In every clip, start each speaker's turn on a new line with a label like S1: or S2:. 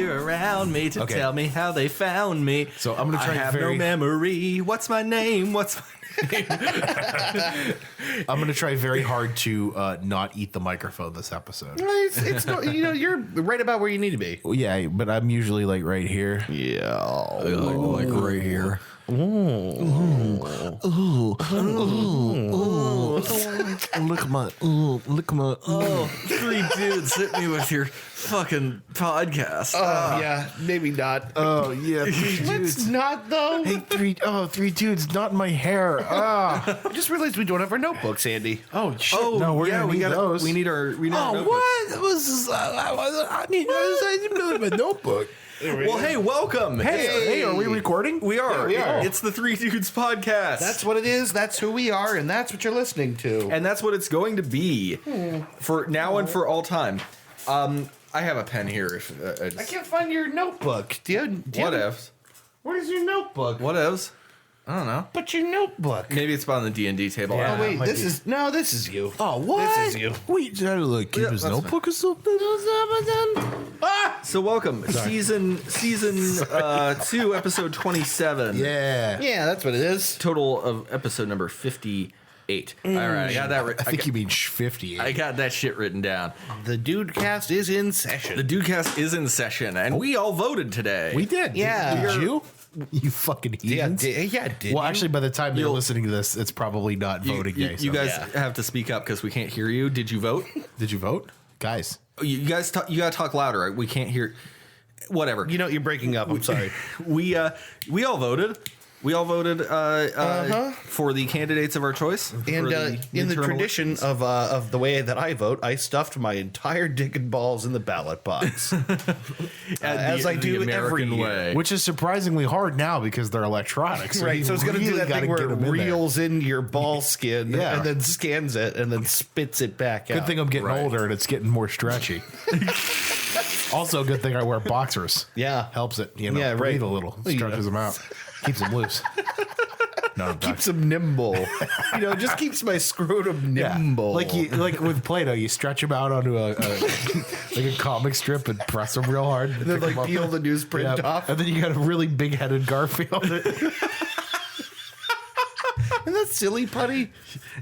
S1: Nobody around me to tell me how they found me.
S2: So I'm gonna try
S1: I have no memory. What's my name? What's my name?
S2: I'm gonna try very hard to not eat the microphone this episode.
S3: It's no, you're right about where you need to be.
S2: Well, yeah, but I'm usually like right here.
S3: Yeah,
S1: like right here.
S2: Look at my.
S1: Oh, three dudes hit me with your fucking podcast.
S3: yeah, maybe not.
S2: Oh yeah, three
S3: Let's
S2: dudes.
S3: not though.
S2: Hey, three dudes, not in my hair.
S3: I just realized we don't have our notebooks, Andy.
S2: Oh shit!
S1: Oh,
S2: no, we're
S1: yeah,
S2: gonna
S1: we
S2: need
S1: got
S2: those.
S1: We need our. We need our
S2: Oh,
S1: notebooks.
S2: what? Was this, I didn't know my notebook.
S1: Well, hey, welcome.
S2: Hey, are we recording?
S1: We are.
S3: Yeah, we are.
S1: It's the Three Dudes podcast.
S3: That's what it is. That's who we are, and that's what you're listening to.
S1: And that's what it's going to be for now and for all time. I have a pen here. If,
S3: I can't find your notebook.
S1: what ifs?
S3: Where's your notebook?
S1: What ifs? I don't know.
S3: But your notebook.
S1: Maybe it's on the D&D table.
S3: Oh wait,
S2: might
S3: this
S2: be.
S3: this is you.
S2: Oh, what?
S3: This is you.
S2: Wait, did I like keep
S1: Yeah,
S2: his
S1: that's
S2: notebook or something?
S1: So welcome, season 2, episode 27.
S2: Yeah.
S3: Yeah, that's what it is.
S1: Total of episode number 58. All right, I got that.
S2: I think you mean 50.
S1: I got that shit written down.
S3: The Dude Cast is in session.
S1: The Dudecast is in session, and we all voted today.
S2: We did.
S3: Yeah.
S2: Did you? You fucking
S3: yeah,
S2: heathens.
S3: did
S2: Well,
S3: you?
S2: actually, by the time you're
S1: You'll-
S2: listening to this, it's probably not voting day.
S1: You
S2: so-
S1: guys
S3: Yeah.
S1: have to speak up because we can't hear you. Did you vote?
S2: Did you vote? Guys.
S1: You guys, you gotta talk louder. We can't hear. Whatever.
S3: You know, you're breaking up. I'm sorry.
S1: We all voted. We all voted for the candidates of our choice.
S3: And
S1: for
S3: in the
S1: midterm
S3: tradition
S1: elections.
S3: of the way that I vote, I stuffed my entire dick and balls in the ballot box, as I do every year.
S2: Which is surprisingly hard now because they're electronic. So
S3: Right,
S2: you
S3: so it's going to do
S2: really
S3: that
S2: gotta
S3: thing where
S2: get
S3: it
S2: 'em in there.
S3: reels in your ball skin
S2: Yeah.
S3: and then scans it and then spits it back out.
S2: Good thing I'm getting
S1: Right.
S2: older and it's getting more stretchy. Also, good thing I wear boxers.
S3: Yeah.
S2: Helps it,
S3: Yeah,
S2: breathe
S3: right.
S2: a little,
S3: Well, you
S2: stretches
S3: know.
S2: them out, keeps them loose. No, I'm
S3: Keeps them nimble. Just keeps my scrotum
S2: yeah.
S3: nimble.
S2: Like with Play-Doh, you stretch them out onto a like a comic strip and press them real hard.
S3: and then
S2: pick 'em up.
S3: peel the newsprint
S2: Yeah.
S3: off.
S2: And then you got a really big-headed Garfield.
S3: And that's silly putty.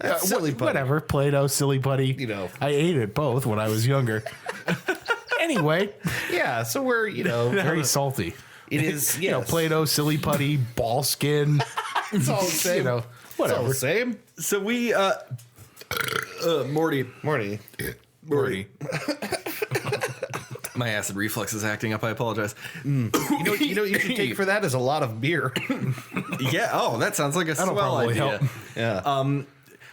S3: That's silly putty.
S2: Whatever, Play-Doh, silly putty. I ate it both when I was younger. Anyway,
S3: Yeah, so we're,
S2: very salty.
S3: it is, yes.
S2: Play-Doh, silly putty, ball skin.
S3: It's all the same.
S2: Whatever.
S3: It's all the same.
S1: So we, Morty,
S3: Morty.
S1: my acid reflux is acting up. I apologize.
S3: You know what you should take for that is a lot of beer.
S1: Yeah. Oh, that sounds like a
S2: That'll
S1: swell
S2: probably
S1: idea.
S2: help.
S3: Yeah.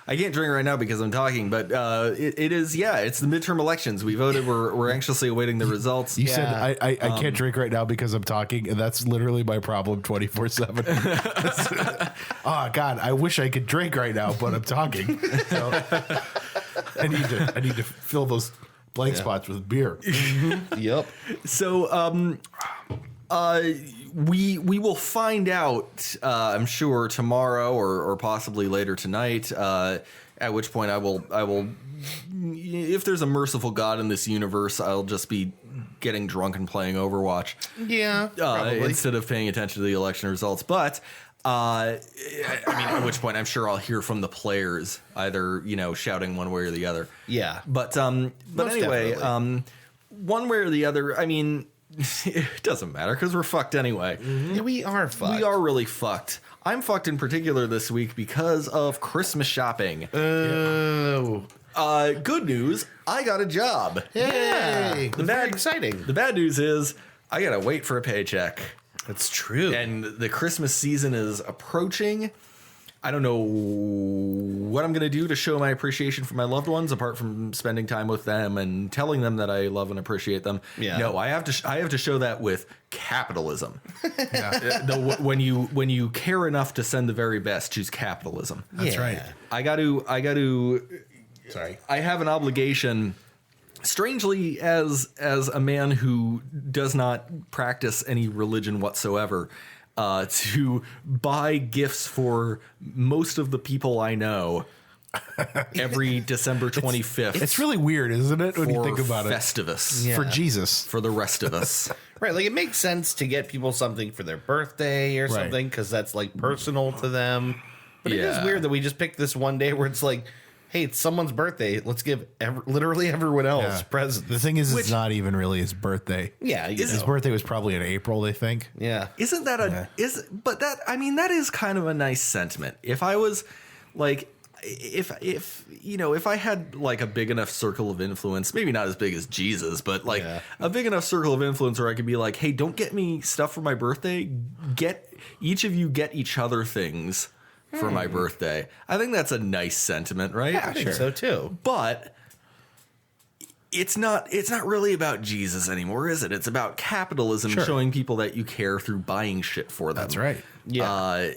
S1: I can't drink right now because I'm talking, but it is. Yeah, it's the midterm elections. We voted. We're anxiously awaiting the results.
S2: You said
S3: Yeah.
S2: I can't drink right now because I'm talking, and that's literally my problem 24/7. Oh God, I wish I could drink right now, but I'm talking. So, I need to fill those blank spots with beer.
S3: Yep.
S1: So we will find out, I'm sure, tomorrow or possibly later tonight. At which point I will, if there's a merciful God in this universe, I'll just be getting drunk and playing Overwatch.
S3: Yeah. Probably.
S1: Instead of paying attention to the election results. But I mean, at which point I'm sure I'll hear from the players, either shouting one way or the other.
S3: Yeah.
S1: But
S3: Most
S1: anyway,
S3: definitely.
S1: one way or the other. I mean, it doesn't matter because we're fucked anyway.
S3: Yeah, we are fucked.
S1: We are really fucked. I'm fucked in particular this week because of Christmas shopping.
S3: Oh.
S1: Good news, I got a job.
S3: Yay.
S1: The
S3: Very
S1: bad,
S3: exciting.
S1: The bad news is I gotta wait for a paycheck.
S3: That's true.
S1: And the Christmas season is approaching. I don't know what I'm going to do to show my appreciation for my loved ones, apart from spending time with them and telling them that I love and appreciate them.
S3: Yeah.
S1: No, I have to show that with capitalism. When you care enough to send the very best, choose capitalism.
S2: That's right.
S1: I got to.
S2: Sorry.
S1: I have an obligation. Strangely, as a man who does not practice any religion whatsoever, to buy gifts for most of the people I know every December 25th.
S2: It's really weird, isn't it, when you think about
S1: Festivus.
S3: Yeah.
S2: For Jesus.
S1: For the rest of us.
S3: Right, like it makes sense to get people something for their birthday or something because that's like personal to them. But it is weird that we just picked this one day where it's like, hey, it's someone's birthday. Let's give literally everyone else presents.
S2: The thing is, it's not even really his birthday.
S3: Yeah,
S2: his birthday was probably in April, they think.
S3: Yeah.
S1: Isn't that but that, I mean, that is kind of a nice sentiment. If I was like, if I had like a big enough circle of influence, maybe not as big as Jesus, but like a big enough circle of influence where I could be like, hey, don't get me stuff for my birthday. Each of you get each other things for my birthday. I think that's a nice sentiment, right?
S3: Yeah, I think so too.
S1: But it's not really about Jesus anymore, is it? It's about capitalism showing people that you care through buying shit for them.
S2: That's right.
S1: Yeah.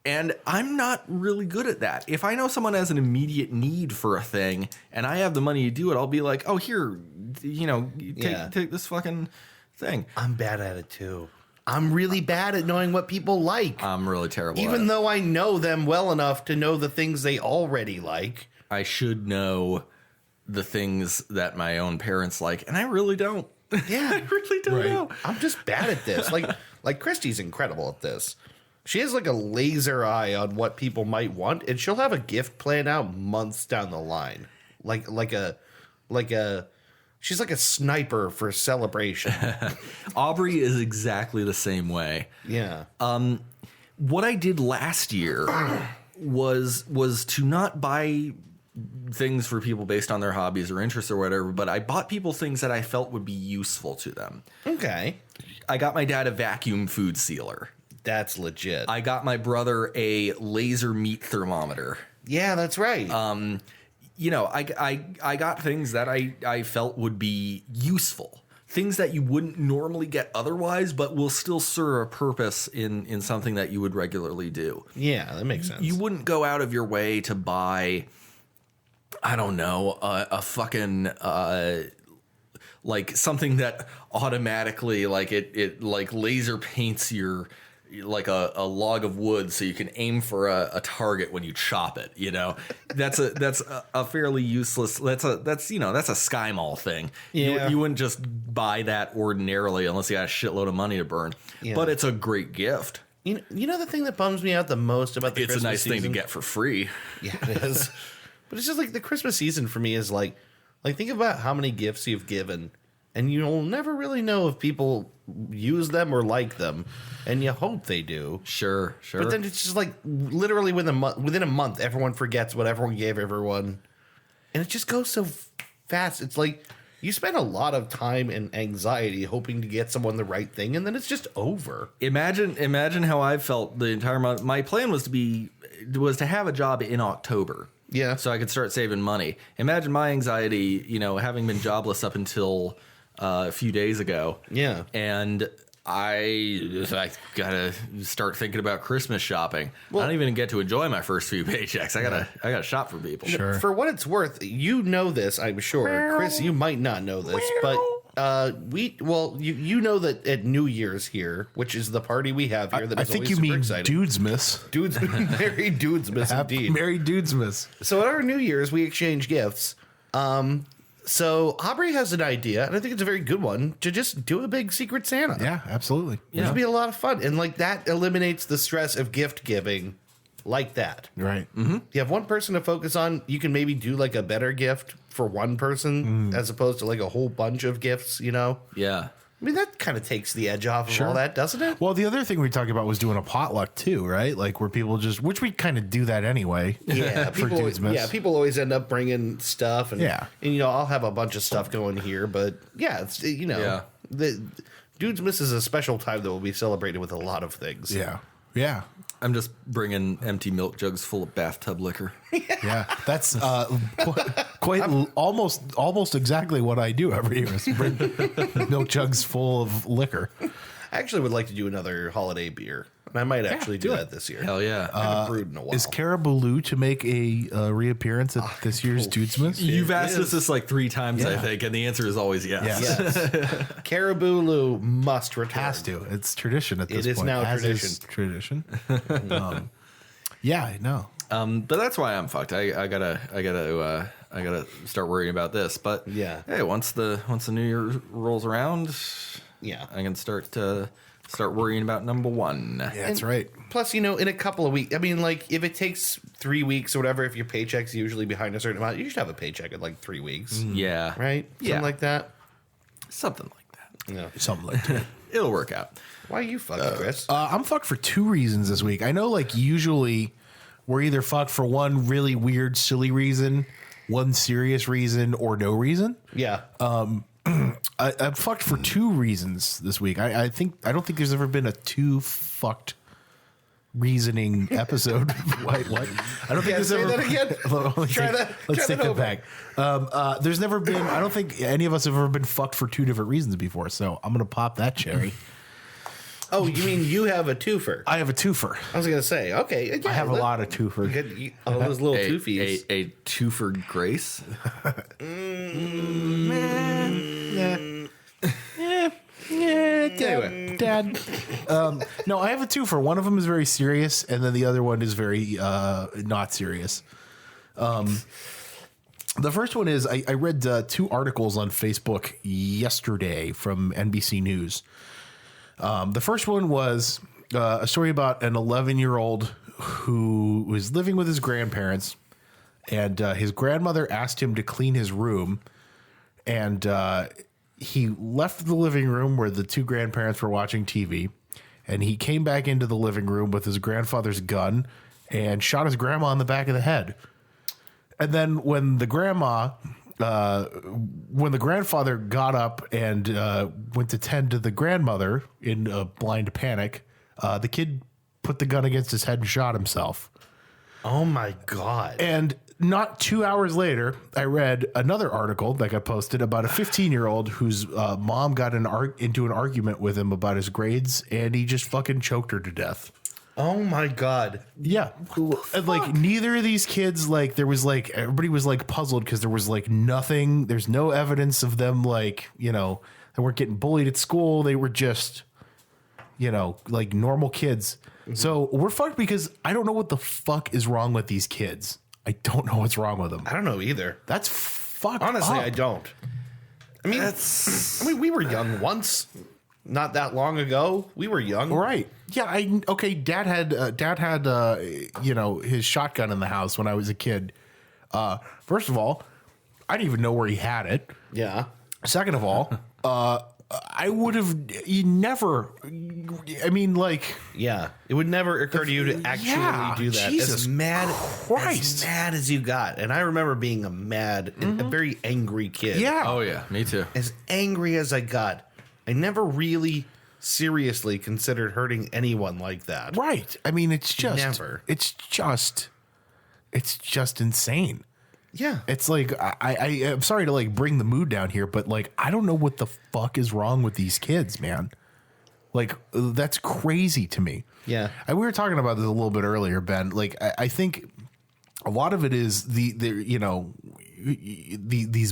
S1: And I'm not really good at that. If I know someone has an immediate need for a thing and I have the money to do it, I'll be like, oh, here, take this fucking thing.
S3: I'm bad at it too. I'm really bad at knowing what people like.
S1: I'm really terrible at it.
S3: Even though I know them well enough to know the things they already like.
S1: I should know the things that my own parents like, and I really don't.
S3: Yeah.
S1: I really don't know.
S3: I'm just bad at this. Like Christy's incredible at this. She has like a laser eye on what people might want, and she'll have a gift planned out months down the line. She's like a sniper for celebration.
S1: Aubrey is exactly the same way.
S3: Yeah.
S1: What I did last year was to not buy things for people based on their hobbies or interests or whatever, but I bought people things that I felt would be useful to them.
S3: Okay.
S1: I got my dad a vacuum food sealer.
S3: That's legit.
S1: I got my brother a laser meat thermometer.
S3: Yeah, that's right.
S1: I got things that I felt would be useful. Things that you wouldn't normally get otherwise, but will still serve a purpose in something that you would regularly do.
S3: Yeah, that makes sense.
S1: You wouldn't go out of your way to buy, I don't know, a fucking like something that automatically like it like laser paints your like a log of wood so you can aim for a target when you chop it. That's a fairly useless. That's a Sky Mall thing.
S3: Yeah.
S1: You wouldn't just buy that ordinarily unless you got a shitload of money to burn. Yeah. But it's a great gift.
S3: You know the thing that bums me out the most about the
S1: It's
S3: Christmas
S1: a nice
S3: season?
S1: thing to get for free.
S3: Yeah, it is. But it's just like the Christmas season for me is like think about how many gifts you've given, and you'll never really know if people use them or like them, and you hope they do.
S1: Sure.
S3: But then it's just like literally within a month, everyone forgets what everyone gave everyone, and it just goes so fast. It's like you spend a lot of time and anxiety hoping to get someone the right thing, and then it's just over.
S1: Imagine how I felt the entire month. My plan was to have a job in October.
S3: Yeah.
S1: So I could start saving money. Imagine my anxiety, having been jobless up until a few days ago.
S3: Yeah.
S1: And I gotta start thinking about Christmas shopping. I don't even get to enjoy my first few paychecks. I gotta shop for people.
S2: Sure.
S3: For what it's worth, you know this, I'm sure. Chris, you might not know this, but you know that at New Year's here, which is the party we have here, that
S2: I
S3: is
S2: think
S3: always
S2: you
S3: super
S2: mean
S3: exciting.
S2: Dudesmas.
S3: Merry Dudesmas indeed.
S2: Merry Dudesmas.
S3: So at our New Year's, we exchange gifts. So Aubrey has an idea, and I think it's a very good one, to just do a big Secret Santa.
S2: Yeah, absolutely.
S3: Which would be a lot of fun. And like that eliminates the stress of gift giving like that.
S2: Right.
S3: Mm-hmm. You have one person to focus on. You can maybe do like a better gift for one person as opposed to like a whole bunch of gifts,
S1: Yeah.
S3: I mean, that kind of takes the edge off of all that, doesn't it?
S2: Well, the other thing we talked about was doing a potluck too, right? Like where people which we kind of do that anyway.
S3: Yeah,
S2: for Dudesmas.
S3: people always end up bringing stuff, and
S2: and
S3: I'll have a bunch of stuff going here, but it's the Dudesmas is a special time that will be celebrated with a lot of things.
S2: Yeah.
S1: I'm just bringing empty milk jugs full of bathtub liquor.
S2: Yeah, that's quite almost exactly what I do every year. Is bring milk jugs full of liquor.
S3: I actually would like to do another holiday beer, and I might actually do that this year.
S1: Hell yeah.
S3: I haven't brewed in a while.
S2: Is Caribou to make a reappearance at this year's Dudesmas?
S1: You've asked us this like 3 times, I think, and the answer is always yes.
S3: Yes. Caribou must return.
S2: Has to. It's tradition at this point.
S3: It is now
S2: tradition. Yeah, I know.
S1: But that's why I'm fucked. I gotta gotta start worrying about this. But
S3: Yeah.
S1: hey, once the new year rolls around,
S3: Yeah.
S1: I can start worrying about number one.
S2: Yeah, that's right.
S3: Plus, in a couple of weeks, I mean, like, if it takes 3 weeks or whatever, if your paycheck's usually behind a certain amount, you should have a paycheck in like 3 weeks.
S1: Yeah.
S3: Right?
S1: Yeah.
S3: Something like that.
S1: Something like that.
S3: Yeah.
S2: Something like that.
S1: It'll work out.
S3: Why are you fucking, Chris?
S2: I'm fucked for 2 reasons this week. I know, like, usually we're either fucked for one really weird, silly reason, one serious reason, or no reason.
S3: Yeah.
S2: I'm fucked for 2 reasons this week. I don't think there's ever been a 2 fucked reasoning episode. What? I don't think there's
S3: say
S2: ever.
S3: that again. Try that.
S2: Let's
S3: Try
S2: take
S3: that
S2: that
S3: over.
S2: back. There's never been. I don't think any of us have ever been fucked for 2 different reasons before. So I'm gonna pop that cherry.
S3: Oh, you mean you have a twofer?
S2: I have a twofer.
S3: I was going to say, okay. Yeah,
S2: I have a lot of twofers.
S3: All those little
S1: A
S3: twofies.
S1: two for grace.
S3: Anyway.
S2: Dad. No, I have a twofer. One of them is very serious, and then the other one is very not serious. The first one is I read 2 articles on Facebook yesterday from NBC News. The first one was a story about an 11-year-old who was living with his grandparents, and his grandmother asked him to clean his room, and he left the living room where the 2 grandparents were watching TV, and he came back into the living room with his grandfather's gun and shot his grandma in the back of the head. And then when the grandfather got up and went to tend to the grandmother in a blind panic, the kid put the gun against his head and shot himself.
S3: Oh, my God.
S2: And not 2 hours later, I read another article that got posted about a 15-year-old whose mom got into an argument with him about his grades, and he just fucking choked her to death.
S3: Oh, my God.
S2: Yeah. And like neither of these kids, like there was like everybody was like puzzled because there was like nothing. There's no evidence of them like, they weren't getting bullied at school. They were just, like normal kids. Mm-hmm. So we're fucked because I don't know what the fuck is wrong with these kids. I don't know what's wrong with them.
S3: I don't know either.
S2: That's fucked
S3: Honestly,
S2: up.
S3: I don't. I mean, we were young once. Not that long ago, we were young.
S2: Right. Yeah. Dad had his shotgun in the house when I was a kid. First of all, I didn't even know where he had it.
S3: Yeah.
S2: Second of all, I would have never. I mean, like,
S3: Yeah. It would never occur to you to actually do that.
S2: Jesus
S3: as mad
S2: Christ.
S3: as you got. And I remember being a very angry kid.
S2: yeah.
S1: Oh yeah, me too.
S3: As angry as I got, I never really seriously considered hurting anyone like that.
S2: Right. I mean, it's just
S3: Never.
S2: It's just insane.
S3: Yeah.
S2: It's like I'm sorry to like bring the mood down here, but like I don't know what the fuck is wrong with these kids, man. Like that's crazy to me.
S3: Yeah.
S2: And we were talking about this a little bit earlier, Ben. Like I think a lot of it is these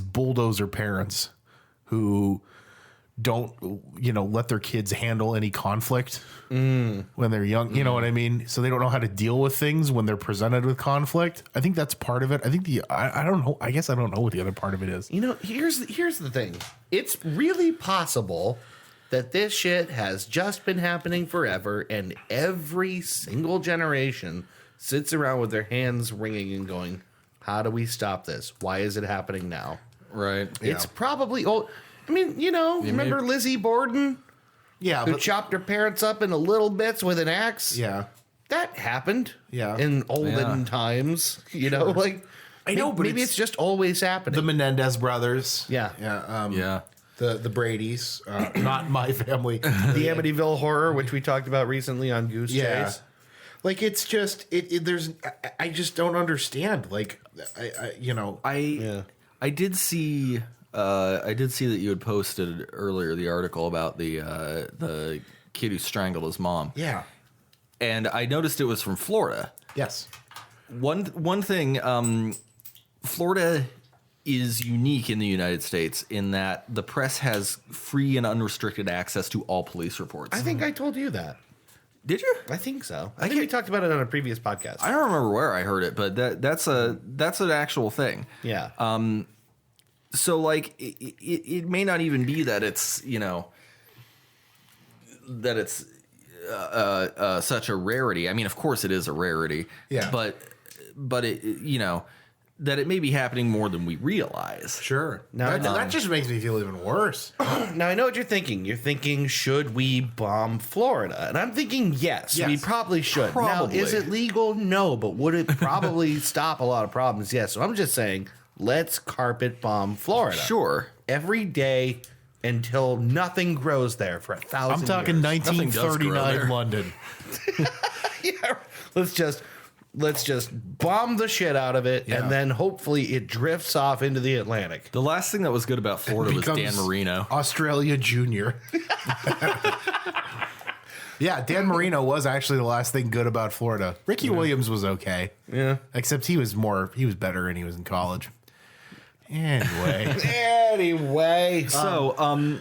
S2: bulldozer parents who don't let their kids handle any conflict when they're young. You know what I mean? So they don't know how to deal with things when they're presented with conflict. I think that's part of it. I think I don't know. I guess I don't know what the other part of it is.
S3: Here's the thing. It's really possible that this shit has just been happening forever, and every single generation sits around with their hands wringing and going, how do we stop this? Why is it happening now?
S1: Right.
S3: It's probably old. I mean, remember Lizzie Borden?
S2: Yeah,
S3: Who chopped her parents up into little bits with an axe?
S2: yeah.
S3: That happened.
S2: Yeah.
S3: In olden times. Like
S2: I know, but
S3: maybe it's just always happening.
S2: The Menendez brothers.
S3: Yeah.
S2: Yeah.
S1: Yeah.
S2: The Brady's. Not my family.
S3: The Amityville Horror, which we talked about recently on Goose
S2: Yeah.
S3: Chase.
S2: Like it's just I just don't understand. Like
S1: I did see that you had posted earlier the article about the kid who strangled his mom.
S2: yeah.
S1: And I noticed it was from Florida.
S2: Yes.
S1: One thing, Florida is unique in the United States in that the press has free and unrestricted access to all police reports.
S3: I think I told you that.
S1: Did you?
S3: I think so. I think we talked about it on a previous podcast.
S1: I don't remember where I heard it, but that's an actual thing.
S3: Yeah.
S1: So like it may not even be that it's that it's such a rarity. I mean, of course it is a rarity.
S2: Yeah.
S1: But it that it may be happening more than we realize.
S2: Sure.
S3: Now,
S2: That just makes me feel even worse.
S3: Now, I know what you're thinking. You're thinking, should we bomb Florida? And I'm thinking, yes. We probably should.
S1: Probably.
S3: Now, is it legal? No. But would it probably stop a lot of problems? Yes. So I'm just saying, let's carpet bomb Florida.
S1: Sure.
S3: Every day until nothing grows there for 1,000
S2: I'm talking
S3: years.
S2: 1939 London.
S3: Yeah. Let's just bomb the shit out of it,
S2: Yeah.
S3: and then hopefully it drifts off into the Atlantic.
S1: The last thing that was good about Florida was Dan
S2: Becomes
S1: Marino.
S2: Australia Junior. Yeah, Dan Marino was actually the last thing good about Florida. Ricky Williams was okay.
S3: Yeah.
S2: Except he was better and he was in college. Anyway.
S3: Anyway,
S1: So,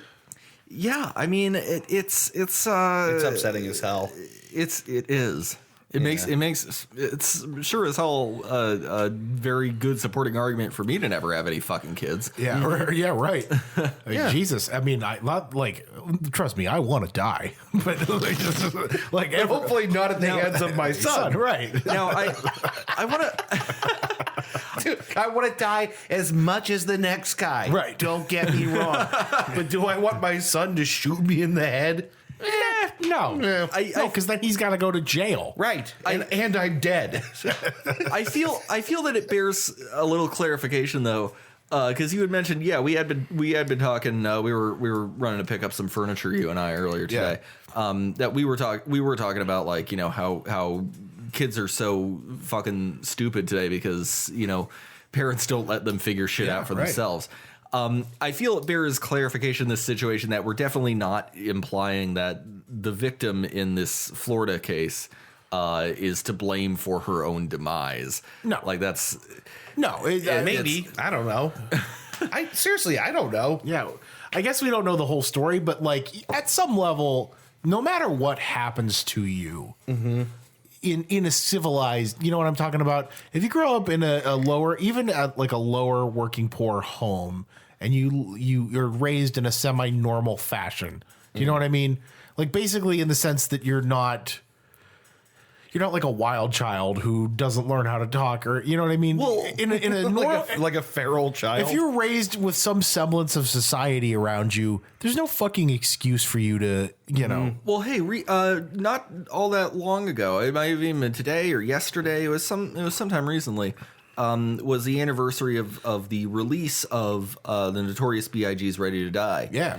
S1: yeah, I mean, it's
S3: it's upsetting as hell.
S1: it is. It's sure as hell a very good supporting argument for me to never have any fucking kids.
S2: Yeah, yeah, right. Like,
S3: Yeah.
S2: Jesus, I mean, trust me, I want to die, but like
S3: And hopefully not at the hands of my son.
S2: right?
S1: Now, I want to.
S3: Dude, I want to die as much as the next guy.
S2: Right.
S3: Don't get me wrong. But do I want my son to shoot me in the head?
S2: No, no, because then he's got to go to jail.
S3: Right. And I'm dead.
S1: I feel that it bears a little clarification though, because you had mentioned, we had been talking. We were running to pick up some furniture, you and I, earlier today. That we were talking about, like, how kids are so fucking stupid today because parents don't let them figure shit out for themselves. I feel it bears clarification in this situation that we're definitely not implying that the victim in this Florida case is to blame for her own demise.
S2: No.
S1: Like that's
S2: No,
S3: Maybe. I don't know. I don't know.
S2: Yeah, I guess we don't know the whole story, but like at some level, no matter what happens to you, in a civilized, you know what I'm talking about? If you grow up in a lower, even at like a lower working poor home, and you're raised in a semi-normal fashion, do you know what I mean? Like basically in the sense that you're not like a wild child who doesn't learn how to talk, or you know what I mean?
S1: Well,
S2: in a normal,
S3: like a feral child.
S2: if you're raised with some semblance of society around you, there's no fucking excuse for you to,
S1: well, hey, not all that long ago. It might have even been today or yesterday. It was sometime recently. Was the anniversary of the release of the Notorious B.I.G.'s "Ready to Die."
S2: Yeah.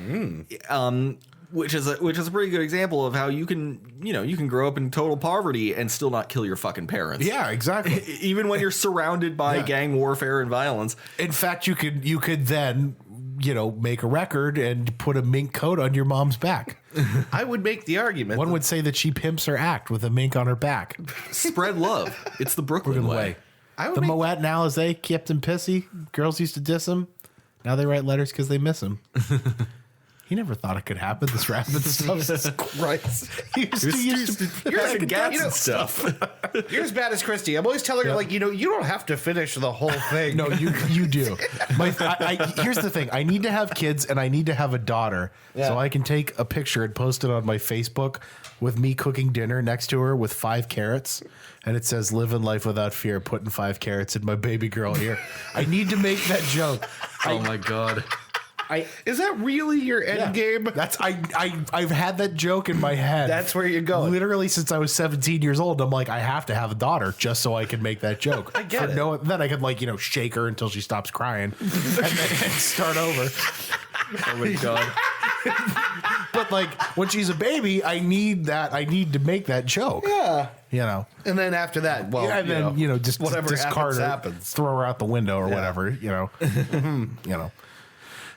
S1: Which is a pretty good example of how you can grow up in total poverty and still not kill your fucking parents.
S2: Yeah, exactly.
S1: Even when you're surrounded by gang warfare and violence.
S2: In fact, you could then, make a record and put a mink coat on your mom's back.
S3: I would make the argument.
S2: One would say that she pimps her act with a mink on her back.
S1: Spread love. It's the Brooklyn way.
S2: The Moet and Alizé kept him pissy. Girls used to diss him. Now they write letters because they miss him. He never thought it could happen. This rapid stuff.
S3: Christ.
S2: He used to
S1: You're having gats and stuff.
S3: You're as bad as Christy. I'm always telling her, you don't have to finish the whole thing.
S2: No, you do. Here's the thing. I need to have kids and I need to have a daughter so I can take a picture and post it on my Facebook with me cooking dinner next to her with 5 carrots. And it says, "Living life without fear, putting 5 carrots in my baby girl ear." I need to make that joke.
S1: Oh my God.
S3: Is that really your end game?
S2: That's I've had that joke in my head.
S3: That's where you're going.
S2: Literally since I was 17 years old. I'm like, I have to have a daughter just so I can make that joke.
S3: I get it.
S2: Then I could shake her until she stops crying and then start over.
S1: Oh my God.
S2: But when she's a baby, I need to make that joke.
S3: Yeah. And then after that,
S2: just
S3: whatever
S2: discard her,
S3: happens.
S2: throw her out the window or whatever.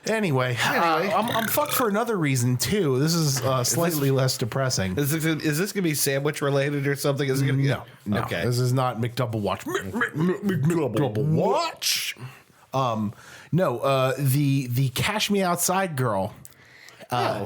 S2: Anyway, I'm fucked for another reason too. This is slightly less depressing.
S3: Is this gonna be sandwich related or something? Is it gonna be
S2: No.
S3: Okay.
S2: This is not McDouble Watch. McDouble Watch. No. The Cash Me Outside girl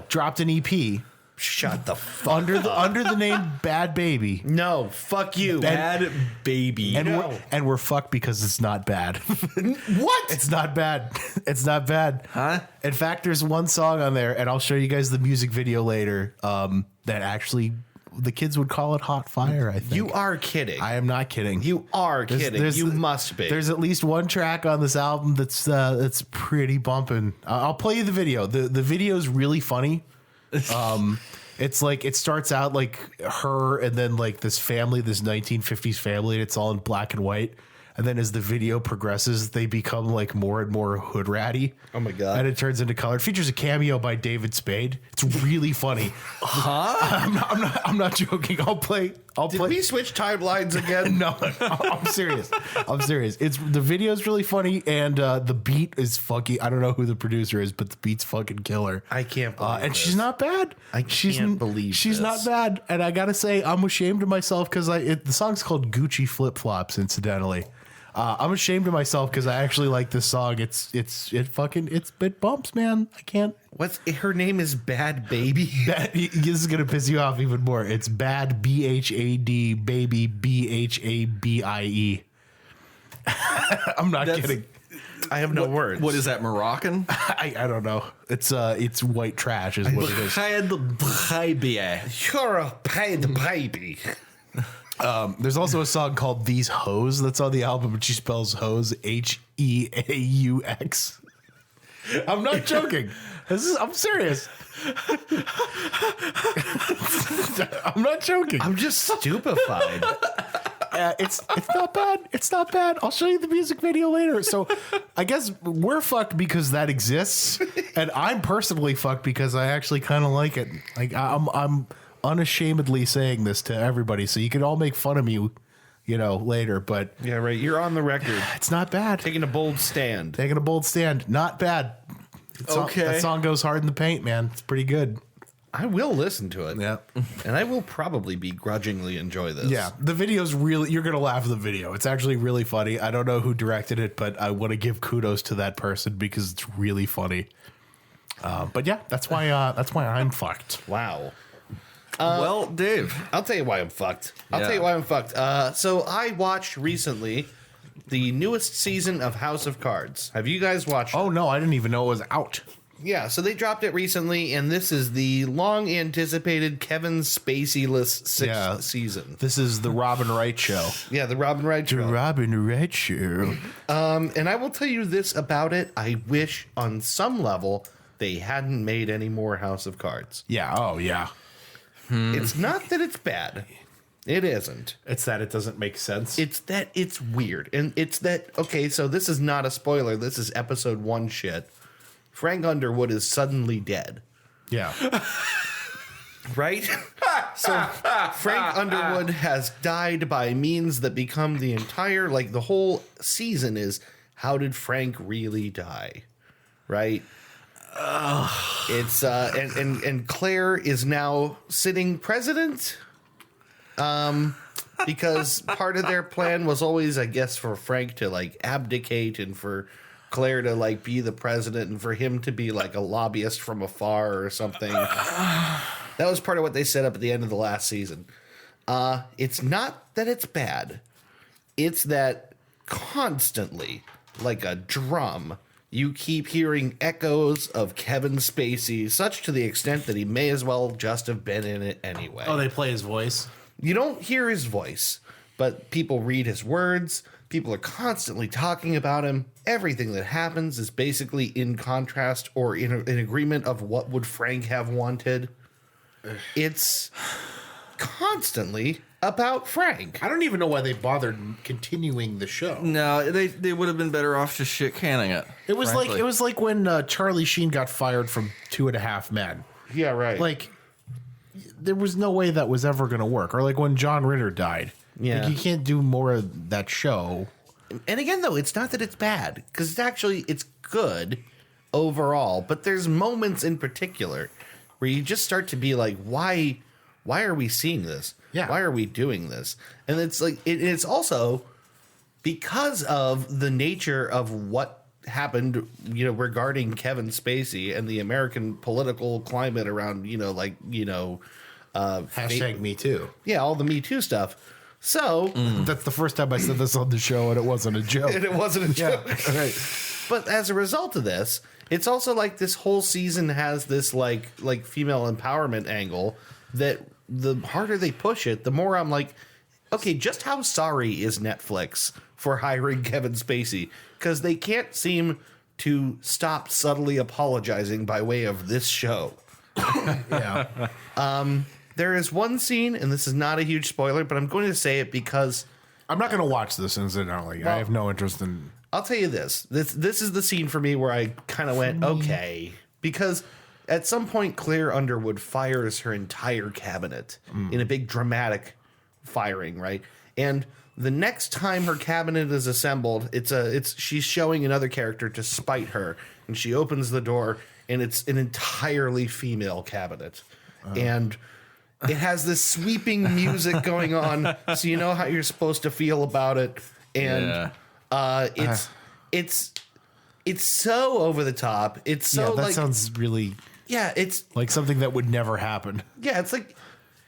S2: dropped an EP.
S3: Shut the fuck
S2: under the name Bad Baby.
S3: No, fuck you.
S1: Bad Baby.
S2: And we're fucked because it's not bad.
S3: What?
S2: It's not bad. It's not bad.
S1: Huh?
S2: In fact, there's one song on there, and I'll show you guys the music video later. That actually, the kids would call it Hot Fire. I think
S3: You are kidding.
S2: I am not kidding.
S3: You are kidding. You must be.
S2: There's at least one track on this album that's pretty bumping. I'll play you the video. The video is really funny. It's like it starts out like her and then like this family, this 1950s family, and it's all in black and white. And then as the video progresses, they become like more and more hood ratty.
S3: Oh my God.
S2: And it turns into color. It features a cameo by David Spade. It's really funny.
S1: Huh?
S2: I'm not joking.
S3: Did we switch timelines again?
S2: No, I'm serious. I'm serious. The video's really funny, and the beat is funky. I don't know who the producer is, but the beat's fucking killer.
S3: I can't believe
S2: and
S3: this.
S2: she's not bad.
S3: Can't believe
S2: she's
S3: this.
S2: not bad. And I gotta say, I'm ashamed of myself because the song's called Gucci Flip Flops. Incidentally, I'm ashamed of myself because I actually like this song. It bumps, man. I can't.
S3: Her name is Bad Baby?
S2: This is gonna piss you off even more. It's Bad BHAD Baby BHABIE. I'm not kidding.
S3: I have no words.
S1: What is that, Moroccan?
S2: I don't know. It's white trash is what it is.
S3: You're a bad baby.
S2: There's also a song called These Hoes that's on the album, and she spells hoes HEAUX. I'm not joking. I'm serious. I'm not joking.
S3: I'm just stupefied.
S2: It's not bad. It's not bad. I'll show you the music video later. So I guess we're fucked because that exists, and I'm personally fucked because I actually kind of like it. Like I'm unashamedly saying this to everybody, so you can all make fun of me, later. But
S3: Yeah, right. You're on the record.
S2: it's not bad.
S3: Taking a bold stand.
S2: Taking a bold stand. Not bad.
S1: Okay.
S2: That song goes hard in the paint, man. It's pretty good.
S3: I will listen to it.
S2: Yeah.
S3: And I will probably begrudgingly enjoy this.
S2: Yeah. The video's really, you're going to laugh at the video. It's actually really funny. I don't know who directed it, but I want to give kudos to that person because it's really funny. But yeah, that's why I'm fucked.
S3: Wow.
S1: Well, Dave.
S3: I'll tell you why I'm fucked.
S1: Yeah.
S3: So I watched recently the newest season of House of Cards. Have you guys watched it?
S2: Oh, no, I didn't even know it was out.
S3: Yeah, so they dropped it recently, and this is the long-anticipated Kevin Spacey-less sixth season.
S2: This is the Robin Wright show.
S3: Yeah, the Robin Wright show.
S2: Robin Wright show.
S3: And I will tell you this about it. I wish on some level they hadn't made any more House of Cards.
S2: Yeah. Oh, yeah.
S3: It's not that it's bad. It isn't.
S2: It's that it doesn't make sense.
S3: It's that it's weird. And it's that, okay, so this is not a spoiler. This is episode 1 shit. Frank Underwood is suddenly dead.
S2: Yeah.
S3: Right? So Frank Underwood has died by means that become the entire, like the whole season is, how did Frank really die? Right? It's and Claire is now sitting president. Because part of their plan was always, I guess, for Frank to like abdicate and for Claire to like be the president and for him to be like a lobbyist from afar or something. That was part of what they set up at the end of the last season. It's not that it's bad. It's that constantly, like a drum, you keep hearing echoes of Kevin Spacey, such to the extent that he may as well just have been in it anyway.
S2: Oh, they play his voice?
S3: You don't hear his voice, but people read his words. People are constantly talking about him. Everything that happens is basically in contrast or in agreement of what would Frank have wanted. It's constantly about Frank.
S2: I don't even know why they bothered continuing the show.
S1: No, they would have been better off just shit canning it.
S2: It was
S1: frankly.
S2: like when Charlie Sheen got fired from 2.5 Men.
S3: Yeah, right.
S2: Like, there was no way that was ever going to work. Or like when John Ritter died.
S3: Yeah.
S2: Like, you can't do more of that show.
S3: And again, though, it's not that it's bad, because it's good overall. But there's moments in particular where you just start to be like, why are we seeing this?
S2: Yeah.
S3: Why are we doing this? And it's like it's also because of the nature of what happened, regarding Kevin Spacey and the American political climate around,
S2: Hashtag me too.
S3: yeah, all the Me Too stuff. So
S2: That's the first time I said this on the show, and it wasn't a joke.
S3: and it wasn't a joke.
S2: Right.
S3: But as a result of this, it's also like this whole season has this like female empowerment angle that the harder they push it, the more I'm like, okay, just how sorry is Netflix for hiring Kevin Spacey? Because they can't seem to stop subtly apologizing by way of this show.
S2: Yeah.
S3: There is one scene, and this is not a huge spoiler, but I'm going to say it because
S2: I'm not going to watch this, incidentally. I have no interest in...
S3: I'll tell you this. This is the scene for me where I kind of went, okay. Because at some point, Claire Underwood fires her entire cabinet in a big dramatic firing, right? And the next time her cabinet is assembled, she's showing another character to spite her. And she opens the door, and it's an entirely female cabinet. And it has this sweeping music going on, so you know how you're supposed to feel about it. And it's so over the top. It's so
S2: that sounds really
S3: it's
S2: like something that would never happen.
S3: it's like,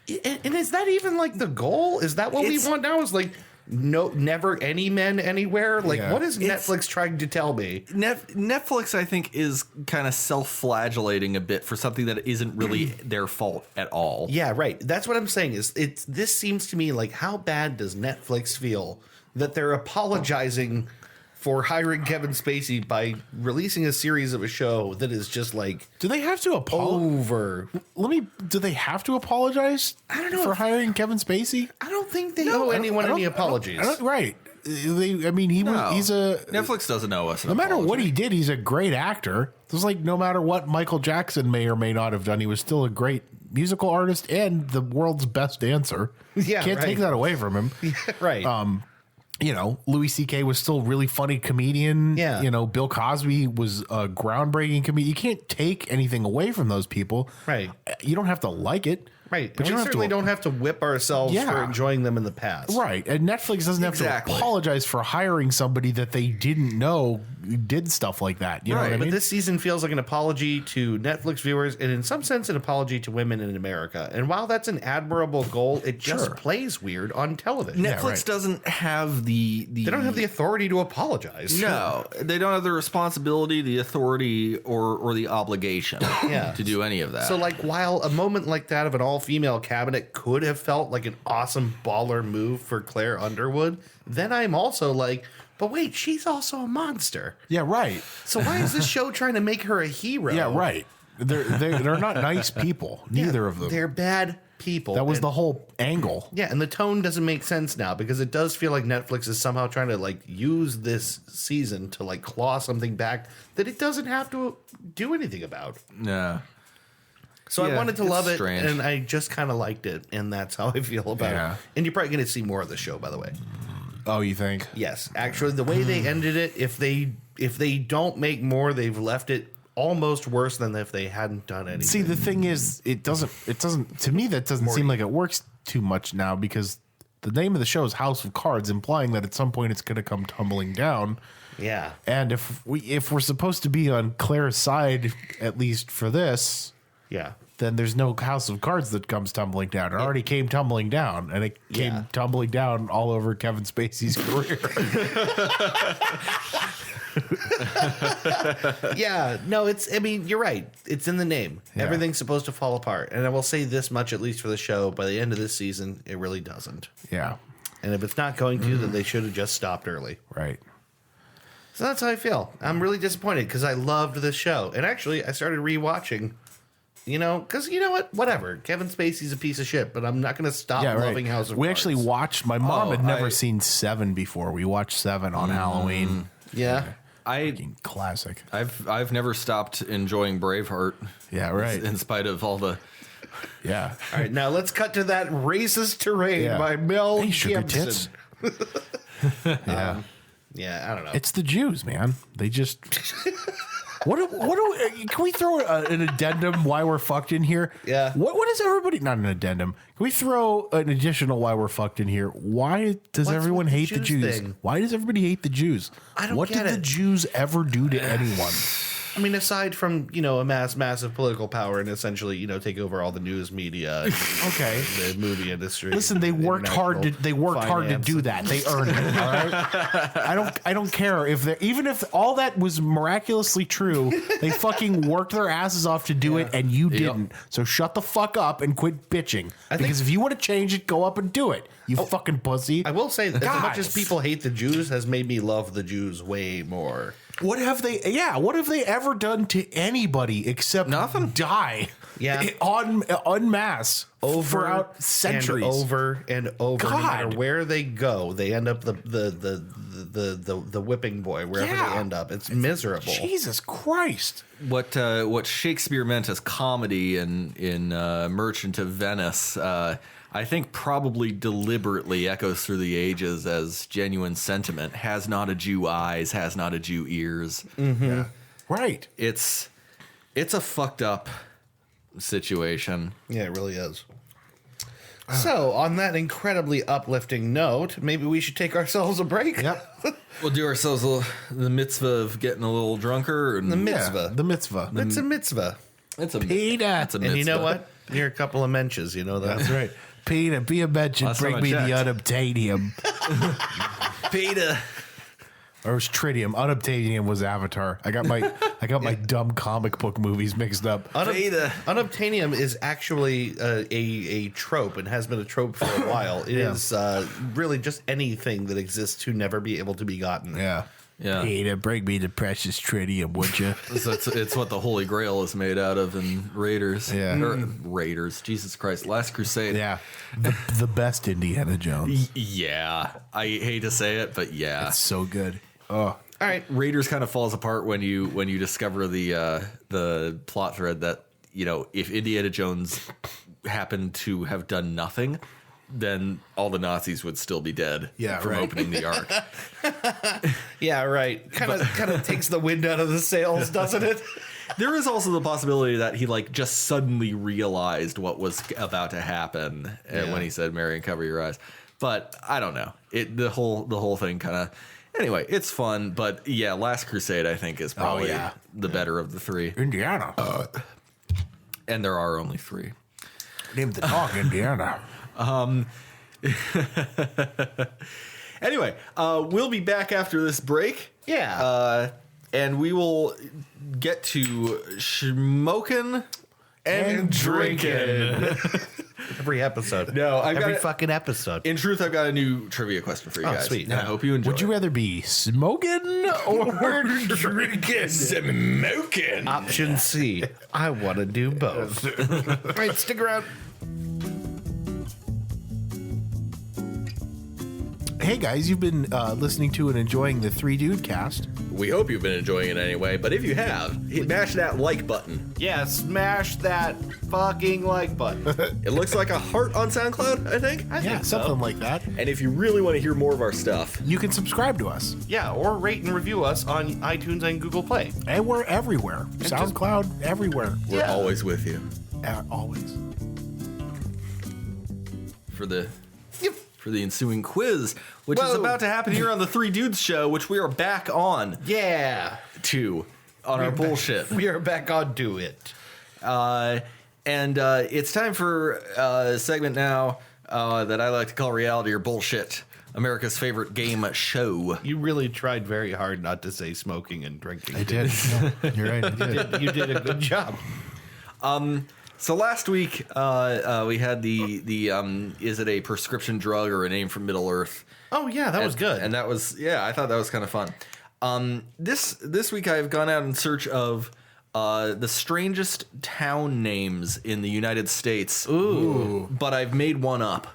S3: and is that even like the goal? Is that what we want now? Is like never any men anywhere? Like what is Netflix trying to tell me?
S1: Netflix, I think, is kind of self-flagellating a bit for something that isn't really their fault at all.
S3: Yeah, right. That's what I'm saying. This seems to me like, how bad does Netflix feel that they're apologizing for hiring Kevin Spacey by releasing a series of a show that is just like,
S2: Do they have to apologize?
S3: over?
S2: Do they have to apologize?
S3: I don't know
S2: for hiring Kevin Spacey.
S3: I don't think they owe anyone any apologies.
S2: Right. He's a
S1: Netflix doesn't owe us.
S2: No matter what he did, he's a great actor. It's like no matter what Michael Jackson may or may not have done, he was still a great musical artist and the world's best dancer.
S3: Yeah,
S2: can't take that away from him.
S3: Right.
S2: Louis C.K. was still a really funny comedian.
S3: Yeah.
S2: Bill Cosby was a groundbreaking comedian. You can't take anything away from those people.
S3: Right.
S2: You don't have to like it.
S3: Right.
S2: But
S3: We
S2: you
S3: certainly don't have to whip ourselves for enjoying them in the past.
S2: Right. And Netflix doesn't have to apologize for hiring somebody that they didn't know did stuff like that. You know what I mean?
S3: But this season feels like an apology to Netflix viewers and in some sense an apology to women in America. And while that's an admirable goal, it just plays weird on television.
S1: Netflix doesn't have the...
S3: They don't have the authority to apologize.
S1: No. They don't have the responsibility, the authority, or the obligation to do any of that.
S3: So, like, while a moment like that of an all-female cabinet could have felt like an awesome baller move for Claire Underwood, then I'm also like, but wait, she's also a monster.
S2: Yeah, right.
S3: So why is this show trying to make her a hero?
S2: Yeah, right. They're not nice people. Neither of them.
S3: They're bad people.
S2: That was the whole angle.
S3: Yeah, and the tone doesn't make sense now because it does feel like Netflix is somehow trying to like use this season to like claw something back that it doesn't have to do anything about.
S1: Yeah.
S3: So I wanted to love it,
S1: strange.
S3: and I just kind of liked it, and that's how I feel about it. And you're probably going to see more of the show, by the way.
S2: Oh, you think?
S3: Yes, actually, the way they ended it, if they don't make more, they've left it almost worse than if they hadn't done anything.
S2: See, the thing is, it doesn't. To me, that doesn't seem like it works too much now because the name of the show is House of Cards, implying that at some point it's going to come tumbling down.
S3: Yeah,
S2: and if we're supposed to be on Claire's side, at least for this, then there's no House of Cards that comes tumbling down. It already came tumbling down, and it came tumbling down all over Kevin Spacey's career.
S3: I mean, you're right. It's in the name. Yeah. Everything's supposed to fall apart. And I will say this much, at least for the show, by the end of this season, it really doesn't.
S2: Yeah.
S3: And if it's not going to, then they should have just stopped early.
S2: Right.
S3: So that's how I feel. I'm really disappointed because I loved this show. And actually, I started rewatching. Because you know what? Whatever. Kevin Spacey's a piece of shit, but I'm not going to stop loving House of Cards.
S2: We actually watched. My mom had never seen 7 before. We watched 7 on Halloween.
S3: Yeah,
S2: classic.
S1: I've never stopped enjoying Braveheart.
S2: Yeah, right.
S1: In spite of all the.
S2: Yeah.
S3: All right, now let's cut to that racist terrain by Mel Gibson.
S2: Yeah.
S3: Yeah, I don't know.
S2: It's the Jews, man. They just. Can we throw an addendum why we're fucked in here?
S3: Yeah.
S2: What is everybody? Not an addendum. Can we throw an additional why we're fucked in here? Why does
S3: What's
S2: everyone
S3: with the
S2: hate the
S3: Jews
S2: Jews?
S3: thing?
S2: Why does everybody hate the Jews?
S3: I don't
S2: What
S3: get
S2: did the
S3: it.
S2: Jews ever do to anyone?
S3: I mean, aside from, a massive political power and essentially, take over all the news media, and
S2: Okay.
S3: the movie industry.
S2: Listen, they worked hard to
S3: finance.
S2: do that. They earned it. All right. I don't care even if all that was miraculously true. They fucking worked their asses off to do it, and you didn't. So shut the fuck up and quit bitching. Because if you want to change it, go up and do it. You fucking pussy.
S3: I will say, as much as
S2: Guys.
S3: people hate the Jews, has made me love the Jews way more.
S2: What have they? Yeah, what have they ever done to anybody except
S1: Nothing.
S2: Die?
S3: Yeah.
S2: en masse throughout centuries.
S3: and over and over. No matter
S2: God.
S3: where they go, they end up the whipping boy wherever
S2: Yeah.
S3: they end up. It's miserable.
S2: Jesus Christ!
S1: What Shakespeare meant as comedy in Merchant of Venice, I think probably deliberately echoes through the ages as genuine sentiment. Has not a Jew eyes, has not a Jew ears.
S2: Yeah. Right.
S1: It's a fucked up situation.
S3: Yeah, it really is. So, on that incredibly uplifting note, maybe we should take ourselves a break.
S2: Yep.
S1: We'll do ourselves the mitzvah of getting a little drunker. And
S3: The mitzvah.
S2: Yeah, the mitzvah.
S3: It's a mitzvah.
S1: it's a
S2: Peter.
S1: It's a mitzvah.
S3: And you know what? You're a couple of mentions, you know that?
S2: That's right. Peter, be a mention.
S1: Last
S2: Bring
S1: time I
S2: me the
S1: checked.
S2: unobtainium.
S1: Peter.
S2: Or it was tritium. Unobtainium was Avatar. I got my dumb comic book movies mixed up.
S1: Beta.
S3: Unobtainium is actually a trope and has been a trope for a while. It is really just anything that exists to never be able to be gotten.
S2: Yeah.
S1: Yeah.
S2: Peter, bring me the precious tritium, would you?
S1: It's what the Holy Grail is made out of in Raiders.
S2: Yeah.
S1: Or Raiders. Jesus Christ. Last Crusade.
S2: Yeah. The best Indiana Jones.
S1: Yeah. I hate to say it, but yeah.
S2: It's so good. Oh.
S3: All right.
S1: Raiders kind of falls apart when you discover the plot thread that, if Indiana Jones happened to have done nothing, then all the Nazis would still be dead from opening the Ark.
S3: Yeah, right. Kind of takes the wind out of the sails, doesn't it?
S1: There is also the possibility that he just suddenly realized what was about to happen when he said "Mary and cover your eyes." But I don't know. The whole thing kind of. Anyway, it's fun, but yeah, Last Crusade I think is probably the better of the three.
S2: Indiana.
S1: And there are only three.
S2: Name the dog Indiana.
S1: Anyway, we'll be back after this break.
S3: Yeah.
S1: And we will get to smoking and drinking.
S3: Every episode.
S1: No, I've
S3: every
S1: got
S3: fucking episode.
S1: In truth, I've got a new trivia question for you guys.
S3: Sweet.
S1: And I hope you enjoy.
S2: Would you rather be smoking or
S1: drinking? Smoking.
S3: Option C. I want to do both. All right, stick around.
S2: Hey guys, you've been listening to and enjoying the Three Dude Cast.
S1: We hope you've been enjoying it anyway, but if you have, mash that like button.
S3: Yeah, smash that fucking like button.
S1: It looks like a heart on SoundCloud, I think.
S2: Something like that.
S1: And if you really want to hear more of our stuff,
S2: You can subscribe to us,
S3: Yeah, or rate and review us on iTunes and Google Play.
S2: and we're everywhere. SoundCloud, everywhere.
S1: we're always with you
S2: Always.
S1: for the ensuing quiz, which is
S3: Whoa.
S1: about to happen here on the Three Dudes Show, which we are back on
S3: Yeah.
S1: our bullshit.
S3: We are back on Do It.
S1: And it's time for a segment now that I like to call Reality or Bullshit, America's favorite game show.
S3: You really tried very hard not to say smoking and drinking.
S2: I did. You're right. I did.
S3: You did a good job.
S1: So last week we had the is it a prescription drug or a name from Middle Earth?
S3: Oh, yeah, that was good.
S1: And that was I thought that was kind of fun. This week I've gone out in search of the strangest town names in the United States.
S3: Ooh.
S1: But I've made one up.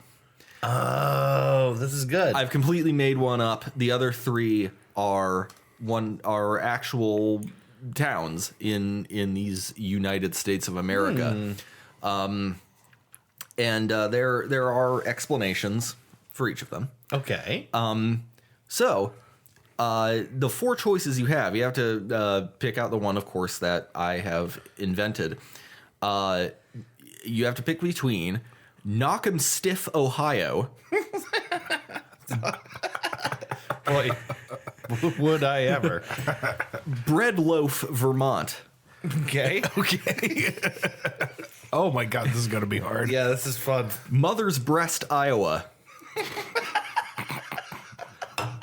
S3: Oh, this is good.
S1: I've completely made one up. The other three are actual towns in these United States of America. And there are explanations for each of them.
S3: Okay.
S1: So The 4 choices you have to pick out the one, of course, that I have invented. You have to pick between Knock 'em Stiff, Ohio.
S3: Boy, would I ever.
S1: Bread Loaf, Vermont.
S3: Okay.
S2: Okay. Oh my God, this is gonna be hard.
S3: Yeah, this is fun.
S1: Mother's Breast, Iowa.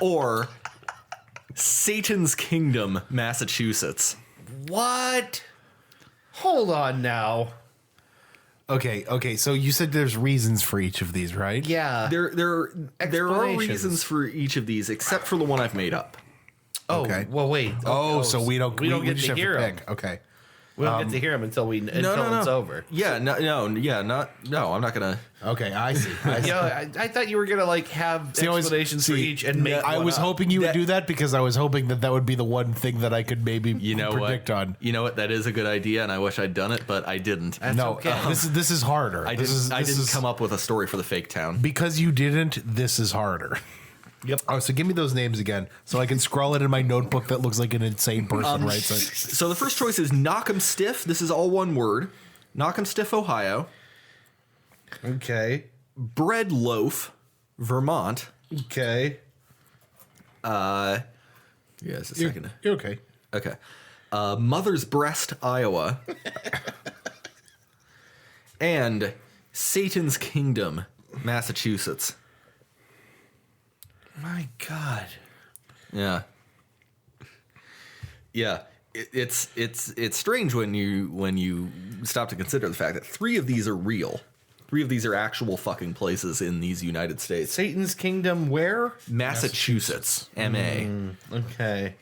S1: Or Satan's Kingdom, Massachusetts.
S3: What? Hold on now.
S2: Okay. So you said there's reasons for each of these, right?
S3: Yeah.
S1: There are
S3: Explanations.
S1: reasons for each of these, except for the one I've made up.
S3: Oh,
S2: Okay.
S3: well, wait.
S2: Oh, so we don't
S3: get
S2: just
S3: to
S2: have
S3: hear them.
S2: pick. Okay.
S3: We don't get to hear them until it's over.
S1: Yeah, I'm not gonna.
S2: Okay, I see. I see.
S3: I thought you were gonna have
S2: See, I was-
S3: explanations for
S2: see,
S3: each and make.
S2: I
S3: one
S2: was
S3: up.
S2: hoping you would
S1: That-
S2: do that because I was hoping that would be the one thing that I could maybe predict
S1: what?
S2: on.
S1: You know what? That is a good idea, and I wish I'd done it, but I didn't.
S3: That's
S2: No,
S3: okay.
S2: this is harder.
S1: I
S2: This
S1: didn't
S2: is
S1: come up with a story for the fake town.
S2: because you didn't. This is harder.
S3: Yep.
S2: Oh, so give me those names again, so I can scroll it in my notebook that looks like an insane person writes it.
S1: So the first choice is Knock 'em Stiff. This is all one word. Knock 'em Stiff, Ohio.
S3: Okay.
S1: Bread Loaf, Vermont.
S3: Okay.
S1: Yeah, it's a second.
S2: You're okay.
S1: Okay. Mother's Breast, Iowa. And Satan's Kingdom, Massachusetts.
S3: My God.
S1: Yeah. Yeah. It's strange when you stop to consider the fact that 3 of these are real. 3 of these are actual fucking places in these United States.
S3: Satan's Kingdom, where?
S1: Massachusetts, MA.
S3: Okay.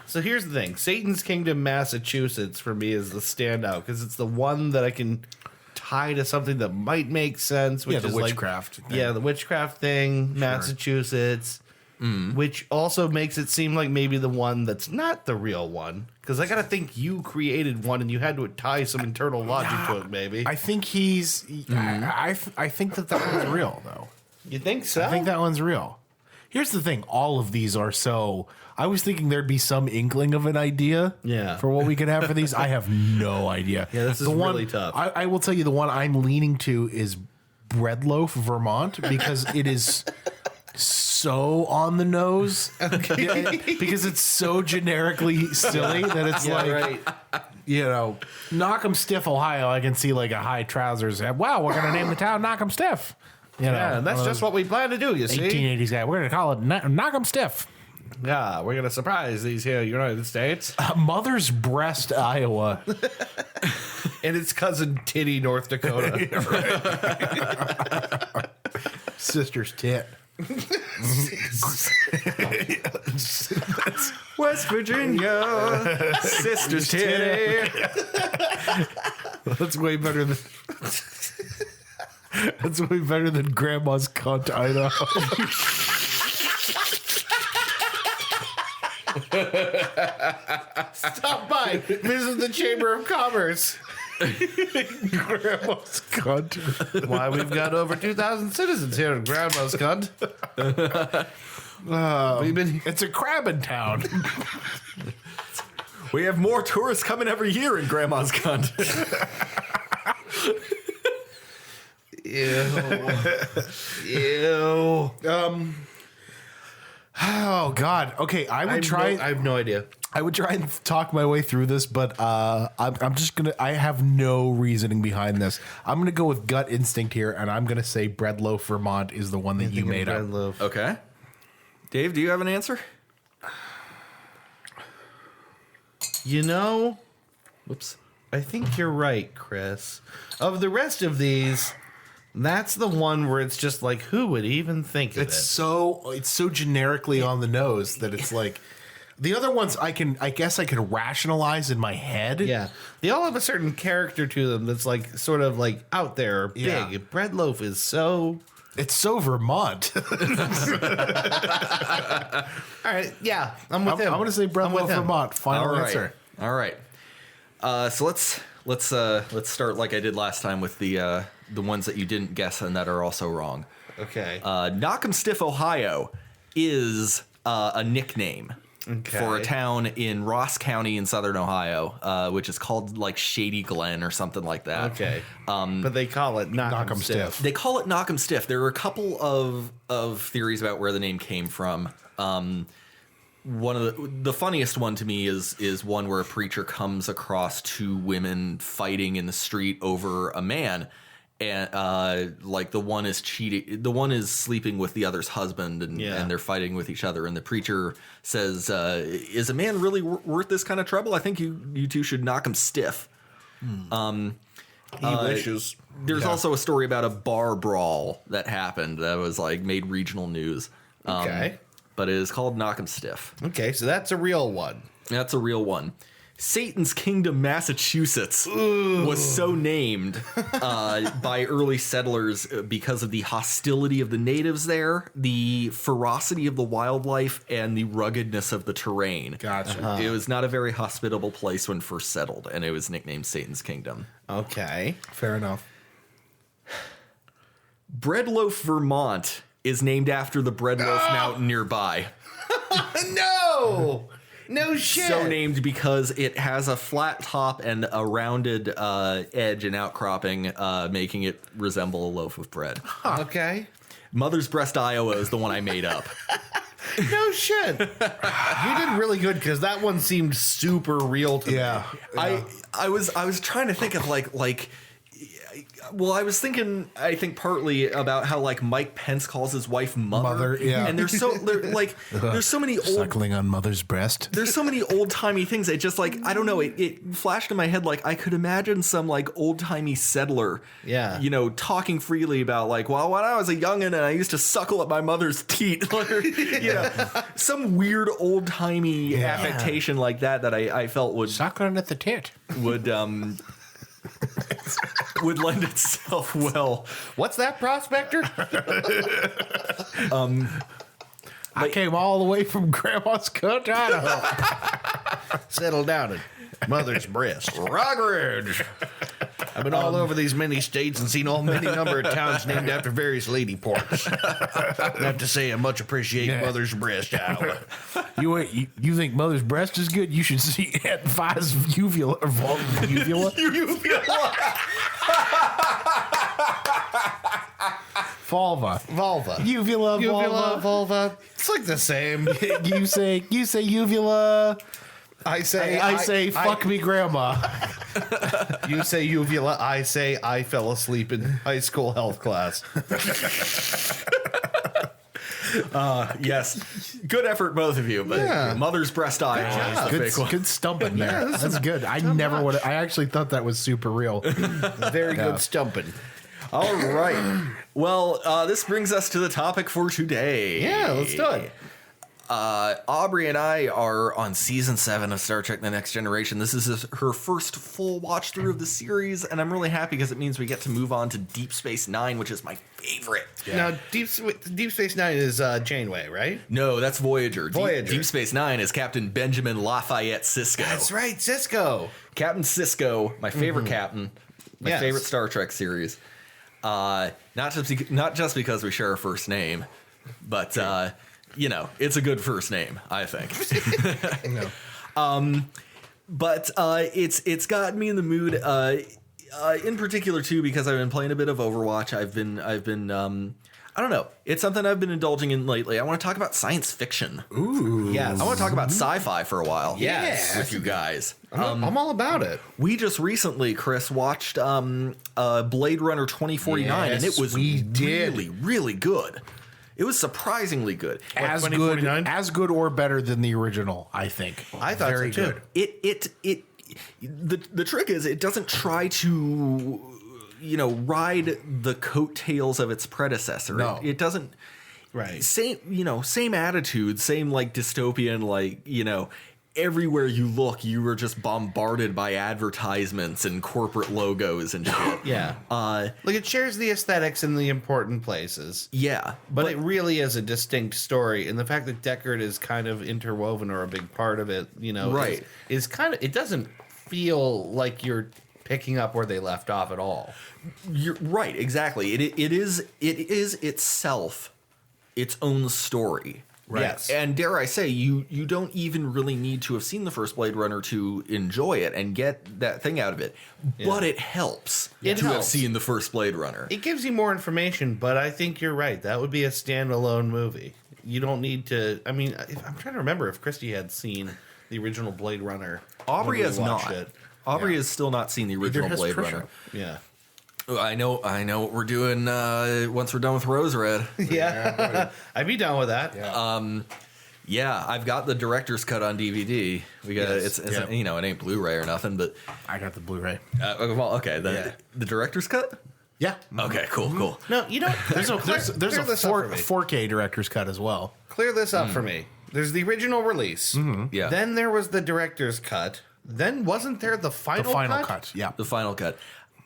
S3: So here's the thing. Satan's Kingdom, Massachusetts, for me is the standout because it's the one that I can tie to something that might make sense. Which
S2: Yeah, the
S3: is
S2: witchcraft thing.
S3: Yeah, the witchcraft thing, Massachusetts, which also makes it seem like maybe the one that's not the real one. Because I got to think you created one and you had to tie some internal logic to it, maybe.
S2: I think he's. I think that one's real though.
S3: You think so?
S2: I think that one's real. Here's the thing: all of these are so. I was thinking there'd be some inkling of an idea,
S3: Yeah.
S2: for what we could have for these. I have no idea.
S3: Yeah, this is
S2: the one,
S3: really tough.
S2: I will tell you the one I'm leaning to is Breadloaf, Vermont, because it is so on the nose. Okay. Because it's so generically silly that it's
S3: Yeah,
S2: like,
S3: right.
S2: you know, Knock 'em Stiff, Ohio. I can see like a high trousers. Wow, we're gonna name the town Knock 'em Stiff. You know,
S3: Yeah, and that's just what we plan to do, you see.
S2: 1880s guy. We're gonna call it Knock 'em Stiff.
S3: Yeah, we're going to surprise these here United States.
S2: Mother's Breast, Iowa.
S3: And its cousin Titty, North Dakota.
S2: Sister's tit.
S1: West Virginia, Sister's Titty.
S2: That's way better than. That's way better than Grandma's cunt, Idaho.
S3: Stop by. Visit the Chamber of Commerce.
S2: Grandma's cunt.
S3: Why, we've got over 2,000 citizens here in Grandma's Cunt. We've been...
S2: It's a crabbing town.
S1: We have more tourists coming every year in Grandma's Cunt.
S3: Ew.
S2: Oh God. Okay, I would try.
S3: I have no idea.
S2: I would try and talk my way through this, but I'm just gonna. I have no reasoning behind this. I'm gonna go with gut instinct here, and I'm gonna say Breadloaf, Vermont is the one that you made up.
S3: Loaf.
S1: Okay. Dave, do you have an answer?
S3: You know,
S1: Whoops.
S3: I think you're right, Chris. Of the rest of these, that's the one where it's just like, who would even think of
S2: It's
S3: it?
S2: so generically on the nose that it's like the other ones I guess I can rationalize in my head.
S3: Yeah. They all have a certain character to them that's like sort of like out there, big.
S2: Yeah.
S3: Bread loaf is so...
S2: It's so Vermont.
S3: All right, yeah, I'm with him.
S2: I'm gonna say
S3: I'm with
S2: Breadloaf,
S3: him.
S2: Vermont. Final
S1: All right.
S2: answer.
S1: All right. So let's start like I did last time with the ones that you didn't guess and that are also wrong.
S3: Okay.
S1: Knock 'em Stiff, Ohio is a nickname for a town in Ross County in southern Ohio, which is called like Shady Glen or something like that.
S3: Okay. But they call it Knock 'em Stiff.
S1: They call it Knock 'em Stiff. There are a couple of theories about where the name came from. One of the funniest one to me is one where a preacher comes across two women fighting in the street over a man, and like the one is sleeping with the other's husband, and they're fighting with each other, and the preacher says, "Is a man really worth this kind of trouble? I think you two should knock him stiff."
S3: He wishes.
S1: There's also a story about a bar brawl that happened that was like made regional news.
S3: Okay.
S1: But it is called Knock 'em Stiff.
S3: Okay, so that's a real one.
S1: That's a real one. Satan's Kingdom, Massachusetts was so named by early settlers because of the hostility of the natives there, the ferocity of the wildlife, and the ruggedness of the terrain.
S2: Gotcha.
S1: It was not a very hospitable place when first settled, and it was nicknamed Satan's Kingdom.
S3: Okay.
S2: Fair enough.
S1: Breadloaf, Vermont is named after the Breadloaf Mountain nearby.
S3: No! No shit.
S1: So named because it has a flat top and a rounded edge and outcropping, making it resemble a loaf of bread.
S3: Okay.
S1: Mother's Breast, Iowa is the one I made up.
S3: No shit. You did really good because that one seemed super real to me.
S1: I was trying to think of like. Well, I was thinking, I think partly about how like Mike Pence calls his wife mother, and there's so many old
S2: Suckling on mother's breast.
S1: there's so many old timey things. It just like I don't know. It flashed in my head like I could imagine some like old timey settler, talking freely about like, well, when I was a youngin' and I used to suckle at my mother's teat, some weird old timey affectation like that I felt would
S2: Suckling at the tit.
S1: would lend itself well.
S3: What's that, Prospector?
S2: I came all the way from Grandma's Coach, Idaho.
S3: Settle down at Mother's Breast. Rockridge. I've been all over these many states and seen many number of towns named after various lady ports. I have to say I much appreciate Mother's Breast, Iowa.
S2: You think Mother's Breast is good? You should see Aunt Vi's uvula. Or uvula? Vulva. Uvula,
S3: Vulva. It's like the same.
S2: You say uvula.
S3: I
S2: say fuck me grandma.
S3: You say uvula. I say I fell asleep in high school health class.
S1: Yes, good effort, both of you. But Mother's Breast, Iowa is the fake one.
S2: Good stumping there. That's good. I never would. I actually thought that was super real.
S3: Very good stumping.
S1: All right. Well, this brings us to the topic for today.
S3: Yeah, let's do it.
S1: Aubrey and I are on season 7 of Star Trek: The Next Generation. This is her first full watch through of the series, and I'm really happy because it means we get to move on to Deep Space Nine, which is my favorite.
S3: Yeah. Now, Deep Space Nine is Janeway, right?
S1: No, that's Voyager.
S3: Voyager.
S1: Deep Space Nine is Captain Benjamin Lafayette Sisko.
S3: That's right, Cisco.
S1: Captain Sisko, my favorite captain, my favorite Star Trek series. Not just because we share a first name, but it's a good first name, I think. But it's gotten me in the mood. In particular too, because I've been playing a bit of Overwatch. I've been I don't know. It's something I've been indulging in lately. I want to talk about science fiction.
S3: Ooh, yes.
S1: I want to talk about sci-fi for a while.
S3: Yes,
S1: with you guys.
S3: I'm all about it.
S1: We just recently, Chris, watched Blade Runner 2049, and it was really, really good. It was surprisingly good.
S2: As good or better than the original, I think.
S3: I thought
S2: very
S3: so too.
S1: It the trick is it doesn't try to ride the coattails of its predecessor.
S2: No.
S1: It doesn't.
S3: Right.
S1: Same attitude, same like dystopian, everywhere you look, you were just bombarded by advertisements and corporate logos and shit.
S3: Yeah. Like it shares the aesthetics in the important places.
S1: Yeah.
S3: But it really is a distinct story. And the fact that Deckard is kind of interwoven or a big part of it,
S1: right.
S3: is kind of, it doesn't feel like you're picking up where they left off at all.
S1: You're right. Exactly. It is itself its own story.
S2: Right.
S3: Yes.
S1: And dare I say, you don't even really need to have seen the first Blade Runner to enjoy it and get that thing out of it. But it helps
S3: It
S1: to have
S3: helps.
S1: seen the first Blade Runner.
S3: It gives you more information, but I think you're right. That would be a standalone movie. You don't need to. I mean, I'm trying to remember if Christy had seen the original Blade Runner.
S1: Aubrey
S3: when we
S1: has
S3: watched
S1: not.
S3: it.
S1: Aubrey has still not seen the original
S2: has
S1: Blade
S2: Trisha.
S1: Runner.
S3: Yeah.
S1: I know what we're doing once we're done with Rose Red.
S3: Yeah. I'd be down with that.
S1: Yeah, I've got the director's cut on DVD. We got
S3: Yes.
S1: it's
S2: Yeah.
S1: you know, it ain't Blu-ray or nothing, but
S2: I got the Blu-ray.
S1: well, okay, the director's cut.
S2: Yeah.
S1: Okay, cool.
S3: No, you don't.
S2: There's a
S3: Clear this up for me.
S2: 4K director's cut as well.
S3: Clear this up for me. There's the original release.
S1: Yeah.
S3: Then there was the director's cut. Then wasn't there the
S2: The
S3: final
S2: final
S3: cut?
S2: cut. Yeah.
S1: The final cut.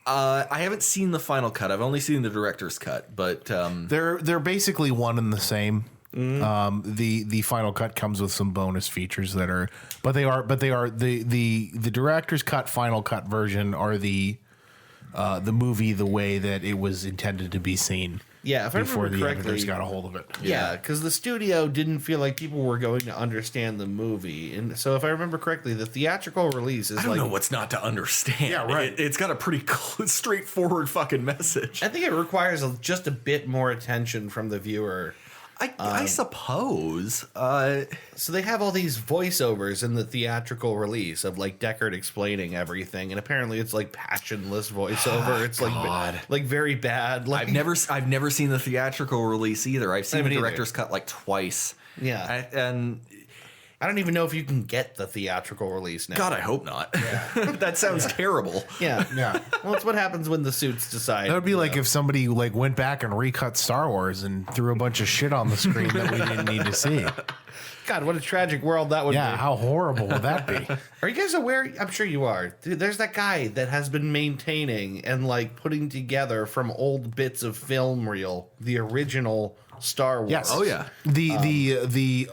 S1: I haven't seen the final cut. I've only seen the director's cut, but
S2: They're basically one and the same. The final cut comes with some bonus features that are, but they are the director's cut final cut version are the movie the way that it was intended to be seen.
S3: Yeah, if I
S2: before
S3: remember
S2: the editors
S3: correctly.
S2: got a hold of it.
S3: Yeah, because the studio didn't feel like people were going to understand the movie, and so if I remember correctly, the theatrical release is
S1: I don't
S3: like
S1: know what's not to understand.
S2: Yeah, right.
S1: It's got a pretty straightforward fucking message.
S3: I think it requires just a bit more attention from the viewer.
S1: I suppose.
S3: So they have all these voiceovers in the theatrical release of like Deckard explaining everything, and apparently it's like passionless voiceover. It's like very bad. Like
S1: I've never seen the theatrical release either. I've seen the
S3: haven't either.
S1: director's cut like twice.
S3: Yeah.
S1: And
S3: I don't even know if you can get the theatrical release now.
S1: God, I hope not. That sounds terrible.
S3: Yeah.
S2: Yeah.
S3: Well, it's what happens when the suits decide.
S2: That would be like if somebody like went back and recut Star Wars and threw a bunch of shit on the screen that we didn't need to see.
S3: God, what a tragic world that would
S2: Yeah,
S3: be.
S2: how horrible would that be?
S3: Are you guys aware? I'm sure you are. Dude, there's that guy that has been maintaining and like putting together from old bits of film reel the original Star Wars.
S2: Yes.
S1: Oh, yeah.
S2: The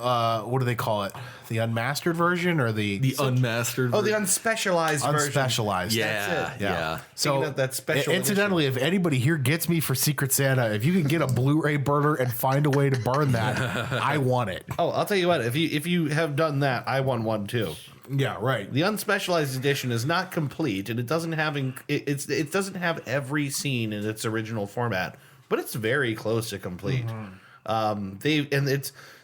S2: what do they call it? The unmastered version or the
S1: Unmastered.
S3: Oh, the unspecialized version.
S2: unspecialized?
S1: Yeah,
S3: That's it.
S1: yeah.
S3: Speaking of that special
S2: incidentally, if anybody here gets me for Secret Santa, if you can get a Blu-ray burner and find a way to burn that, I want it.
S3: Oh, I'll tell you what. If you have done that, I want one too.
S2: Yeah, right.
S3: The unspecialized edition is not complete, and it doesn't have it doesn't have every scene in its original format, but it's very close to complete.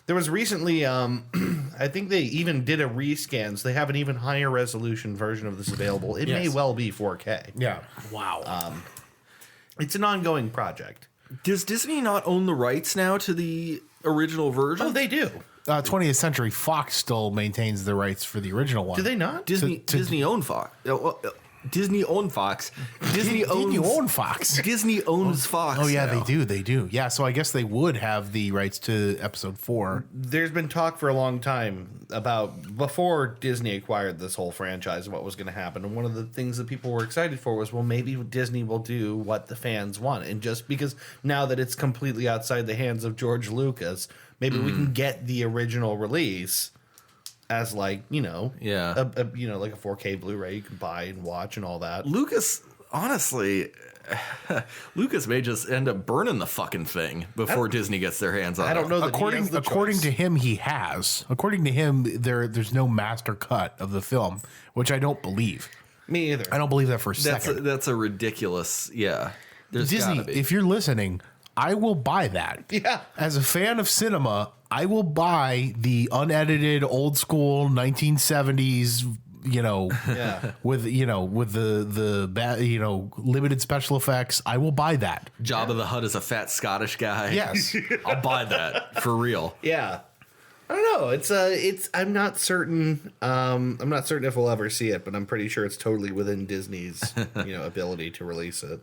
S3: There was recently I think they even did a rescan, so they have an even higher resolution version of this available. It may
S2: Yes.
S3: well be 4K.
S2: Yeah. Wow.
S3: It's an ongoing project.
S1: Does Disney not own the rights now to the original version?
S3: Oh, they do.
S2: 20th Century Fox still maintains the rights for the original one.
S3: Do they not?
S1: Disney owned Fox. Disney owned Fox. Disney owns
S2: you own Fox?
S1: Disney owns Fox.
S2: Oh yeah,
S1: now.
S2: they do. Yeah, so I guess they would have the rights to episode 4.
S3: There's been talk for a long time about before Disney acquired this whole franchise and what was going to happen. And one of the things that people were excited for was, well, maybe Disney will do what the fans want. And just because now that it's completely outside the hands of George Lucas, maybe we can get the original release as like,
S1: Yeah.
S3: like a 4K Blu-ray you can buy and watch and all that.
S1: Lucas, honestly, Lucas may just end up burning the fucking thing before Disney gets their hands on it.
S3: I don't know that he has the
S2: According
S3: choice.
S2: to him, he has. According to him, there's no master cut of the film, which I don't believe.
S3: Me either.
S2: I don't believe that for a second.
S1: That's a ridiculous, yeah. There's
S2: Disney,
S1: gotta be.
S2: if you're listening, I will buy that.
S3: Yeah.
S2: As a fan of cinema, I will buy the unedited old school 1970s,
S3: Yeah.
S2: with the bad, limited special effects. I will buy that.
S1: Jabba the Hutt is a fat Scottish guy.
S2: Yes.
S1: I'll buy that for real.
S3: Yeah. I don't know. It's I'm not certain if we'll ever see it, but I'm pretty sure it's totally within Disney's, ability to release it.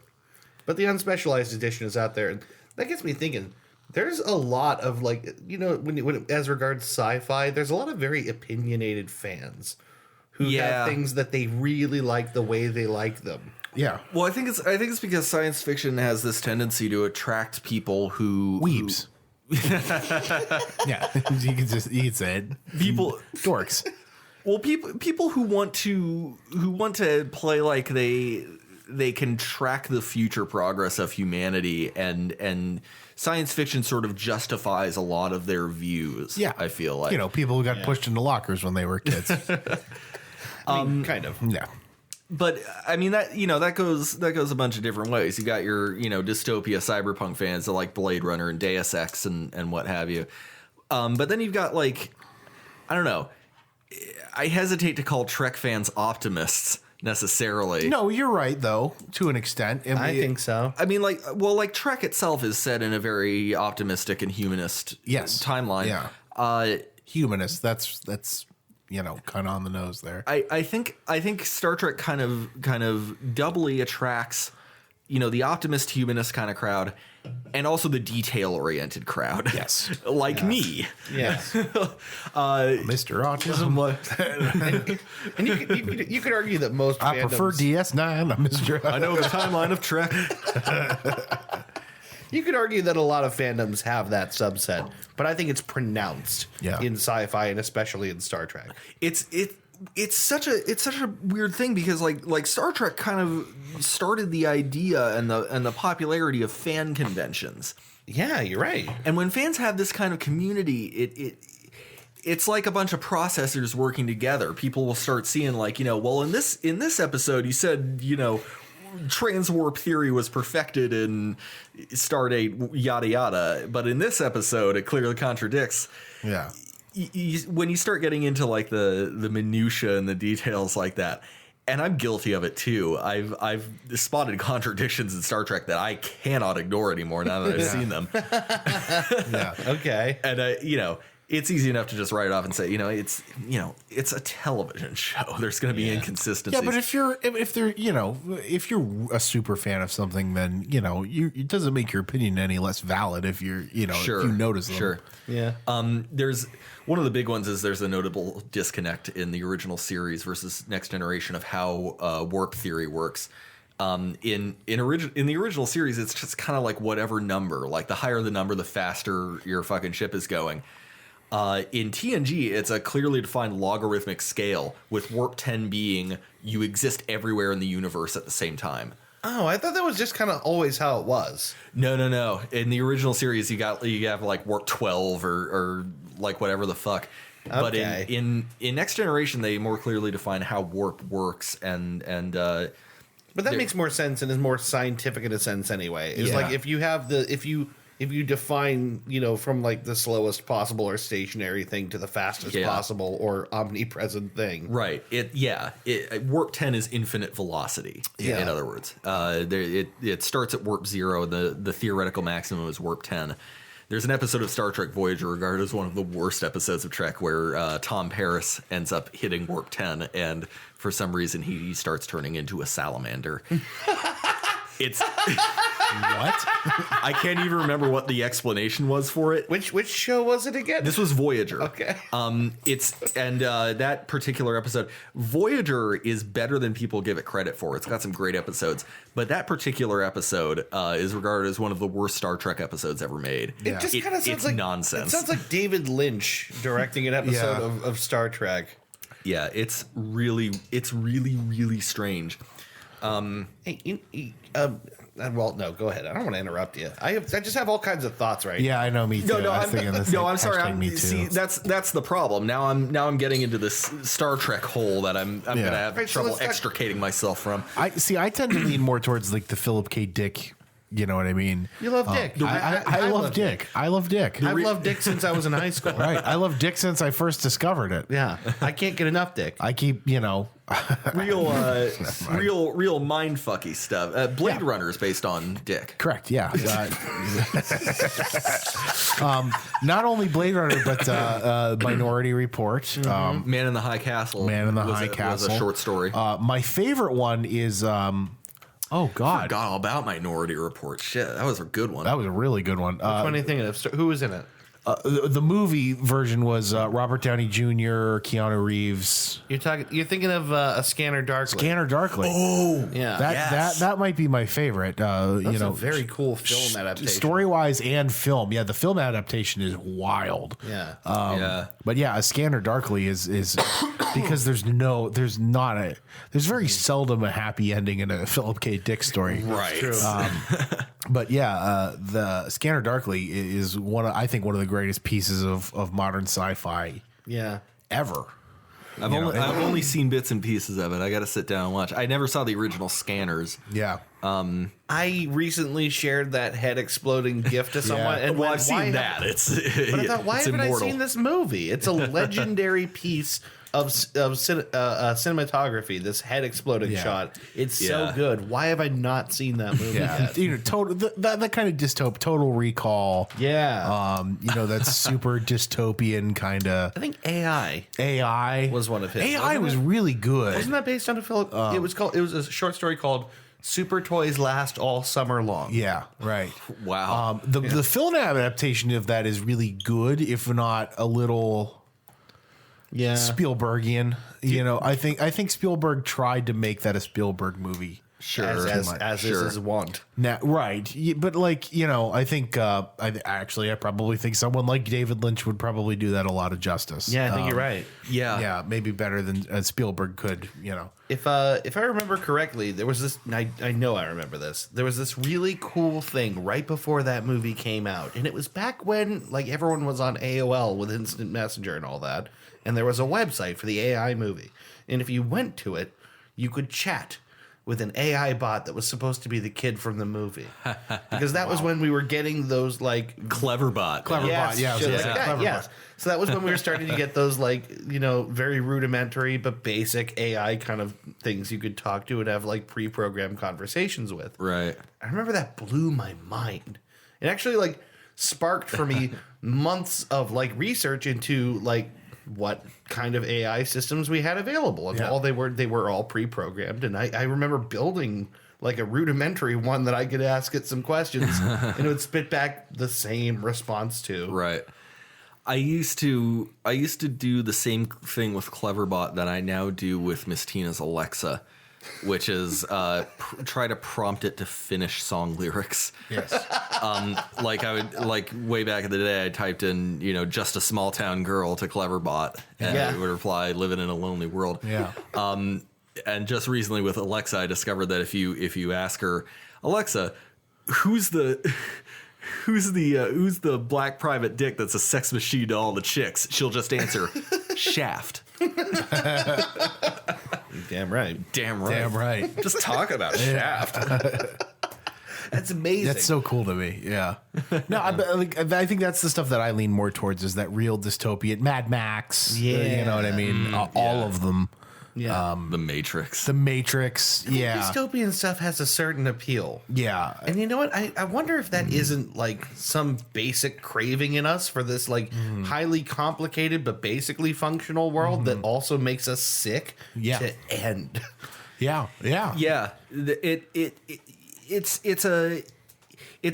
S3: But the unspecialized edition is out there, and that gets me thinking. There's a lot of when as regards sci-fi, there's a lot of very opinionated fans who
S1: Yeah.
S3: have things that they really like the way they like them.
S2: Yeah.
S1: Well, I think it's because science fiction has this tendency to attract people who
S2: Weebs. Yeah. you can say it.
S1: people
S2: Dorks.
S1: well people who want to play like they they can track the future progress of humanity, and science fiction sort of justifies a lot of their views.
S2: Yeah.
S1: I feel like,
S2: You know, people who got pushed into lockers when they were kids.
S3: I mean, kind of.
S2: Yeah.
S1: But I mean that goes a bunch of different ways. You got your dystopia cyberpunk fans that like Blade Runner and Deus Ex and what have you. But then you've got like, I don't know. I hesitate to call Trek fans optimists necessarily.
S2: No, you're right though, to an extent.
S3: I think so.
S1: I mean, like Trek itself is set in a very optimistic and humanist timeline.
S2: Yeah. Humanist. That's kind of on the nose there.
S1: I think Star Trek kind of doubly attracts, the optimist humanist kind of crowd, and also the detail oriented crowd.
S2: Yes.
S1: Like me.
S3: Yes.
S2: Mr. Autism.
S3: And you could argue that most
S2: I prefer DS9. I'm Mr.
S1: I know the timeline of Trek.
S3: You could argue that a lot of fandoms have that subset, but I think it's pronounced in sci-fi and especially in Star Trek.
S1: It's such a weird thing because like Star Trek kind of started the idea and the popularity of fan conventions.
S3: Yeah, you're right.
S1: And when fans have this kind of community, it's like a bunch of processors working together. People will start seeing like, well, in this episode you said, transwarp theory was perfected in Stardate, yada yada, but in this episode it clearly contradicts.
S2: Yeah.
S1: When you start getting into like the minutia and the details like that, and I'm guilty of it too. I've spotted contradictions in Star Trek that I cannot ignore anymore now that I've seen them.
S2: Yeah.
S3: Okay.
S1: And it's easy enough to just write it off and say, it's a television show. There's going to be inconsistencies.
S2: Yeah, but if you're a super fan of something, then it doesn't make your opinion any less valid if you're if you notice them.
S1: Sure.
S3: Yeah.
S1: There's one of the big ones is there's a notable disconnect in the original series versus Next Generation of how warp theory works. In the original series, it's just kind of like whatever number, like the higher the number, the faster your fucking ship is going. In TNG, it's a clearly defined logarithmic scale, with warp 10 being you exist everywhere in the universe at the same time.
S3: Oh, I thought that was just kind of always how it was.
S1: No. In the original series, you have like warp 12 or like whatever the fuck. Okay. But in Next Generation, they more clearly define how warp works and
S3: but that makes more sense and is more scientific in a sense anyway. It's like if you define, from like the slowest possible or stationary thing to the fastest possible or omnipresent thing.
S1: Right. Warp 10 is infinite velocity. Yeah. In other words, it starts at warp 0. The theoretical maximum is warp 10. There's an episode of Star Trek Voyager regarded as one of the worst episodes of Trek where Tom Paris ends up hitting warp 10 and for some reason he starts turning into a salamander. It's what? I can't even remember what the explanation was for it.
S3: Which show was it again?
S1: This was Voyager.
S3: Okay.
S1: That particular episode, Voyager is better than people give it credit for. It's got some great episodes, but that particular episode is regarded as one of the worst Star Trek episodes ever made.
S3: It just kind of sounds like
S1: nonsense.
S3: It sounds like David Lynch directing an episode of Star Trek.
S1: Yeah, it's really strange.
S3: Well, no, go ahead. I don't want to interrupt you. I just have all kinds of thoughts right
S2: now. I know, me too.
S1: I'm sorry. See, that's the problem. Now I'm getting into this Star Trek hole that I'm gonna have trouble extricating myself from.
S2: I tend to lean more towards like the Philip K. Dick. You know what I mean?
S3: You love Dick.
S2: I love Dick. I love Dick.
S3: I've loved Dick since I was in high school.
S2: Right. I love Dick since I first discovered it.
S3: Yeah. I can't get enough Dick.
S2: I keep,
S1: real mindfucky stuff. Blade Runner is based on Dick.
S2: Correct. Yeah. Not only Blade Runner, but Minority Report.
S1: Man in the High Castle.
S2: Was
S1: a short story.
S2: My favorite one is. Oh God!
S1: I forgot all about Minority Report. Shit, that was a good one.
S2: That was a really good one.
S3: Which one are you thinking of? Who was in it?
S2: The movie version was Robert Downey Jr., Keanu Reeves,
S3: You're thinking of a Scanner Darkly.
S2: Scanner Darkly.
S1: Oh,
S3: Yeah.
S2: That might be my favorite.
S3: That's a very cool film adaptation.
S2: Story wise and film. Yeah, the film adaptation is wild.
S3: Yeah.
S2: But yeah, a Scanner Darkly is because there's very seldom a happy ending in a Philip K. Dick story.
S1: right.
S2: But yeah, the Scanner Darkly is I think one of the greatest pieces of modern sci-fi
S3: Yeah.
S2: ever.
S1: I've only seen bits and pieces of it. I got to sit down and watch. I never saw the original Scanners.
S2: Yeah.
S3: I recently shared that head exploding gift to someone, and
S1: Well,
S3: went,
S1: I've seen that.
S3: But I thought, why haven't
S1: immortal.
S3: I seen this movie? It's a legendary piece of cinematography. This head exploding shot. It's so
S1: Yeah.
S3: good. Why have I not seen that movie yet?
S2: That kind of Total Recall.
S3: Yeah.
S2: That's super dystopian kind of.
S3: I think AI
S2: AI
S3: was one of his.
S2: AI was really good.
S3: Wasn't that based on a Philip? It was a short story called "Super Toys Last All Summer Long."
S2: Yeah, right.
S1: Wow.
S2: The film adaptation of that is really good, if not a little
S3: Yeah.
S2: Spielbergian. I think Spielberg tried to make that a Spielberg movie.
S1: Sure.
S3: As is his want.
S2: Now, right, but I think I probably think someone like David Lynch would probably do that a lot of justice.
S3: Yeah, I think you're right.
S2: Yeah, maybe better than Spielberg could.
S3: If I remember correctly, there was this. I know I remember this. There was this really cool thing right before that movie came out, and it was back when everyone was on AOL with Instant Messenger and all that, and there was a website for the AI movie, and if you went to it, you could chat with an AI bot that was supposed to be the kid from the movie, because that was when we were getting those
S1: Clever bot.
S3: yes,
S2: yeah,
S3: shit
S2: yeah,
S3: like that,
S2: Clever
S3: yes.
S2: bot.
S3: So that was when we were starting to get those very rudimentary but basic AI kind of things you could talk to and have pre-programmed conversations with.
S1: Right.
S3: I remember that blew my mind. It actually sparked for me months of research into what kind of AI systems we had available, and all they were all pre-programmed. And I remember building a rudimentary one that I could ask it some questions and it would spit back the same response to.
S1: Right. I used to do the same thing with Cleverbot that I now do with Miss Tina's Alexa, which is try to prompt it to finish song lyrics.
S2: Yes.
S1: I would way back in the day, I typed in just a small town girl to Cleverbot, and it would reply "living in a lonely world."
S2: Yeah.
S1: And just recently with Alexa, I discovered that if you ask her, Alexa, who's the black private dick that's a sex machine to all the chicks, she'll just answer Shaft.
S3: Damn right.
S1: Damn right.
S2: Damn right.
S1: Just talk about Shaft.
S3: That's amazing.
S2: That's so cool to me. Yeah. No, I think that's the stuff that I lean more towards, is that real dystopian Mad Max. You know what I mean? All of them.
S3: Yeah.
S1: The Matrix.
S2: The Matrix. Yeah.
S3: Dystopian stuff has a certain appeal.
S2: Yeah.
S3: And you know what? I wonder if that isn't some basic craving in us for this highly complicated but basically functional world that also makes us sick to end.
S2: Yeah. Yeah.
S1: Yeah. It's a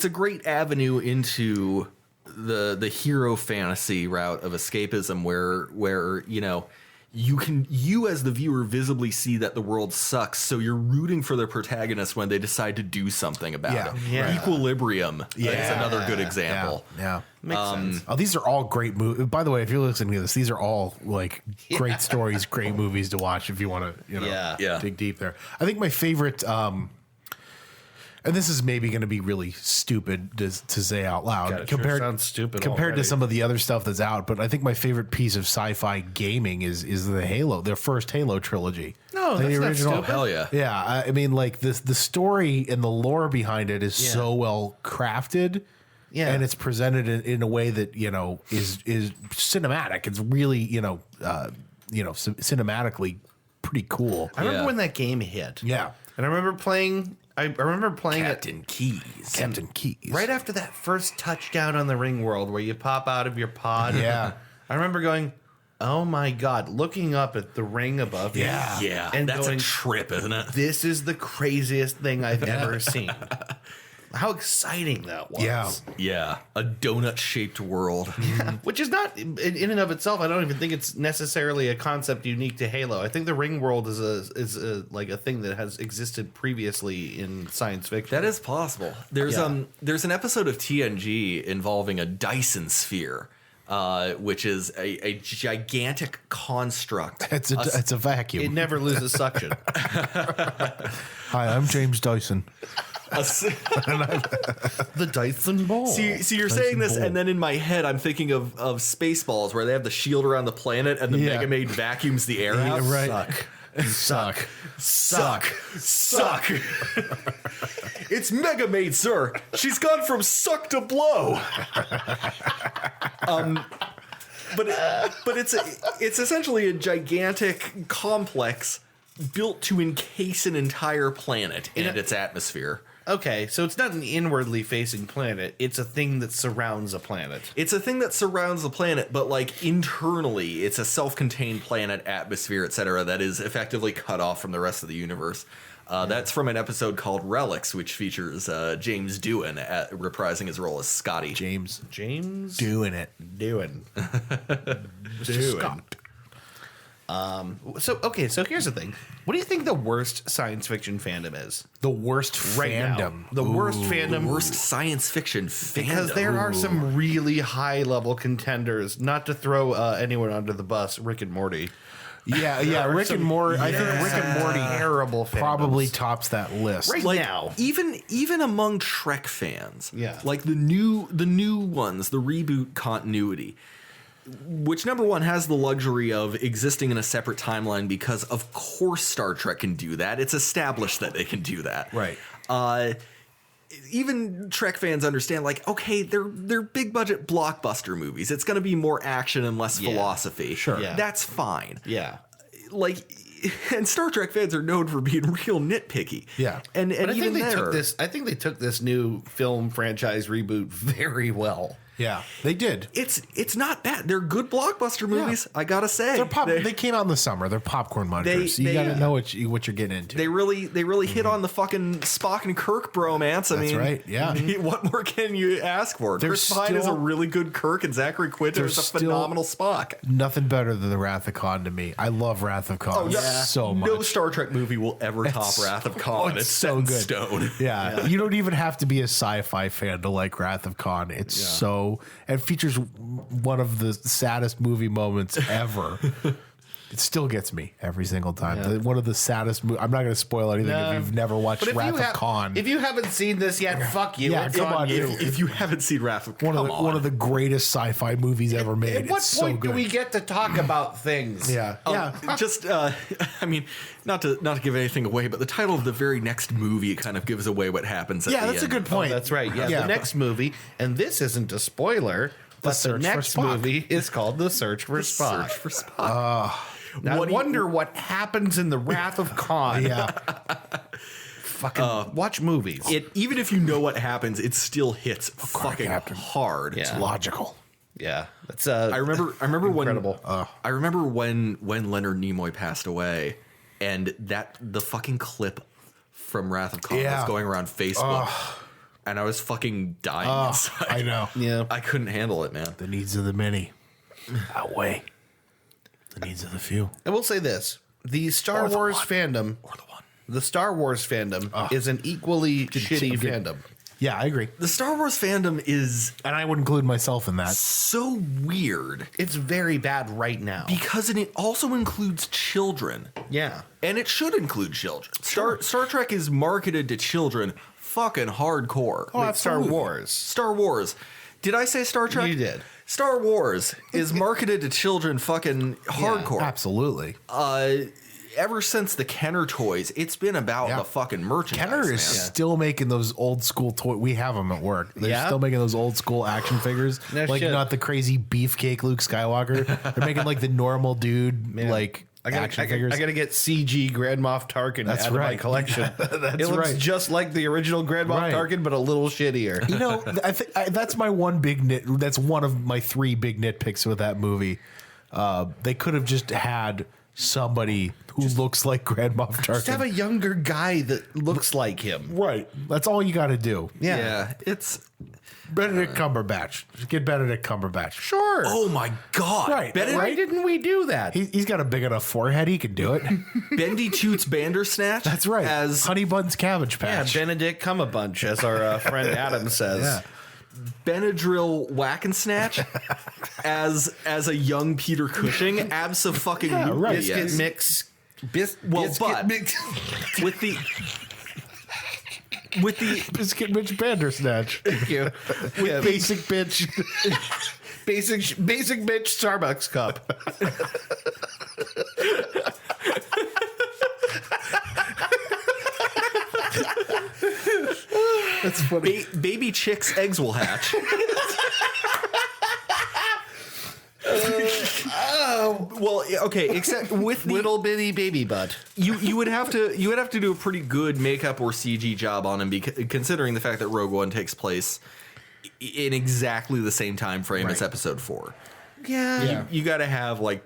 S1: great avenue into the hero fantasy route of escapism where you as the viewer visibly see that the world sucks, so you're rooting for the protagonist when they decide to do something about it.
S3: Yeah.
S1: Equilibrium is another good example.
S2: Yeah.
S3: Makes sense.
S2: Oh, these are all great movies. By the way, if you're listening to this, these are all great stories, great movies to watch if you want to, dig deep there. I think my favorite, and this is maybe going to be really stupid to say out loud
S3: God, it sure sounds stupid
S2: compared
S3: already.
S2: to some of the other stuff that's out. But I think my favorite piece of sci-fi gaming is the first Halo trilogy.
S3: No,
S2: the
S3: that's not
S2: original.
S3: stupid.
S1: Hell yeah.
S2: Yeah, I mean, the story and the lore behind it is so well crafted.
S3: Yeah.
S2: And it's presented in a way that, is cinematic. It's really, cinematically pretty cool.
S3: I remember when that game hit.
S2: Yeah.
S3: And I remember playing
S1: Captain Keys.
S2: Captain Keys.
S3: right after that first touchdown on the ring world where you pop out of your pod.
S2: Yeah.
S3: I remember going, oh my God, looking up at the ring above you.
S1: Yeah.
S3: And
S1: That's
S3: going,
S1: a trip, isn't it?
S3: this is the craziest thing I've ever seen. How exciting that was.
S2: Yeah.
S1: Yeah, a donut-shaped world.
S3: Which is not, in and of itself, I don't even think it's necessarily a concept unique to Halo. I think the ring world is like a thing that has existed previously in science fiction.
S1: That is possible. There's an episode of TNG involving a Dyson sphere, which is a gigantic construct.
S2: It's a vacuum.
S3: It never loses suction.
S2: Hi, I'm James Dyson.
S3: The Dyson ball.
S1: See, you're saying this, and then in my head, I'm thinking of Spaceballs, where they have the shield around the planet, and the Mega Maid vacuums the air out.
S2: Right.
S3: Suck.
S1: It's Mega Maid, sir. She's gone from suck to blow. But it's essentially a gigantic complex built to encase an entire planet and its atmosphere.
S3: Okay, so it's not an inwardly facing planet. It's a thing that surrounds a planet.
S1: It's a thing that surrounds the planet, but like internally, it's a self-contained planet, atmosphere, etc., that is effectively cut off from the rest of the universe. That's from an episode called Relics, which features James Doohan reprising his role as Scotty.
S3: James
S2: Doing it.
S3: Doing.
S2: Scott.
S3: So here's the thing. What do you think the worst science fiction fandom is?
S2: The worst
S3: Right
S2: fandom.
S3: now. The worst fandom.
S1: Worst science fiction fandom.
S3: Because there are some really high level contenders. Not to throw anyone under the bus, Rick and Morty.
S2: Yeah. Rick and Morty. I think Rick and Morty
S3: terrible
S2: probably
S3: fandoms.
S2: tops that list.
S3: Right
S1: like
S3: now.
S1: even among Trek fans,
S3: Yeah.
S1: like the new ones, the reboot continuity, which number one has the luxury of existing in a separate timeline because of course Star Trek can do that. It's established that they can do that.
S2: Right.
S1: Even Trek fans understand, like, okay, they're big budget blockbuster movies. It's going to be more action and less philosophy.
S2: Sure.
S3: Yeah.
S1: That's fine.
S3: Yeah.
S1: Like, and Star Trek fans are known for being real nitpicky.
S2: Yeah.
S1: And
S3: But I
S1: even
S3: think
S1: there,
S3: I think they took this new film franchise reboot very well.
S2: Yeah, they did.
S1: it's not bad. They're good blockbuster movies. I gotta say,
S2: They came out in the summer. They're popcorn munchers. You
S1: they-
S2: got to know what you're getting into.
S1: They really hit on the fucking Spock and Kirk bromance. I
S2: That's
S1: mean,
S2: right, yeah.
S1: What more can you ask for?
S2: There's
S1: Chris Pine is a
S2: still-
S1: really good Kirk, and Zachary Quinto is a
S2: there's still-
S1: phenomenal Spock.
S2: Nothing better than the Wrath of Khan to me. I love Wrath of Khan so much.
S1: No Star Trek movie will ever top
S2: It's-
S1: Wrath of Khan.
S2: it's
S1: It's
S2: so
S1: set in
S2: good.
S1: stone.
S2: Yeah, you don't even have to be a sci-fi fan to like Wrath of Khan. It's so, and features one of the saddest movie moments ever. It still gets me every single time. One of the saddest. I'm not going to spoil anything if you've never watched
S3: But
S2: Wrath of Khan.
S3: if you haven't seen this yet, fuck you.
S2: Yeah,
S3: It's
S2: come
S3: on
S2: on,
S3: you.
S1: If you haven't seen Wrath of Khan,
S2: one of the greatest sci-fi movies ever made.
S3: At what
S2: It's so
S3: point do
S2: good.
S3: we get to talk about things?
S2: Yeah,
S1: just I mean, not to give anything away, but the title of the very next movie kind of gives away what happens.
S2: yeah.
S1: At the
S2: That's a
S1: end.
S2: good point.
S3: That's right. Yeah, the next movie, and this isn't a spoiler, but the
S2: Search for
S3: next
S2: Spock.
S3: movie is called The Search for Spock.
S1: Search for Spock.
S3: Now, I wonder what happens in the Wrath of Khan.
S2: Yeah,
S3: Fucking watch movies.
S1: Even if you know what happens, it still hits fucking
S2: Captain.
S1: hard.
S3: Yeah.
S2: logical.
S3: Yeah, that's
S1: I remember
S3: incredible.
S1: when I remember when Leonard Nimoy passed away, and the fucking clip from Wrath of Khan was going around Facebook, and I was fucking dying inside.
S2: I know.
S3: Yeah.
S1: I couldn't handle it, man.
S2: The needs of the many outweigh the needs of the few.
S3: I will say this: the Star Wars fandom,
S1: Or the one.
S3: the Star Wars fandom, is an equally shitty fandom.
S2: Yeah, I agree,
S1: The Star Wars fandom is
S2: and I would include myself in that.
S1: so weird
S3: It's very bad right now.
S1: because it also includes children.
S3: Yeah.
S1: And it should include children. Star Trek is marketed to children fucking hardcore.
S3: Like Star
S2: absolutely.
S3: Wars.
S1: Star Wars. Did I say Star Trek?
S3: You did.
S1: Star Wars is marketed to children fucking hardcore.
S2: Absolutely.
S1: Ever since the Kenner toys, it's been about the fucking merchandise.
S2: Kenner is
S1: man.
S2: still making those old school toy. We have them at work. They're
S3: Yeah?
S2: still making those old school action figures.
S3: No
S2: like
S3: shit.
S2: not the crazy beefcake Luke Skywalker. They're making like the normal dude like action figures.
S3: I gotta get CG Grand Moff Tarkin
S2: That's
S3: out of my
S2: right.
S3: collection.
S2: That's
S3: it looks
S2: right.
S3: just like the original Grand Moff
S2: Right.
S3: Tarkin, but a little shittier.
S2: You know, I think that's my one big nit. That's one of my three big nitpicks with that movie. They could have just had somebody who looks like Grand Moff Tarkin.
S3: Just have a younger guy that looks like him.
S2: Right. That's all you got to do.
S3: Yeah.
S1: It's
S2: Benedict Cumberbatch. Just get Benedict Cumberbatch.
S3: Sure.
S1: oh my god,
S2: Right.
S3: Why didn't we do that?
S2: He's got a big enough forehead. He can do it.
S1: Bendy Toots Bandersnatch.
S2: That's right.
S1: As
S2: Honey Bun's Cabbage
S3: Yeah,
S2: Patch.
S3: Benedict Cumberbatch, as our friend Adam says.
S2: Yeah.
S1: Benadryl Whack-and-Snatch as a young Peter Cushing. Abso-fucking-lutely.
S2: Yeah, right.
S3: Biscuit
S1: Yes.
S3: mix.
S1: Well,
S3: Biscuit
S1: but
S3: mix.
S1: with the
S2: Biscuit Mitch Bandersnatch.
S3: Thank you.
S2: With basic bitch.
S3: Basic bitch Starbucks cup.
S2: That's funny.
S1: baby chicks' eggs will hatch. Well, okay, except with the
S3: Little bitty baby butt.
S1: you would have to do a pretty good makeup or CG job on him, considering the fact that Rogue One takes place in exactly the same time frame as Episode 4.
S3: Yeah.
S1: You got to have like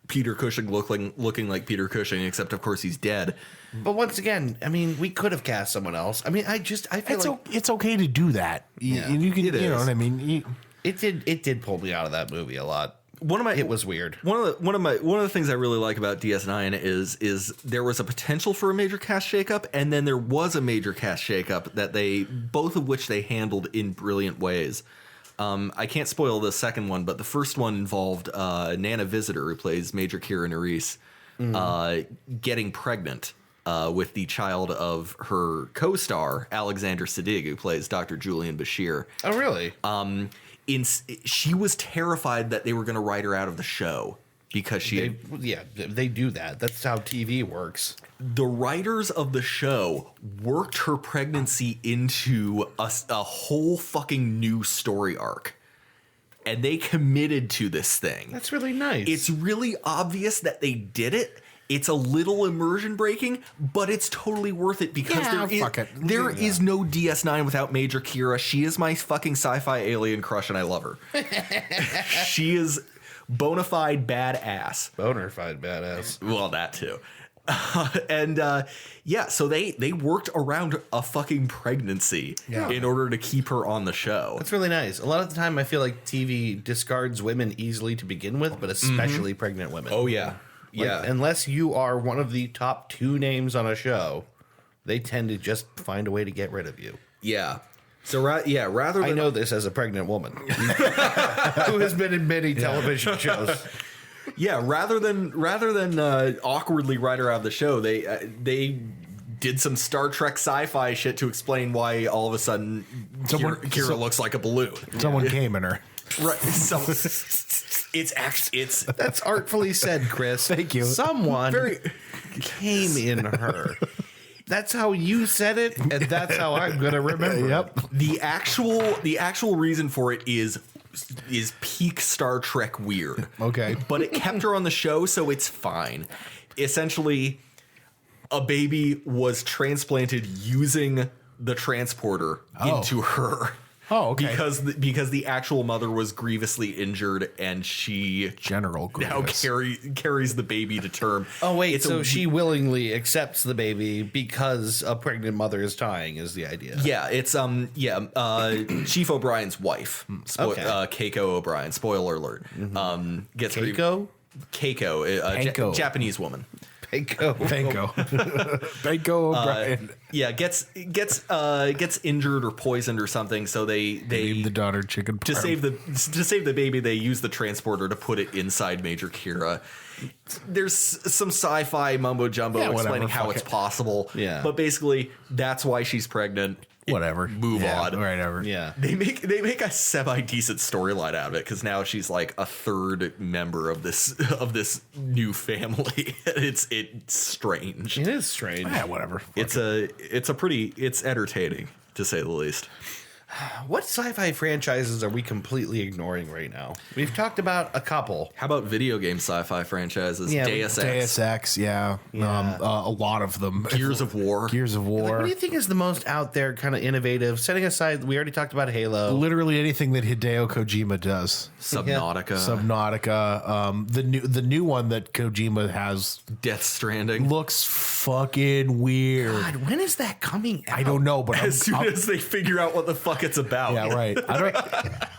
S1: Peter Cushing looking like Peter Cushing, except of course he's dead.
S3: But once again, I mean, we could have cast someone else. I mean, I feel
S2: It's okay to do that.
S3: Yeah.
S2: You can,
S1: It
S2: you know
S1: is.
S2: what I mean.
S3: it did pull me out of that movie a lot. It was weird.
S1: One of the things I really like about DS9 is there was a potential for a major cast shakeup, and then there was a major cast shakeup that both of which they handled in brilliant ways. I can't spoil the second one, but the first one involved Nana Visitor, who plays Major Kira Nerys, getting pregnant with the child of her co-star Alexander Siddig, who plays Dr. Julian Bashir.
S3: Oh, really?
S1: She was terrified that they were going to write her out of the show because
S3: they do that. That's how TV works.
S1: the writers of the show worked her pregnancy into a whole fucking new story arc. And they committed to this thing.
S3: That's really nice.
S1: It's really obvious that they did it. It's a little immersion breaking, but it's totally worth it because there is no DS9 without Major Kira. She is my fucking sci-fi alien crush, and I love her. She is bona fide badass.
S3: Bonafide badass.
S1: Well, that too. So they worked around a fucking pregnancy in order to keep her on the show.
S3: That's really nice. A lot of the time, I feel like TV discards women easily to begin with, but especially pregnant women.
S1: Oh yeah.
S3: Like, unless you are one of the top 2 names on a show, they tend to just find a way to get rid of you.
S1: Yeah. So rather than
S3: I know this as a pregnant woman who has been in many television shows.
S1: Yeah, rather than awkwardly write her out of the show, they did some Star Trek sci-fi shit to explain why all of a sudden Kira looks like a balloon.
S2: Someone came in her.
S1: Right. So it's
S3: That's artfully said, Chris.
S2: Thank you.
S3: Someone came in her. That's how you said it, and that's how I'm gonna remember.
S2: Yep.
S1: the actual reason for it is peak Star Trek weird.
S2: Okay.
S1: But it kept her on the show, so it's fine. Essentially, a baby was transplanted using the transporter into her.
S2: Oh, okay.
S1: Because the actual mother was grievously injured, and she
S2: General
S1: now
S2: Grievous.
S1: carries the baby to term.
S3: Oh wait,
S1: It's
S3: so
S1: a-
S3: she willingly accepts the baby because a pregnant mother is dying is the idea.
S1: Yeah, it's Chief O'Brien's wife,
S3: Okay.
S1: Keiko O'Brien. Spoiler alert. Gets
S3: Keiko?
S1: Keiko,
S2: Keiko.
S1: Japanese woman.
S3: Keiko.
S2: Banco O'Brien.
S1: Gets injured or poisoned or something. So they
S2: Named the daughter chicken
S1: to save the baby, they use the transporter to put it inside Major Kira. There's some sci-fi mumbo jumbo explaining how it's possible.
S3: Yeah.
S1: But basically, that's why she's pregnant.
S2: Whatever.
S1: Move on.
S2: Whatever.
S3: Yeah.
S1: They make a semi-decent storyline out of it because now she's like a third member of this new family. It's strange.
S3: It is strange.
S2: Yeah, whatever.
S1: It's entertaining to say the least.
S3: What sci-fi franchises are we completely ignoring right now? We've talked about a couple.
S1: How about video game sci-fi franchises?
S3: Yeah,
S1: Deus Ex,
S2: Deus Ex, yeah. A lot of them.
S1: Gears of War.
S2: Gears of
S3: Like,
S2: War.
S3: what do you think is the most out there, kind of innovative? Setting aside, we already talked about Halo.
S2: Literally anything that Hideo Kojima does.
S1: Subnautica.
S2: Subnautica. The new one that Kojima has
S1: Death Stranding.
S2: looks fucking weird.
S3: God, when is that coming out?
S2: I don't know, but
S1: As soon as they figure out what the fuck it's about.
S2: yeah, right.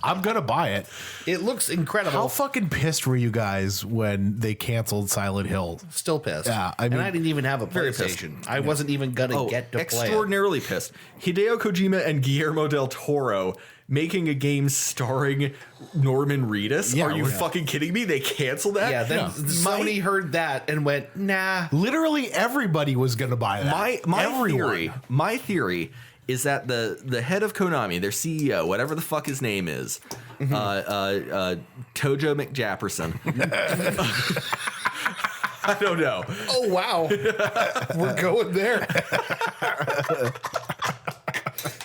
S2: I'm gonna buy it.
S3: It looks incredible.
S2: How fucking pissed were you guys when they canceled Silent Hill?
S3: Still pissed.
S2: Yeah, I
S3: and
S2: mean-
S3: I didn't even have a
S1: Very pissed.
S3: PlayStation. I wasn't even gonna get to play it.
S1: Extraordinarily pissed. Hideo Kojima and Guillermo del Toro making a game starring Norman Reedus?
S2: Yeah,
S1: Are you
S2: yeah.
S1: fucking kidding me? They canceled that?
S3: Yeah, then Sony heard that and went, nah.
S2: Literally everybody was gonna buy that.
S1: My theory is that the head of Konami, their CEO, whatever the fuck his name is, Tojo McJapperson. I don't know.
S3: Oh, wow. We're going there.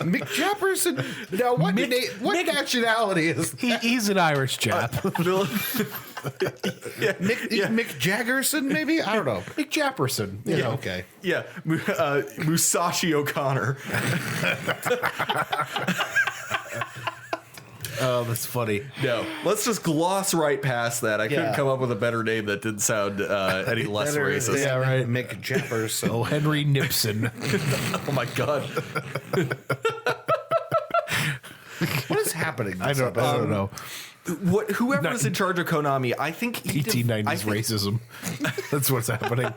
S3: Mick Jefferson. Now, what nationality is
S2: He's an Irish chap.
S3: Mick Jaggerson, maybe? I don't know.
S2: Mick Japperson. You know.
S3: Okay.
S1: Yeah, Musashi O'Connor.
S2: Oh, that's funny.
S1: No, let's just gloss right past that. I couldn't
S3: Yeah.
S1: come up with a better name that didn't sound any less racist.
S2: Yeah, right.
S3: Mick Jefferson.
S2: Oh, Henry Nipson.
S1: Oh my god.
S3: What is happening?
S2: I don't know.
S1: Whoever was in charge of Konami, I think he
S2: 1890s racism. That's what's happening.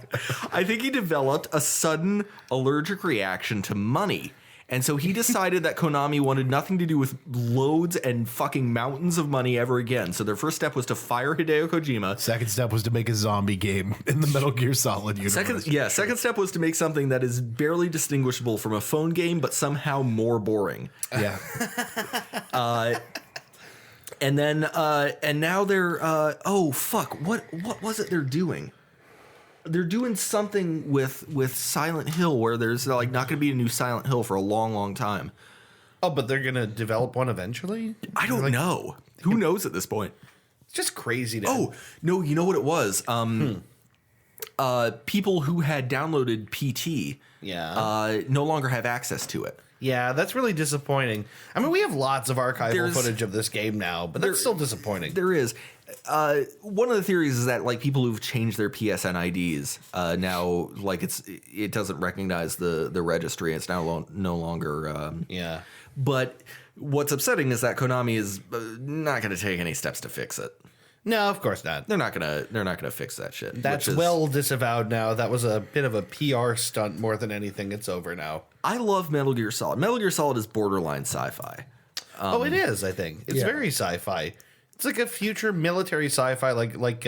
S1: I think he developed a sudden allergic reaction to money. And so he decided that Konami wanted nothing to do with loads and fucking mountains of money ever again. So their first step was to fire Hideo Kojima.
S2: Second step was to make a zombie game in the Metal Gear Solid universe.
S1: Second step was to make something that is barely distinguishable from a phone game, but somehow more boring.
S2: Yeah.
S1: And then, and now they're, oh fuck, what was it they're doing? They're doing something with Silent Hill where there's like not going to be a new Silent Hill for a long, long time.
S3: Oh, but they're going to develop one eventually?
S1: I don't know. Who knows at this point?
S3: It's just crazy.
S1: Oh, no, you know what it was? People who had downloaded PT no longer have access to it.
S3: Yeah, that's really disappointing. I mean, we have lots of archival
S1: There's-
S3: footage of this game now, but that's still disappointing.
S1: There is. One of the theories is that like people who've changed their PSN IDs now, like it doesn't recognize the registry. It's now no longer.
S3: Yeah.
S1: But what's upsetting is that Konami is not going to take any steps to fix it.
S3: No, of course not.
S1: They're not gonna fix that shit.
S3: That's well disavowed now. That was a bit of a PR stunt more than anything. It's over now.
S1: I love Metal Gear Solid. Metal Gear Solid is borderline sci-fi.
S3: Oh, it is, I think. It's very sci-fi. It's like a future military sci-fi like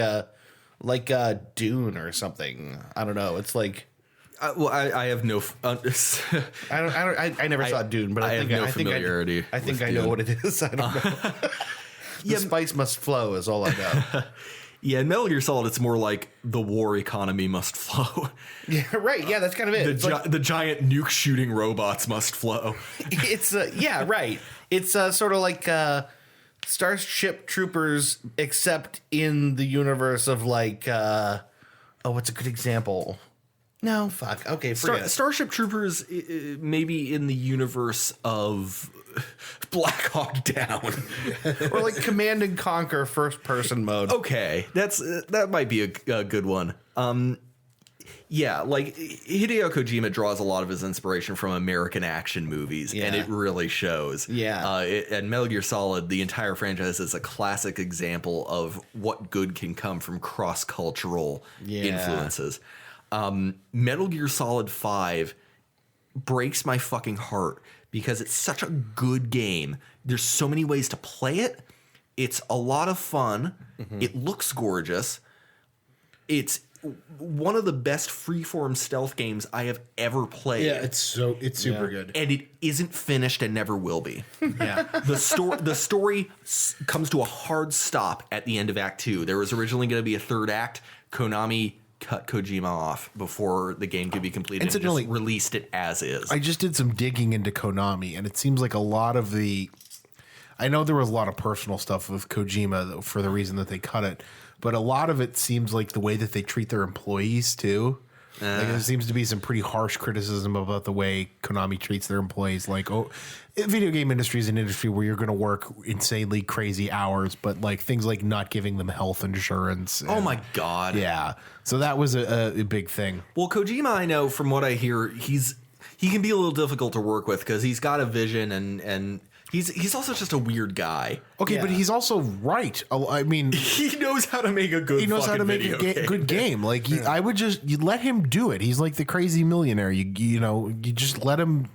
S3: Dune or something. I don't know. It's like
S1: I have no.
S3: I never saw Dune, but I think
S1: have no familiarity.
S3: I think
S1: with
S3: I know
S1: Dune.
S3: what it is. I don't know. The spice must flow is all I know.
S1: Yeah, in Metal Gear Solid, it's more like the war economy must flow.
S3: Yeah, right. Yeah, that's kind of it.
S1: The giant nuke shooting robots must flow.
S3: It's yeah, right. It's sort of like Starship Troopers, except in the universe of like what's a good example? No, fuck. Okay, forget it.
S1: Starship Troopers, maybe in the universe of Black Hawk Down,
S3: Or like Command and Conquer first person mode.
S1: Okay, that might be a good one. Yeah, like Hideo Kojima draws a lot of his inspiration from American action movies, and it really shows.
S3: Yeah.
S1: And Metal Gear Solid, the entire franchise, is a classic example of what good can come from cross-cultural influences. Metal Gear Solid 5 breaks my fucking heart because it's such a good game. There's so many ways to play it. It's a lot of fun. Mm-hmm. It looks gorgeous. It's one of the best freeform stealth games I have ever played.
S2: Yeah, it's super good.
S1: And it isn't finished and never will be.
S2: Yeah.
S1: The story comes to a hard stop at the end of Act 2. There was originally going to be a third act. Konami cut Kojima off before the game could be completed and
S2: Incidentally,
S1: just released it as is.
S2: I just did some digging into Konami, and it seems like a lot of the. I know there was a lot of personal stuff with Kojima for the reason that they cut it, but a lot of it seems like the way that they treat their employees too. Like there seems to be some pretty harsh criticism about the way Konami treats their employees. Like, video game industry is an industry where you're going to work insanely crazy hours, but like things like not giving them health insurance.
S1: Oh my God.
S2: Yeah. So that was a big thing.
S1: Well, Kojima, I know from what I hear, he can be a little difficult to work with because he's got a vision and he's also just a weird guy.
S2: Okay, but he's also right. I mean,
S1: He knows how to make a good.
S2: he knows how to make a good game. Like I would you let him do it. He's like the crazy millionaire. You know, you just let him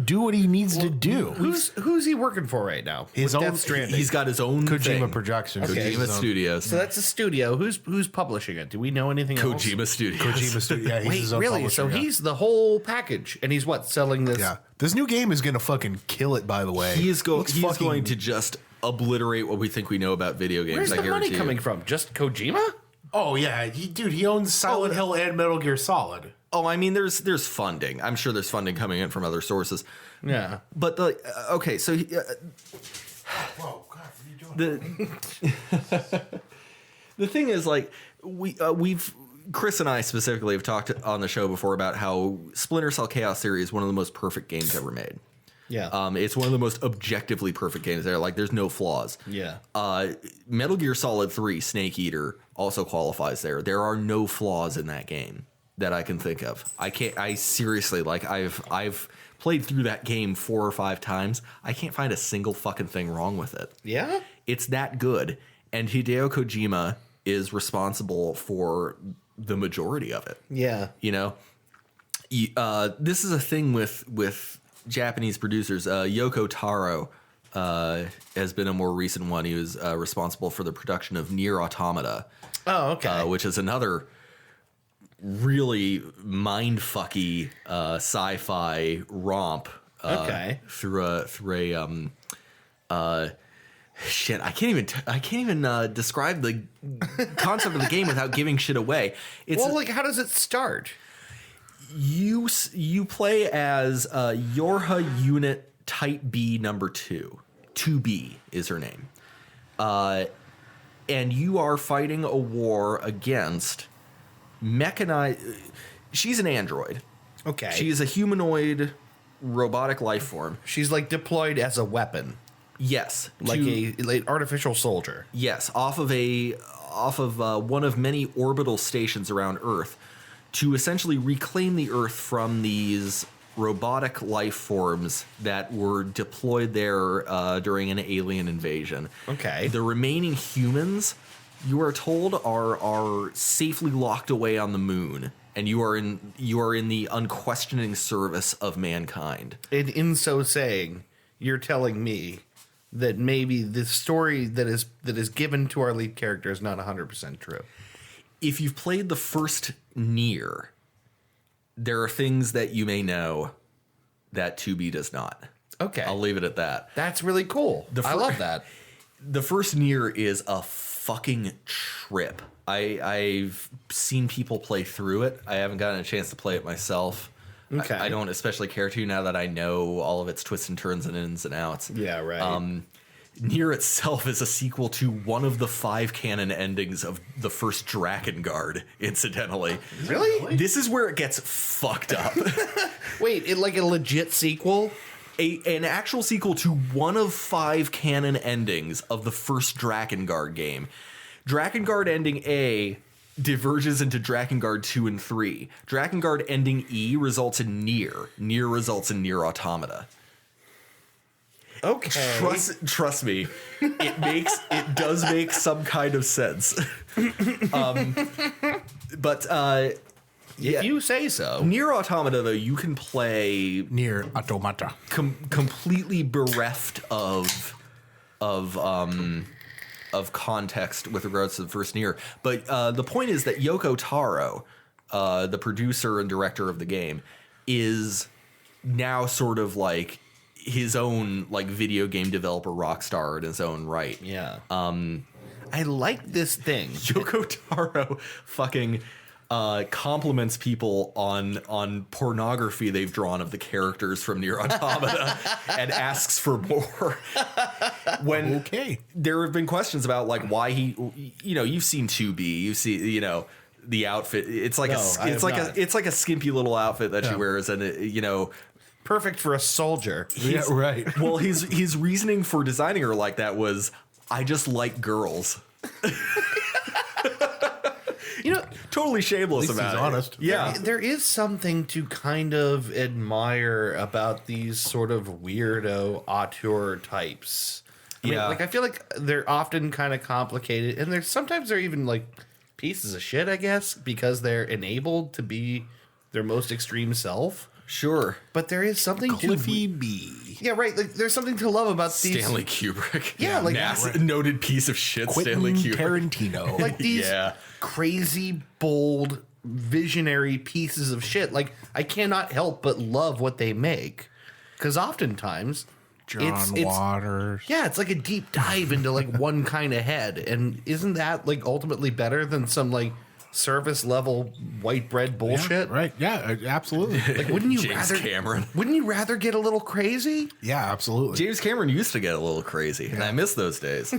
S2: do what he needs to do.
S3: Who's he working for right now?
S2: His
S3: With
S2: own-
S3: Death Stranding.
S1: He's got his own
S2: Kojima
S1: thing.
S2: Productions.
S3: Okay.
S1: Kojima Studios.
S3: So that's a studio. Who's publishing it? Do we know anything else?
S1: Kojima Studios.
S2: Kojima Studio. Yeah, he's
S3: Wait,
S2: his own
S3: really?
S2: publisher,
S3: So
S2: yeah.
S3: he's the whole package, and he's what, selling this?
S2: Yeah. This new game is gonna fucking kill it. By the way,
S1: He is
S2: Looks
S1: he's
S2: fucking-
S1: going to just obliterate what we think we know about video games.
S3: Where's
S1: I
S3: the
S1: guarantee
S3: money
S1: you.
S3: coming from? Just Kojima?
S2: Oh yeah, he owns Silent Hill and Metal Gear Solid.
S1: Oh, I mean, there's funding. I'm sure there's funding coming in from other sources.
S3: Yeah.
S1: But okay, so
S2: Whoa, God, what are you doing?
S1: the thing is, like, we've Chris and I specifically have talked on the show before about how Splinter Cell Chaos Theory is one of the most perfect games ever made.
S3: Yeah.
S1: It's one of the most objectively perfect games there. Like, there's no flaws.
S3: Yeah.
S1: Metal Gear Solid 3 Snake Eater also qualifies there. There are no flaws in that game that I can think of. I seriously, like, I've played through that game 4 or 5 times. I can't find a single fucking thing wrong with it.
S3: Yeah?
S1: It's that good. And Hideo Kojima is responsible for the majority of it.
S3: Yeah.
S1: You know, this is a thing with Japanese producers. Yoko Taro has been a more recent one. He was responsible for the production of Nier Automata,
S3: Oh, okay.
S1: which is another really mind-fucky sci-fi romp.
S3: Okay.
S1: Through a shit. I can't even describe the concept of the game without giving shit away. It's
S3: well, like, how does it start?
S1: you play as Yorha Unit Type B number 2. 2B is her name. And you are fighting a war against mechanized. She's an android.
S3: Okay.
S1: She is a humanoid robotic life form.
S3: She's like deployed as a weapon,
S1: Yes,
S3: like like artificial soldier.
S1: yes, off of one of many orbital stations around Earth to essentially reclaim the Earth from these robotic life forms that were deployed there during an alien invasion.
S3: Okay.
S1: The remaining humans, you are told, are safely locked away on the moon, and you are in the unquestioning service of mankind.
S3: And in so saying, you're telling me that maybe the story that is given to our lead character is not 100% true.
S1: If you've played the first Nier, there are things that you may know that 2B does not.
S3: Okay.
S1: I'll leave it at that.
S3: That's really cool. I love that.
S1: The first Nier is a fucking trip. I've seen people play through it. I haven't gotten a chance to play it myself.
S3: Okay.
S1: I don't especially care to now that I know all of its twists and turns and ins and outs.
S3: Yeah, right.
S1: Nier itself is a sequel to one of the 5 canon endings of the first Drakengard, incidentally.
S3: Really?
S1: This is where it gets fucked up.
S3: Wait, it like a legit sequel?
S1: An actual sequel to one of 5 canon endings of the first Drakengard game. Drakengard ending A diverges into Drakengard 2 and 3. Drakengard ending E results in Nier. Nier results in Nier Automata.
S3: Okay.
S1: Trust me, it does make some kind of sense. But
S3: If you say so.
S1: Nier Automata, though, you can play
S2: Near Automata.
S1: completely bereft of context with regards to the first Nier. But the point is that Yoko Taro, the producer and director of the game, is now sort of like his own like video game developer rock star in his own right.
S3: Yeah. I like this thing.
S1: Yoko Taro fucking compliments people on pornography they've drawn of the characters from Nier Automata and asks for more. When there have been questions about like why he, you've seen 2B, you see, the outfit. It's like it's like a skimpy little outfit that she wears, and
S3: perfect for a soldier.
S2: Yeah, right.
S1: Well, his reasoning for designing her like that was, I just like girls. Totally shameless about it.
S2: Honest.
S1: Yeah.
S3: There is something to kind of admire about these sort of weirdo auteur types. I mean, I feel like they're often kind of complicated, and sometimes they're even like pieces of shit, I guess, because they're enabled to be their most extreme self.
S1: Sure.
S3: But there is something
S2: Cliffy B.
S3: Yeah, right. Like, there's something to love about these.
S1: Stanley Kubrick.
S3: Yeah, like
S1: noted piece of shit.
S2: Quentin
S1: Stanley Kubrick.
S2: Tarantino.
S3: Like these crazy, bold, visionary pieces of shit. Like, I cannot help but love what they make. Because oftentimes,
S2: John Waters.
S3: Yeah, it's like a deep dive into like one kind of head. And isn't that like ultimately better than some like surface level white bread bullshit?
S2: Yeah, right. Yeah, absolutely.
S3: Like, wouldn't you
S1: James Cameron.
S3: Wouldn't you rather get a little crazy?
S2: Yeah, absolutely.
S1: James Cameron used to get a little crazy, and I miss those days.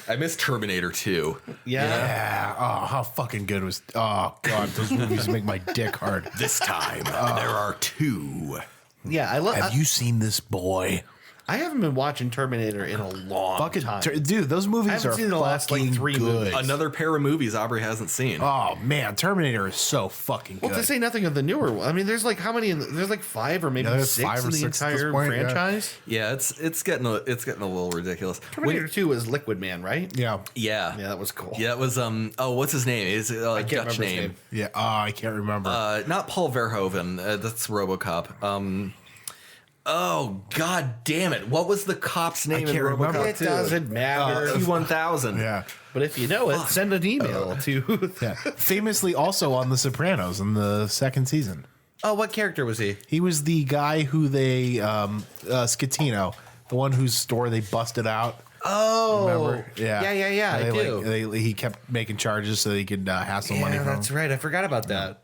S1: I miss Terminator 2.
S2: Yeah. Oh, how fucking good was... Oh, God, those movies make my dick hard.
S1: This time, there are 2.
S3: Yeah, I love...
S2: Have you seen this boy?
S3: I haven't been watching Terminator in a long time.
S2: Dude, those movies are
S3: seen the last, like, 3
S2: good.
S3: movies.
S1: Another pair of movies Aubrey hasn't seen.
S2: Oh, man, Terminator is so fucking good.
S3: Well, to say nothing of the newer one. I mean, there's like how many? There's like 5 or maybe 6 in the entire franchise.
S1: Yeah, it's getting a little ridiculous.
S3: Terminator 2 was Liquid Man, right?
S2: Yeah.
S1: Yeah,
S3: that was cool.
S1: Yeah, it was what's his name? Is it
S3: I can't
S1: Dutch
S3: remember his
S1: name?
S2: Yeah, I can't remember.
S1: Not Paul Verhoeven. That's RoboCop. Oh, god damn it. What was the cop's name in
S2: can't
S1: RoboCop
S2: remember.
S3: It
S1: 2?
S3: doesn't matter.
S1: T-1000.
S2: Yeah.
S3: But if you know it, send an email to.
S2: Yeah. Famously also on The Sopranos in the 2nd season.
S3: Oh, what character was he?
S2: He was the guy who they, Scatino, the one whose store they busted out.
S3: Oh,
S2: Remember? Yeah.
S3: Yeah. I do.
S2: He kept making charges so he could hassle money
S3: Yeah,
S2: from
S3: that's
S2: them.
S3: right. I forgot about that.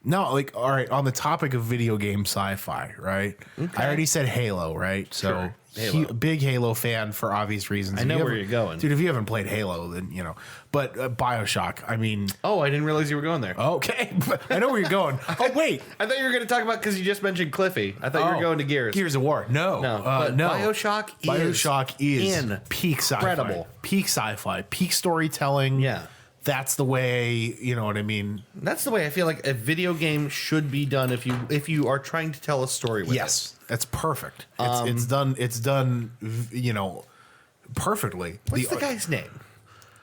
S2: No, like, all right, on the topic of video game sci-fi, right? I already said Halo, right? So,
S3: Sure. Halo.
S2: big Halo fan for obvious reasons.
S3: I
S2: If
S3: know
S2: you
S3: where
S2: haven't-
S3: you're going.
S2: Dude, if you haven't played Halo, then, But BioShock, I mean...
S3: Oh, I didn't realize you were going there.
S2: Okay, I know where you're going. Oh, wait.
S3: I thought you were going to talk about, because you just mentioned Cliffy. I thought you were going to Gears.
S2: Gears of War. No.
S3: But
S2: no.
S3: BioShock
S2: is peak sci-fi.
S3: incredible.
S2: Peak sci-fi. Peak storytelling.
S3: Yeah.
S2: That's the way, you know what I mean?
S3: That's the way I feel like a video game should be done if you are trying to tell a story with
S2: Yes. That's perfect. It's done, perfectly.
S3: What's the guy's name?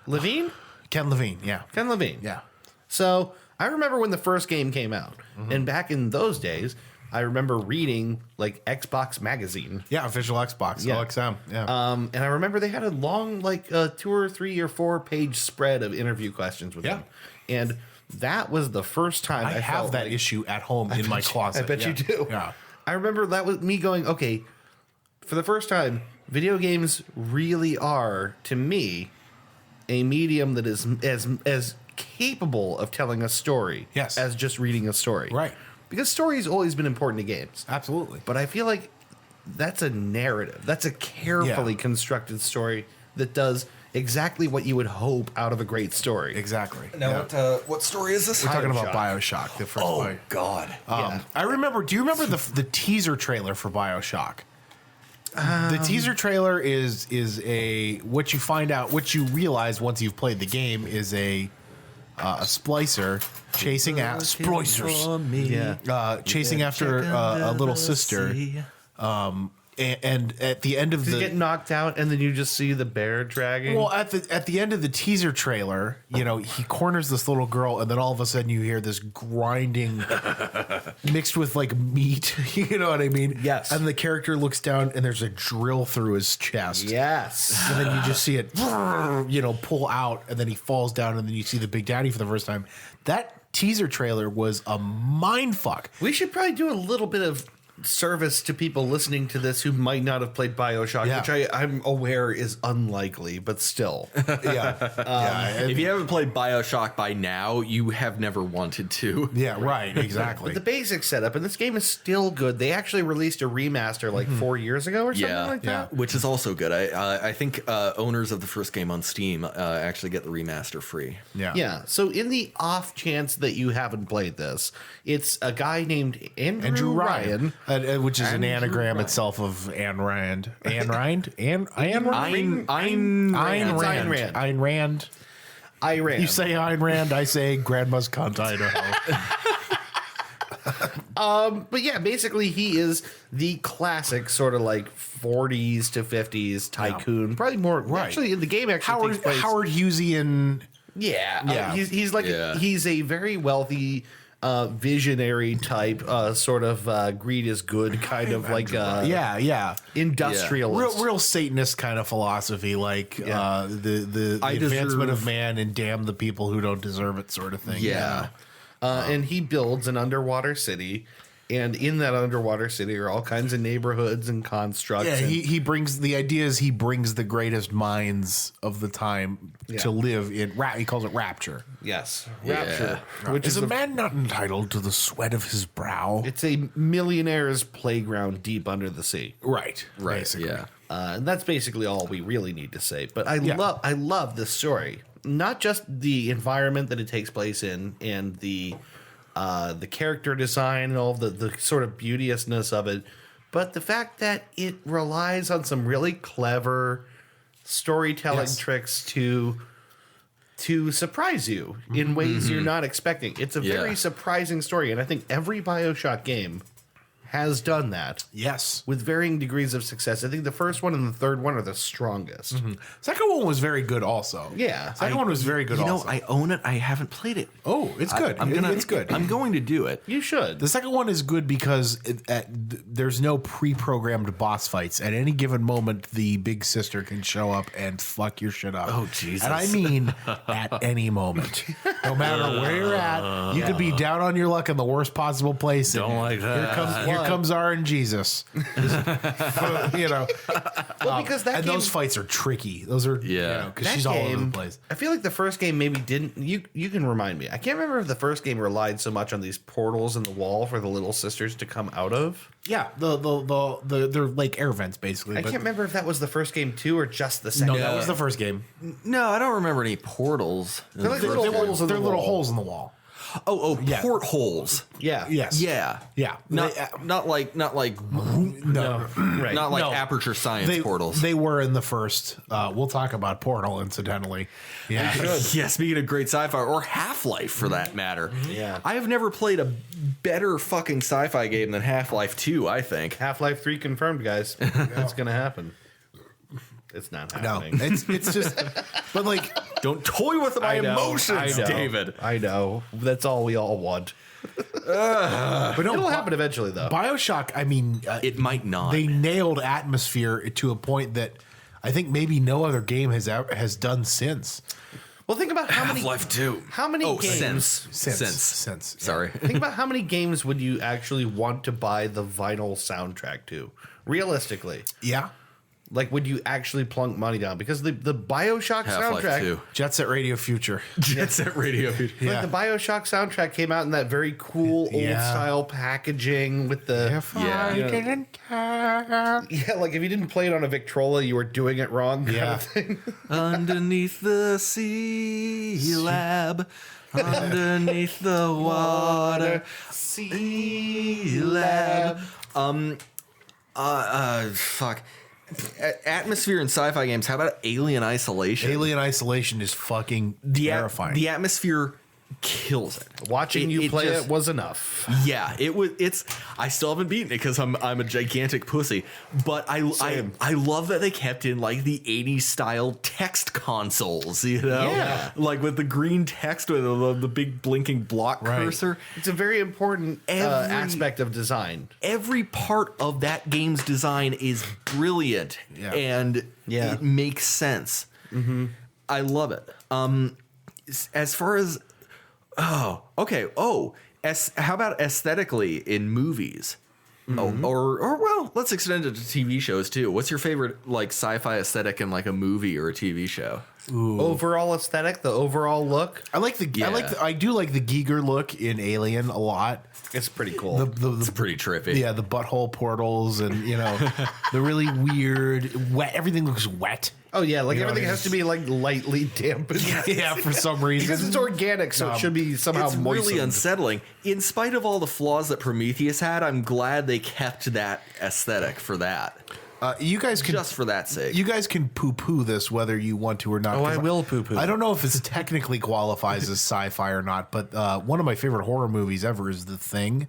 S3: Levine?
S2: Ken Levine, yeah.
S3: Ken Levine.
S2: Yeah.
S3: So I remember when the first game came out. And back in those days, I remember reading like Xbox Magazine.
S2: Yeah, official Xbox,
S3: Yeah.
S2: OXM. Yeah.
S3: And I remember they had a long, like 2 or 3 or 4 page spread of interview questions with them. And that was the first time
S2: I have
S3: felt
S2: that
S3: like,
S2: issue at home in my closet.
S3: I bet you do.
S2: Yeah.
S3: I remember that was me going, okay, for the first time, video games really are, to me, a medium that is as capable of telling a story as just reading a story.
S2: Right.
S3: Because story's always been important to games.
S2: Absolutely.
S3: But I feel like that's a narrative. That's a carefully constructed story that does exactly what you would hope out of a great story.
S2: Exactly.
S1: Now, what story is this?
S2: We're talking about BioShock, the first one.
S1: God.
S2: I remember. Do you remember the teaser trailer for BioShock? The teaser trailer is what you find out, what you realize once you've played the game is a splicer chasing after chasing after a little sister. And at the end of
S3: You get knocked out, and then you just see the bear dragging.
S2: Well, at the end of the teaser trailer, he corners this little girl, and then all of a sudden you hear this grinding mixed with like meat. You know what I mean?
S3: Yes.
S2: And the character looks down, and there's a drill through his chest.
S3: Yes.
S2: And then you just see it, pull out, and then he falls down, and then you see the Big Daddy for the first time. That teaser trailer was a mind fuck.
S3: We should probably do a little bit of service to people listening to this who might not have played BioShock,
S2: Yeah.
S3: which I'm aware is unlikely, but still.
S1: If you haven't played BioShock by now, you have never wanted to.
S2: Yeah, right, exactly.
S3: The basic setup, and this game is still good. They actually released a remaster like 4 years ago or something like that.
S1: Which is also good. I think owners of the first game on Steam actually get the remaster free.
S3: Yeah. So in the off chance that you haven't played this, it's a guy named Andrew Ryan.
S2: Which is an
S1: Andrew
S2: anagram
S1: Ryan.
S2: itself of Ayn Rand. Ayn Rand? Ayn Rand?
S3: Ayn Rand.
S2: Ayn Rand.
S3: Iran.
S2: You say Ayn Rand, I say Grandma's cunt, Idaho.
S3: But yeah, basically he is the classic sort of like 40s to 50s tycoon. Probably more actually in the game actually takes place.
S2: Howard Hughesian.
S3: Yeah. He's like he's a very wealthy visionary type sort of greed is good kind of like industrialist.
S2: Real Satanist kind of philosophy, like the advancement of man and damn the people who don't deserve it sort of thing.
S3: And he builds an underwater city, and in that underwater city are all kinds of neighborhoods and constructs.
S2: Yeah,
S3: and
S2: he brings the idea is he brings the greatest minds of the time to live in. He calls it rapture.
S3: Yes, rapture, which
S2: Is
S3: is
S2: a man not entitled to the sweat of his brow?
S3: it's a millionaire's playground deep under the sea.
S2: Right. Basically.
S1: Yeah.
S3: And that's basically all we really need to say. But I love this story. Not just the environment that it takes place in, and the character design and all the sort of beauteousness of it, but the fact that it relies on some really clever storytelling tricks to surprise you in ways you're not expecting. It's a very surprising story, and I think every BioShock game has done that.
S2: Yes.
S3: With varying degrees of success. I think the first one and the third one are the strongest.
S2: Second one was very good also.
S3: Yeah.
S2: Second one was very good also.
S1: I own it. I haven't played it.
S2: Oh, it's good. It's good.
S1: I'm going to do it.
S3: You should.
S2: The second one is good because there's no pre-programmed boss fights. At any given moment, the big sister can show up and fuck your shit up.
S1: Oh, Jesus.
S2: And I mean at any moment. No matter where you're at, you could be down on your luck in the worst possible place.
S1: Don't like that.
S2: Here comes our and Jesus. Well,
S3: because that
S2: and
S3: game,
S2: those fights are tricky. Those are because
S3: that
S2: she's all over the
S3: game,
S2: place.
S3: I feel like the first game maybe didn't. You can remind me. I can't remember if the first game relied so much on these portals in the wall for the little sisters to come out of.
S2: Yeah, they're like air vents basically.
S3: I can't remember if that was the first game too or just the second.
S2: No, that was the first game.
S1: No, I don't remember any portals.
S3: They're like little holes in the
S2: little
S3: wall.
S2: holes in the wall.
S1: Portholes.
S3: Yeah.
S2: Yes.
S1: Yeah. Not like
S2: No.
S3: Right.
S1: not like
S2: No.
S1: aperture science portals.
S2: They were in the first. We'll talk about Portal incidentally. Yeah.
S1: Yeah, speaking of great sci-fi or Half-Life for that matter.
S3: Yeah.
S1: I have never played a better fucking sci-fi game than Half-Life 2, I think.
S3: Half-Life 3 confirmed, guys. That's gonna happen. It's not
S2: No,
S3: happening.
S2: it's just, but like,
S1: Don't toy with my emotions, David.
S3: I know. That's all we all want.
S2: but no,
S3: It'll happen eventually, though.
S2: BioShock. I mean,
S1: It might not.
S2: they nailed atmosphere to a point that I think maybe no other game has done since.
S3: Well, think about how many
S1: Half-Life 2.
S3: How many games?
S2: Since.
S1: Sorry.
S3: Think about how many games would you actually want to buy the vinyl soundtrack to? Realistically,
S2: Yeah.
S3: like, would you actually plunk money down? Because the BioShock
S1: Half-Life
S3: soundtrack,
S1: 2.
S2: Jet Set Radio Future.
S1: Jet Set Radio.
S3: like the BioShock soundtrack came out in that very cool old style packaging with the
S2: Didn't care.
S3: like if you didn't play it on a Victrola, you were doing it wrong. Kind
S2: Yeah.
S3: of thing.
S1: Underneath the sea lab. Underneath the water. Sea lab. Fuck. Atmosphere in sci-fi games. How about Alien Isolation?
S2: Alien Isolation is fucking terrifying.
S1: The atmosphere kills it.
S3: Watching you play
S1: just-
S3: it was enough.
S1: Yeah, it was. It's. I still haven't beaten it because I'm a gigantic pussy. But I love that they kept in like the 80s style text consoles. You know,
S3: Yeah.
S1: like with the green text with the big blinking block cursor.
S3: It's a very important aspect of design.
S1: Every part of that game's design is brilliant and it makes sense. I love it. As far as how about aesthetically in movies? or well, let's extend it to TV shows too. What's your favorite like sci-fi aesthetic in like a movie or a TV show?
S3: Overall aesthetic, the overall look,
S2: I do like the Giger look in Alien a lot.
S3: it's pretty cool.
S1: It's pretty trippy.
S2: Yeah, the butthole portals and the really weird wet. Everything looks wet.
S3: Oh yeah, like
S2: You know,
S3: everything has to be like lightly dampened.
S2: Yeah, for some reason.
S3: Because it's organic, so it should be somehow
S1: It's
S3: moistened.
S1: really unsettling. In spite of all the flaws that Prometheus had, I'm glad they kept that aesthetic for that.
S2: You guys can
S1: Just for that sake.
S2: You guys can poo-poo this whether you want to or not.
S3: Oh,
S2: 'cause
S3: I will poo-poo.
S2: I don't know if it technically qualifies as sci-fi or not, but one of my favorite horror movies ever is The Thing.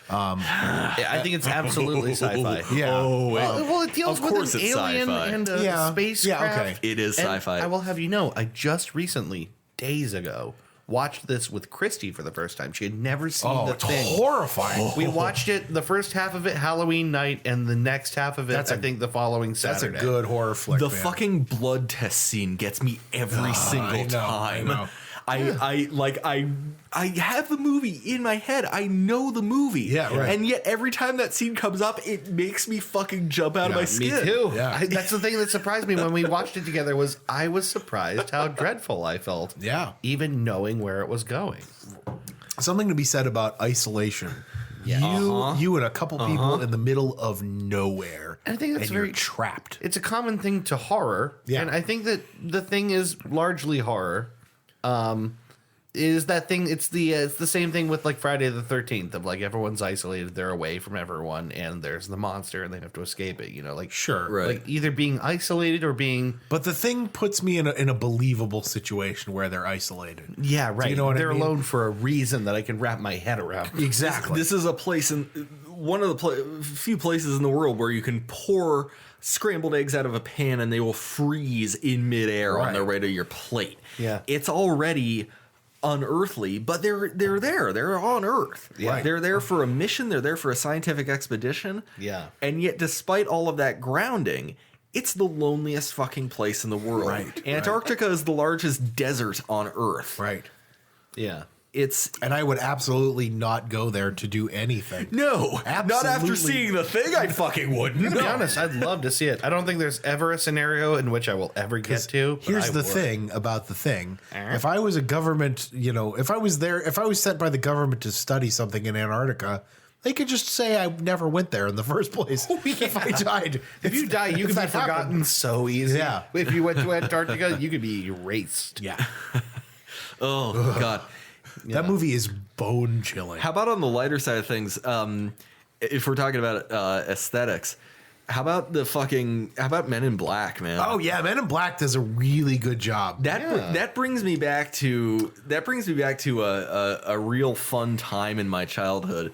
S3: Yeah, I think it's absolutely sci-fi.
S2: Yeah.
S3: Well, it deals
S1: Of
S3: with
S1: course
S3: an
S1: it's
S3: alien
S1: sci-fi.
S3: and a
S2: Yeah.
S3: spacecraft.
S2: Yeah, okay.
S1: It is
S3: And
S1: sci-fi.
S3: I will have you know, I just recently, days ago, watched this with Christy for the first time. She had never seen The
S2: It's
S3: Thing.
S2: horrifying.
S3: We watched it, the first half of it Halloween night, and the next half of it,
S2: That's
S3: I think, the following
S2: That's a
S3: Saturday.
S2: good horror flick.
S1: The
S2: man.
S1: fucking blood test scene gets me every single time. I have the movie in my head. I know the movie.
S2: Yeah, right.
S1: And yet every time that scene comes up, it makes me fucking jump out of my
S3: Me
S1: skin.
S3: too.
S2: Yeah.
S3: That's the thing that surprised me when we watched it together was I was surprised how dreadful I felt.
S2: Yeah.
S3: Even knowing where it was going.
S2: Something to be said about isolation.
S3: Yeah.
S2: You and a couple people in the middle of nowhere.
S3: I think that's
S2: and you're
S3: very
S2: trapped.
S3: It's a common thing to horror.
S2: Yeah.
S3: And I think that The Thing is largely horror. Is that thing? It's the same thing with like Friday the 13th of like everyone's isolated, they're away from everyone, and there's the monster, and they have to escape it. Like
S2: Sure.
S1: Right.
S3: like either being isolated or being
S2: But The Thing puts me in a believable situation where they're isolated.
S3: right.
S2: Do you know what I
S3: they're
S2: mean?
S3: alone for a reason that I can wrap my head around.
S2: Exactly.
S1: This is a place in one of the few places in the world where you can pour scrambled eggs out of a pan and they will freeze in midair on
S2: Right.
S1: their way to your plate.
S3: Yeah.
S1: It's already unearthly, but they're there. They're on Earth.
S3: Yeah.
S1: They're there for a mission. They're there for a scientific expedition.
S3: Yeah.
S1: And yet, despite all of that grounding, it's the loneliest fucking place in the world.
S2: Right,
S1: Antarctica is the largest desert on Earth.
S2: right.
S3: Yeah.
S1: It's
S2: And I would absolutely not go there to do anything.
S1: not after
S2: Absolutely.
S1: seeing The Thing. I fucking wouldn't.
S3: To be honest, I'd love to see it. I don't think there's ever a scenario in which I will ever get to. but
S2: Here's
S3: I
S2: the
S3: would.
S2: thing about The Thing. If I was a government, if I was sent by the government to study something in Antarctica, they could just say I never went there in the first place. If I died.
S3: If you die, you can be
S2: that
S3: forgotten
S2: happened.
S3: so easy.
S2: Yeah.
S3: If you went to Antarctica, you could be erased.
S2: Yeah.
S1: Oh God.
S2: That movie is bone chilling.
S1: How about on the lighter side of things? If we're talking about aesthetics, how about Men in Black, man?
S2: Oh yeah, Men in Black does a really good job.
S1: That brings me back to a real fun time in my childhood,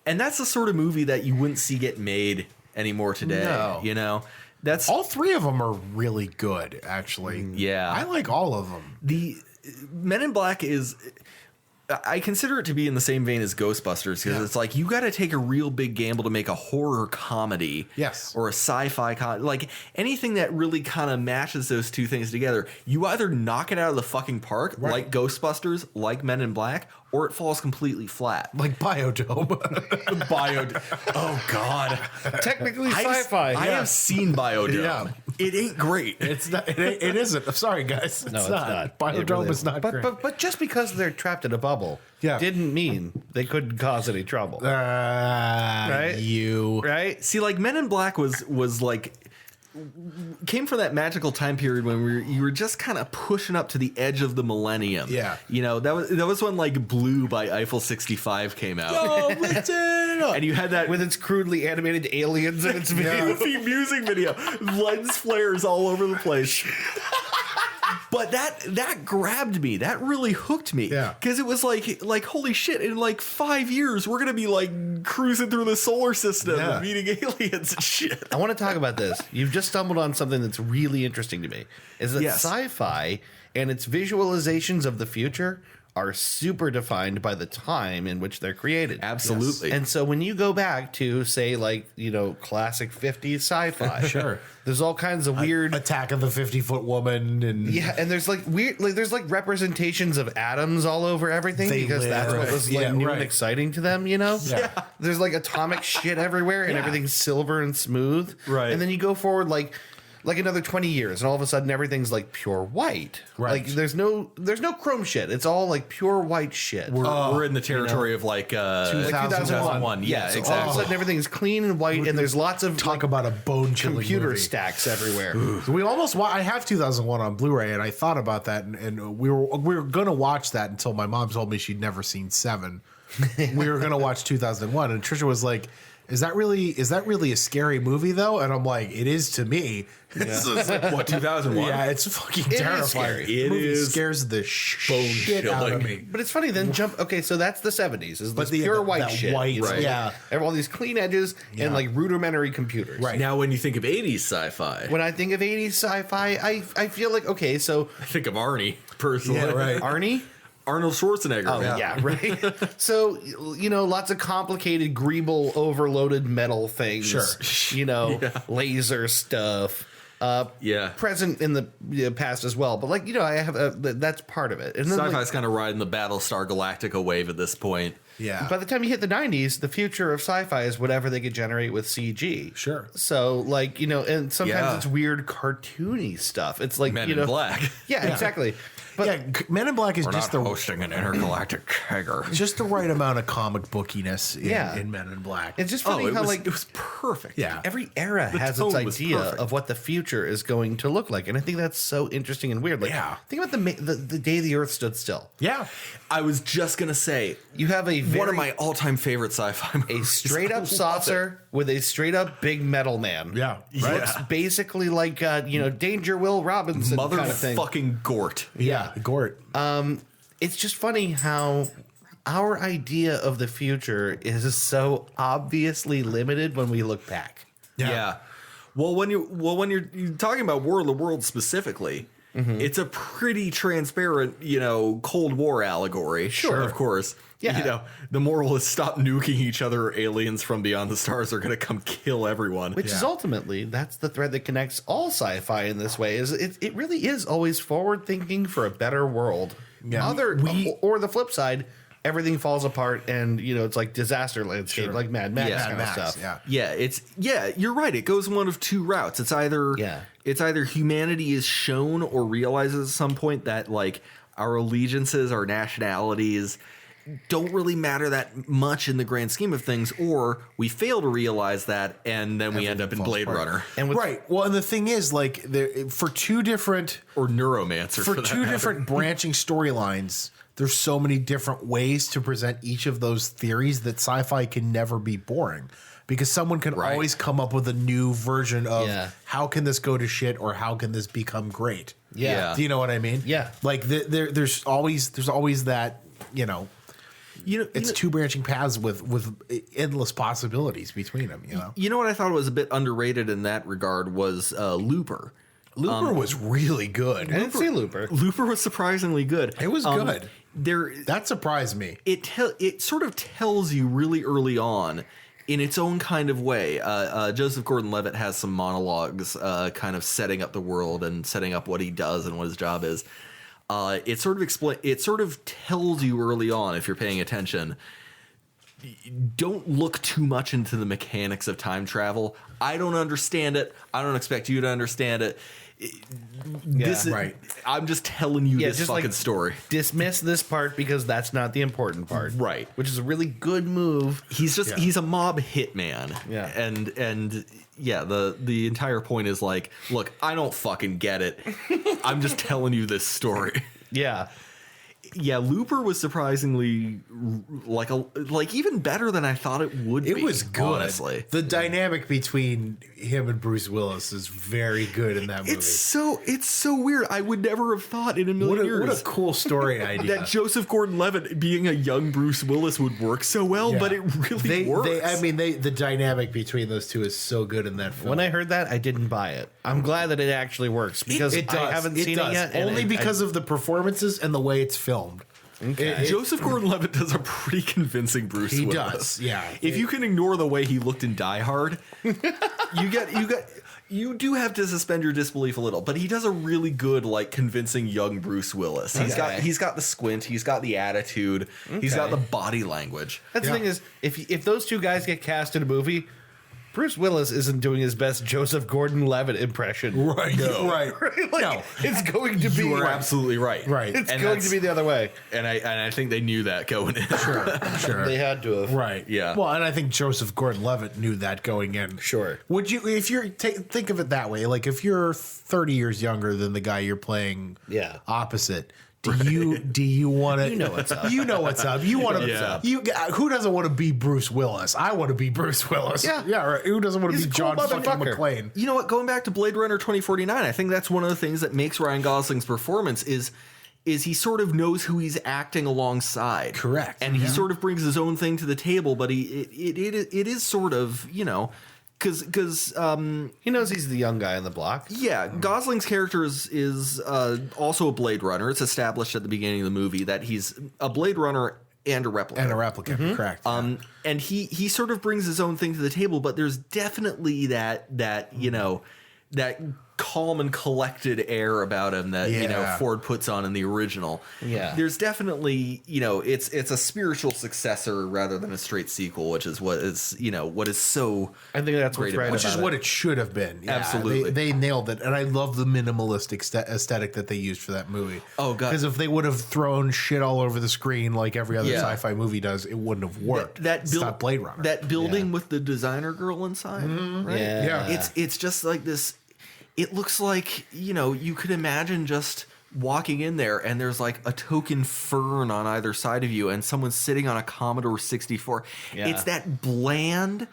S1: and that's the sort of movie that you wouldn't see get made anymore today.
S2: No.
S1: That's
S2: All three of them are really good, actually.
S1: Yeah.
S2: I like all of them.
S1: the Men in Black is. I consider it to be in the same vein as Ghostbusters because it's like you got to take a real big gamble to make a horror comedy,
S2: Yes.
S1: or a sci-fi comedy, like anything that really kind of matches those two things together. You either knock it out of the fucking park, like Ghostbusters, like Men in Black, or it falls completely flat.
S2: Like Biodome.
S1: Oh God,
S3: Technically
S1: I
S3: sci-fi.
S1: have seen Biodome.
S2: Yeah.
S1: It ain't great.
S2: It's not. It isn't. I'm sorry, guys. It's
S3: it's not.
S2: Biodome
S3: It really
S2: is not great.
S3: But just because they're trapped in a bubble didn't mean they couldn't cause any trouble.
S2: right? You.
S3: Right?
S1: See, like Men in Black was like came from that magical time period when you were just kind of pushing up to the edge of the millennium.
S2: Yeah.
S1: That was when like Blue by Eiffel 65 came out.
S2: Oh, and
S1: And you had that
S3: With its crudely animated aliens in its video.
S1: goofy music video, lens flares all over the place. But that grabbed me. That really hooked me.
S2: Yeah.
S1: Because it was like holy shit, in like 5 years we're gonna be like cruising through the solar system and meeting aliens and shit.
S3: I want to talk about this. You've just stumbled on something that's really interesting to me. Is that
S1: Yes.
S3: sci-fi and its visualizations of the future are super defined by the time in which they're created.
S1: Absolutely.
S3: And so when you go back to, say, like, classic 50s sci-fi,
S2: Sure.
S3: there's all kinds of weird...
S2: Attack of the 50-foot woman. And
S3: Yeah, and there's like weird, like there's like representations of atoms all over everything
S2: They
S3: because
S2: live,
S3: that's what
S2: right.
S3: was like
S2: Yeah,
S3: new
S2: right.
S3: and exciting to them,
S2: Yeah.
S3: There's like atomic shit everywhere and
S2: Yeah.
S3: everything's silver and smooth.
S1: Right.
S3: And then you go forward like another 20 years and all of a sudden everything's like pure white.
S2: Right.
S3: Like there's no chrome shit. It's all like pure white shit.
S1: We're in the territory of like 2001. Yeah,
S3: So
S1: exactly.
S3: all of a sudden everything's clean and white and there's lots of
S2: talk
S3: like,
S2: about a bone-chilling
S3: computer
S2: movie.
S3: stacks everywhere.
S2: We almost. I have 2001 on Blu-ray, and I thought about that, and we were gonna watch that until my mom told me she'd never seen Seven. We were gonna watch 2001, and Trisha was like, "Is that really a scary movie though?" And I'm like, "It is to me." This is like,
S1: What, 2001?
S2: yeah, it's fucking
S3: is
S2: terrifying.
S3: scary.
S2: The
S1: It
S2: movie
S1: is
S2: scares the shit out of me.
S3: But it's funny, then jump. Okay, so that's the 70s. Is this
S2: the-
S3: pure
S2: that-
S3: white
S2: that
S3: shit?
S2: white,
S3: Right.
S2: yeah.
S3: Have all these clean edges and like rudimentary computers.
S2: Right.
S1: Now, when you think of 80s sci-fi,
S3: When I think of 80s sci-fi, I feel like, okay, so
S1: I think of Arnie, personally.
S2: Yeah, right.
S3: Arnie.
S1: Arnold Schwarzenegger.
S3: Oh yeah, right. So lots of complicated, greeble, overloaded metal things.
S2: Sure.
S3: Laser stuff.
S1: Yeah.
S3: Present in the past as well, but I have that's part of it. And then
S1: Sci-fi's kind of riding the Battlestar Galactica wave at this point.
S2: Yeah.
S3: by the time you hit the 90s, the future of sci-fi is whatever they could generate with CG.
S2: Sure.
S3: So, and sometimes
S1: Yeah.
S3: it's weird cartoony stuff. It's like,
S1: Men in Black.
S3: Yeah, exactly. But
S2: yeah, Men in Black is just the
S1: hosting an intergalactic kegger.
S2: just the right amount of comic bookiness
S3: Yeah.
S2: in Men in Black.
S3: it's just funny how,
S1: it was perfect.
S2: Yeah.
S3: every era has its
S1: tone was
S3: idea
S1: perfect.
S3: of what the future is going to look like. And I think that's so interesting and weird. Like,
S2: Yeah.
S3: think about the day the Earth stood still.
S2: Yeah.
S1: I was just going to say,
S3: You have
S1: one of my all-time favorite sci-fi movies.
S3: a straight
S1: I
S3: up
S1: love
S3: saucer with a straight up big metal man.
S2: Yeah.
S1: Right.
S3: Looks basically like Danger Will Robinson
S1: Mother
S3: kind of thing.
S1: fucking Gort.
S2: Yeah. Gort.
S3: It's just funny how our idea of the future is so obviously limited when we look back.
S1: Yeah. Well, when you're talking about War of the Worlds specifically, it's a pretty transparent, Cold War allegory.
S3: Sure.
S1: Of course.
S3: Yeah.
S1: The moral is stop nuking each other or aliens from beyond the stars are going to come kill everyone.
S3: Which is ultimately, that's the thread that connects all sci-fi in this way. Is it really is always forward thinking for a better world.
S2: Yeah.
S3: Or the flip side, everything falls apart and it's like disaster landscape,
S2: Sure.
S3: like Mad Max
S1: Yeah,
S3: kind
S2: Max,
S3: of stuff.
S2: yeah.
S1: You're right. It goes one of two routes. It's either humanity is shown or realizes at some point that like our allegiances, our nationalities don't really matter that much in the grand scheme of things, or we fail to realize that and then we end up in
S2: falls
S1: Blade
S2: apart.
S1: Runner
S3: And with,
S2: Right. Well, and the thing is, like, for two different
S1: or Neuromancer
S2: for
S1: that
S2: two
S1: matter.
S2: different branching storylines, there's so many different ways to present each of those theories that sci-fi can never be boring. Because someone can
S1: Right.
S2: always come up with a new version of
S3: Yeah.
S2: how can this go to shit or how can this become great.
S3: Yeah.
S2: Do you know what I mean?
S3: Yeah.
S2: Like there's always that, it's two branching paths with endless possibilities between them,
S1: You know what I thought was a bit underrated in that regard was Looper.
S2: Looper was really good.
S3: I didn't see Looper.
S1: Looper was surprisingly good.
S2: It was good. That surprised me.
S1: It sort of tells you really early on in its own kind of way. Joseph Gordon-Levitt has some monologues kind of setting up the world and setting up what he does and what his job is. It sort of tells you early on, if you're paying attention, don't look too much into the mechanics of time travel. I don't understand it. I don't expect you to understand it.
S2: Right.
S1: I'm just telling you this
S3: just
S1: fucking story.
S3: Dismiss this part because that's not the important part.
S1: Right.
S3: Which is a really good move.
S1: He's a mob hitman.
S3: Yeah.
S1: And yeah, the entire point is like, look, I don't fucking get it. I'm just telling you this story.
S3: Yeah.
S1: Yeah, Looper was surprisingly like even better than I thought it would be.
S2: It was good.
S1: Honestly.
S2: The dynamic between him and Bruce Willis is very good in that movie.
S1: It's so weird. I would never have thought in a million years
S2: what a cool story idea.
S1: that Joseph Gordon-Levitt being a young Bruce Willis would work so well,
S2: Yeah.
S1: but it really works.
S2: The dynamic between those two is so good in that film.
S3: When I heard that, I didn't buy it. I'm glad that it actually works because
S2: it does.
S3: I haven't
S2: It
S3: seen
S2: does.
S3: it yet. and
S2: Only
S3: I-
S2: because of the performances and the way it's filmed.
S1: Joseph Gordon-Levitt does a pretty convincing Bruce
S2: He
S1: Willis.
S2: does, yeah.
S1: If you can ignore the way he looked in Die Hard, you do have to suspend your disbelief a little. But he does a really good, like, convincing young Bruce Willis. He's got the squint, he's got the attitude, he's got the body language.
S3: That's the thing is, if those two guys get cast in a movie, Bruce Willis isn't doing his best Joseph Gordon-Levitt impression.
S2: Right.
S1: No.
S2: Right.
S3: Like,
S2: No.
S3: it's going to be.
S1: You are absolutely right.
S2: Right.
S3: It's
S1: And
S3: going to be the other way.
S1: And I think they knew that going in.
S2: Sure.
S3: They had to have.
S2: Right.
S1: Yeah.
S2: Well, and I think Joseph Gordon-Levitt knew that going in.
S3: Sure.
S2: Would you, if you're think of it that way, like if you're 30 years younger than the guy you're playing opposite, do you want to?
S3: You know what's up.
S2: You know what's up. You want to.
S1: Yeah.
S2: Who doesn't want to be Bruce Willis? I want to be Bruce Willis.
S3: Yeah.
S2: Right. Who doesn't want to
S3: He's
S2: be
S3: a cool
S2: John fucking
S3: motherfucker.
S2: McClane?
S1: You know what? Going back to Blade Runner 2049, I think that's one of the things that makes Ryan Gosling's performance is he sort of knows who he's acting alongside.
S2: Correct.
S1: And he sort of brings his own thing to the table, but it is sort of, you know, because
S3: He knows he's the young guy on the block.
S1: yeah, Gosling's character is also a Blade Runner. It's established at the beginning of the movie that he's a Blade Runner and a replica.
S2: And a replicant, correct.
S1: And he sort of brings his own thing to the table, but there's definitely that you know, that calm and collected air about him that you know
S2: Yeah.
S1: Ford puts on in the original.
S3: Yeah.
S1: There's definitely, you know, it's a spiritual successor rather than a straight sequel, which is what is, you know, what is so
S3: I think that's what's
S1: Great
S3: right
S1: about
S2: Which is
S3: about
S2: what
S3: it.
S2: it should have been. Yeah,
S1: Absolutely.
S2: They nailed it. And I love the minimalistic aesthetic that they used for that movie.
S1: Oh, God.
S2: Because if they would have thrown shit all over the screen like every other
S1: Yeah.
S2: sci-fi movie does, it wouldn't have worked. It's not Blade Runner.
S1: That building with the designer girl inside, right?
S3: Yeah.
S1: It's just like this. It looks like, you know, you could imagine just walking in there and there's like a token fern on either side of you and someone's sitting on a Commodore 64.
S3: Yeah.
S1: It's that bland,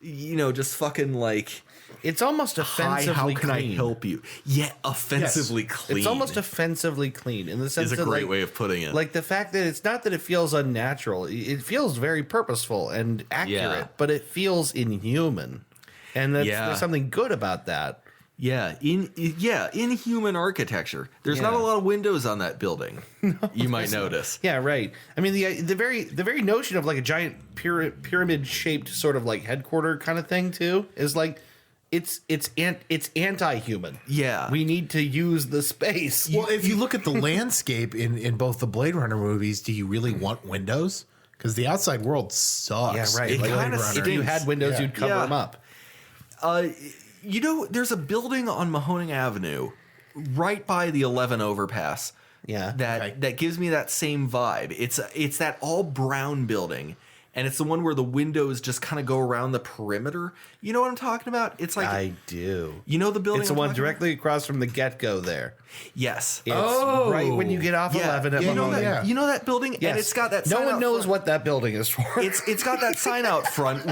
S1: you know, just fucking like,
S3: It's almost
S1: hi,
S3: offensively
S1: how can
S3: clean.
S1: I help you? Yeah, offensively clean.
S3: It's almost offensively clean in the sense
S1: is a
S3: that,
S1: great
S3: like,
S1: way of putting it.
S3: like the fact that it's not that it feels unnatural. It feels very purposeful and accurate,
S1: Yeah.
S3: but it feels inhuman. And there's something good about that.
S1: Yeah, in human architecture. There's not a lot of windows on that building. You might notice.
S3: Yeah, right. I mean, the very notion of like a giant pyramid shaped sort of like headquarter kind of thing too is like it's anti-human.
S1: Yeah.
S3: We need to use the space.
S2: Well, if you look at the landscape in both the Blade Runner movies, do you really want windows? Because the outside world sucks.
S3: Yeah, right.
S1: It
S3: Like,
S1: kinda
S3: if you had windows,
S2: Yeah.
S3: you'd cover
S1: Yeah.
S3: them up.
S1: You know, there's a building on Mahoning Avenue right by the 11 overpass.
S3: Yeah.
S1: That gives me that same vibe. It's that all brown building, and it's the one where the windows just kind of go around the perimeter. You know what I'm talking about? It's like
S3: I do.
S1: you know the building.
S3: It's the
S1: I'm
S3: one
S1: talking
S3: directly across from the get-go there.
S1: about? Yes.
S3: It's
S2: Oh.
S3: right when you get off 11 at
S1: you know
S3: Mahoney.
S1: that.
S2: Yeah.
S1: You know that building,
S3: Yes.
S1: and it's got that.
S3: No
S1: sign
S3: one
S1: out
S3: knows
S1: front.
S3: what that building is for.
S1: It's got that sign out front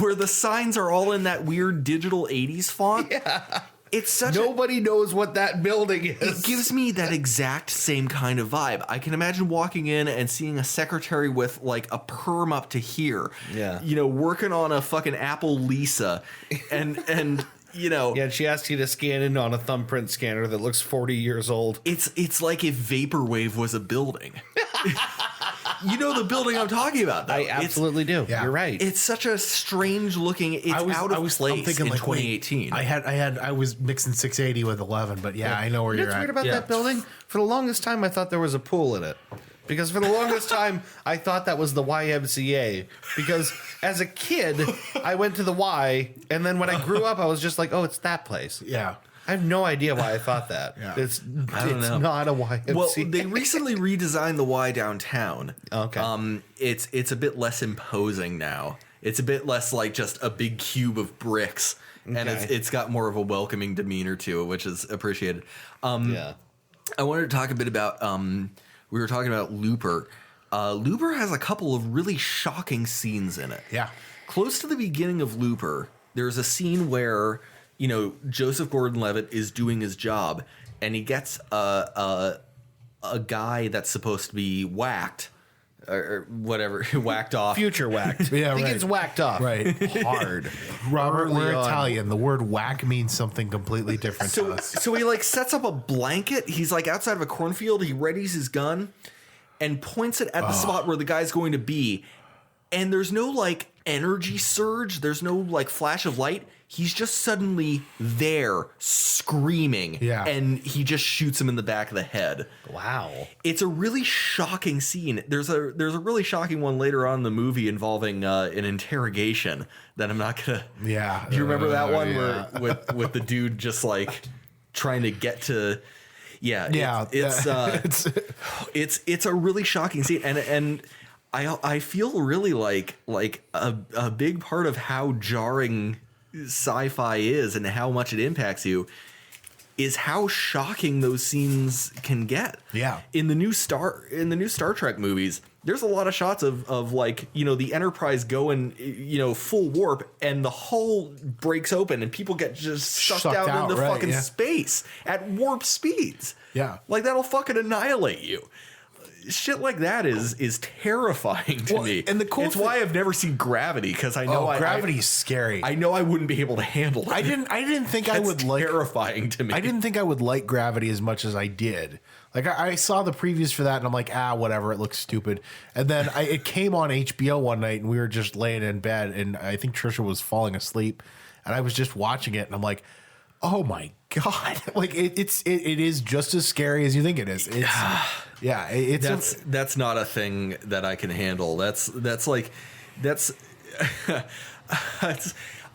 S1: where the signs are all in that weird digital 80s font. Yeah. It's such
S3: Nobody knows what that building is.
S1: It gives me that exact same kind of vibe. I can imagine walking in and seeing a secretary with like a perm up to here.
S3: Yeah.
S1: You know, working on a fucking Apple Lisa and you know,
S3: Yeah, and she asked you to scan in on a thumbprint scanner that looks 40 years old.
S1: it's like if Vaporwave was a building. You know the building I'm talking about, though.
S3: I absolutely do.
S2: Yeah.
S3: You're right.
S1: It's such a strange looking. It's out of place in
S2: wait,
S1: 2018.
S2: I was mixing 680 with 11, but yeah, I know where
S3: You know
S2: you're
S3: what's
S2: at.
S3: weird about
S1: Yeah.
S3: that building? For the longest time, I thought there was a pool in it. Because for the longest time, I thought that was the YMCA. Because as a kid, I went to the Y, and then when I grew up, I was just like, oh, it's that place.
S2: Yeah.
S3: I have no idea why I thought that.
S2: Yeah.
S3: It's
S1: don't know.
S3: not a YMCA.
S1: Well, they recently redesigned the Y downtown.
S3: Okay.
S1: It's a bit less imposing now. It's a bit less like just a big cube of bricks, and
S3: Okay.
S1: it's got more of a welcoming demeanor to it, which is appreciated.
S3: yeah.
S1: I wanted to talk a bit about. We were talking about Looper. Looper has a couple of really shocking scenes in it.
S2: Yeah.
S1: Close to the beginning of Looper, there's a scene where, you know, Joseph Gordon-Levitt is doing his job, and he gets a guy that's supposed to be whacked or whatever, whacked off.
S3: Future whacked.
S2: Yeah,
S3: I think
S2: right.
S3: it's whacked off.
S2: Right.
S3: Hard.
S2: Robert, we're
S3: Early on.
S2: Italian. The word whack means something completely different to
S1: So,
S2: us.
S1: so he like sets up a blanket. He's like outside of a cornfield. He readies his gun, and points it at the spot where the guy's going to be. And there's no like energy surge. There's no like flash of light. He's just suddenly there screaming.
S2: Yeah.
S1: And he just shoots him in the back of the head.
S3: Wow.
S1: It's a really shocking scene. There's a really shocking one later on in the movie involving an interrogation that I'm not gonna.
S2: Yeah.
S1: Do you remember that one
S2: yeah.
S1: where with the dude just like trying to get to? Yeah.
S2: Yeah.
S1: It's a really shocking scene, and I feel really like a big part of how jarring sci-fi is and how much it impacts you is how shocking those scenes can get.
S2: Yeah.
S1: In the new Star Trek movies, there's a lot of shots of like, you know, the Enterprise going, you know, full warp and the hull breaks open and people get just sucked out into fucking space at warp speeds.
S2: Yeah.
S1: Like that'll fucking annihilate you. Shit like that is terrifying to me.
S2: And the cool
S1: it's why I've never seen Gravity, because I know
S2: Gravity's scary.
S1: I know I wouldn't be able to handle it.
S2: I didn't think I would like
S1: terrifying to me.
S2: I didn't think I would like Gravity as much as I did. Like I saw the previews for that and I'm like, whatever, it looks stupid. And then it came on HBO one night and we were just laying in bed and I think Trisha was falling asleep and I was just watching it and I'm like, oh my God. Like it is just as scary as you think it is.
S1: That's not a thing that I can handle. That's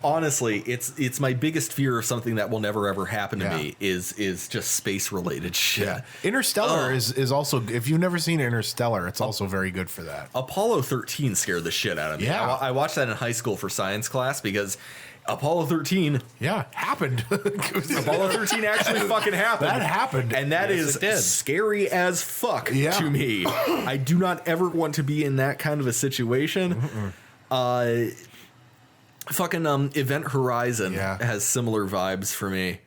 S1: honestly, it's my biggest fear of something that will never ever happen to me is just space related shit.
S2: Yeah. Interstellar is also, if you've never seen Interstellar, it's also very good for that.
S1: Apollo 13 scared the shit out of me.
S2: Yeah.
S1: I watched that in high school for science class because Apollo 13
S2: happened.
S1: Apollo 13 actually fucking happened.
S2: That happened.
S1: And that is scary as fuck to me. I do not ever want to be in that kind of a situation. Fucking Event Horizon has similar vibes for me.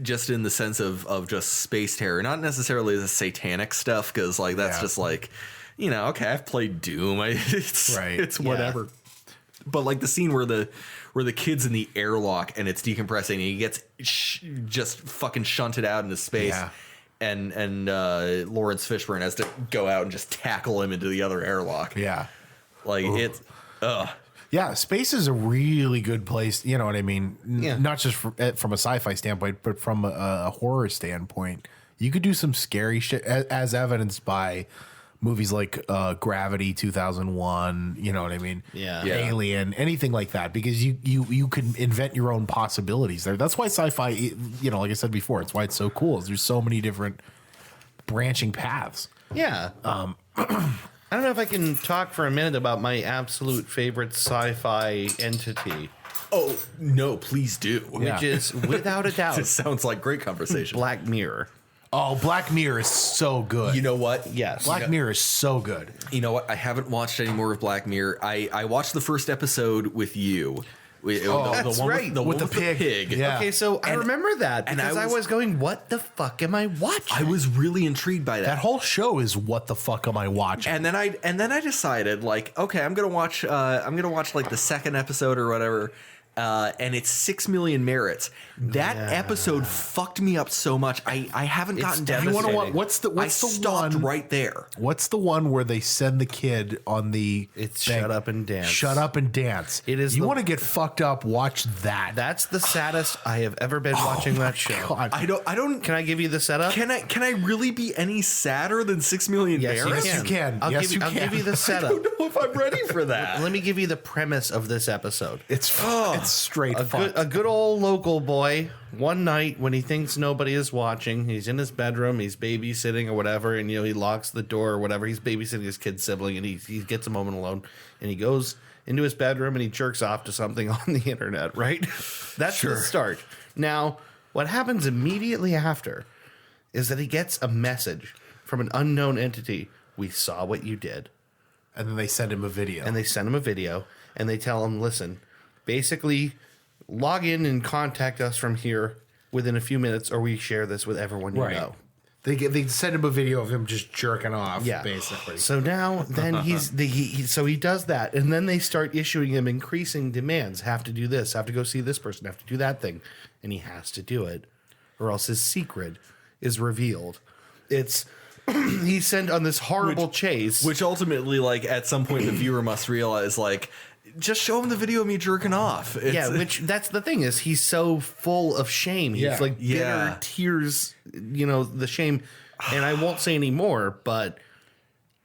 S1: Just in the sense of just space terror, not necessarily the satanic stuff, because like that's just like, you know, okay, I've played Doom. It's whatever. But like the scene where the kid's in the airlock and it's decompressing and he gets just fucking shunted out into space, and Lawrence Fishburne has to go out and just tackle him into the other airlock. Yeah, like it's
S2: Yeah, space is a really good place. You know what I mean? Not just from a sci-fi standpoint, but from a horror standpoint. You could do some scary shit, as evidenced by movies like Gravity 2001. You know what I mean? Alien, anything like that, because you can invent your own possibilities there. That's why sci-fi, you know, like I said before, it's why it's so cool. There's so many different branching paths.
S3: Yeah. I don't know if I can talk for a minute about my absolute favorite sci-fi entity.
S1: Oh, no, please do.
S3: Which is, without a doubt,
S1: it sounds like great conversation.
S3: Black Mirror.
S2: Oh, Black Mirror is so good.
S1: You know what?
S3: Yes.
S2: Black Mirror is so good.
S1: You know what? I haven't watched any more of Black Mirror. I watched the first episode with you.
S3: That's right.
S1: With the pig.
S2: Yeah.
S3: Okay, so I remember that because I was going, what the fuck am I watching?
S1: I was really intrigued by that.
S2: That whole show is what the fuck am I watching?
S1: And then I decided, like, okay, I'm gonna watch like the second episode or whatever. And it's 6 Million Merits. That episode fucked me up so much. I haven't gotten down.
S2: You want to what's the
S1: stopped
S2: one
S1: right there?
S2: What's the one where they send the kid on the?
S3: It's
S2: thing?
S3: Shut Up and Dance.
S2: Shut Up and Dance.
S3: It is.
S2: You want to get fucked up? Watch that.
S3: That's the saddest I have ever been watching that show.
S2: God.
S1: I don't.
S3: Can I give you the setup?
S1: Can I really be any sadder than 6 Million Merits?
S2: You can.
S3: I'll give you the setup.
S1: I don't know if I'm ready for that.
S3: Let me give you the premise of this episode.
S2: It's straight
S3: a good old local boy. One night when he thinks nobody is watching, he's in his bedroom, he's babysitting or whatever, and he locks the door or whatever. He's babysitting his kid sibling, and he gets a moment alone, and he goes into his bedroom and he jerks off to something on the internet. Right? That's the start. Now, what happens immediately after is that he gets a message from an unknown entity. We saw what you did.
S2: And then they send him a video.
S3: And they send him a video, and they tell him, listen, basically, log in and contact us from here within a few minutes, or we share this with everyone you know.
S2: They send him a video of him just jerking off, basically.
S3: So now, then he does that, and then they start issuing him increasing demands. Have to do this, have to go see this person, have to do that thing, and he has to do it, or else his secret is revealed. It's he's sent on this horrible chase.
S1: Which ultimately, like, at some point, the viewer must realize, like, just show him the video of me jerking off.
S3: Which that's the thing is he's so full of shame. He's like bitter tears, the shame. And I won't say any more, but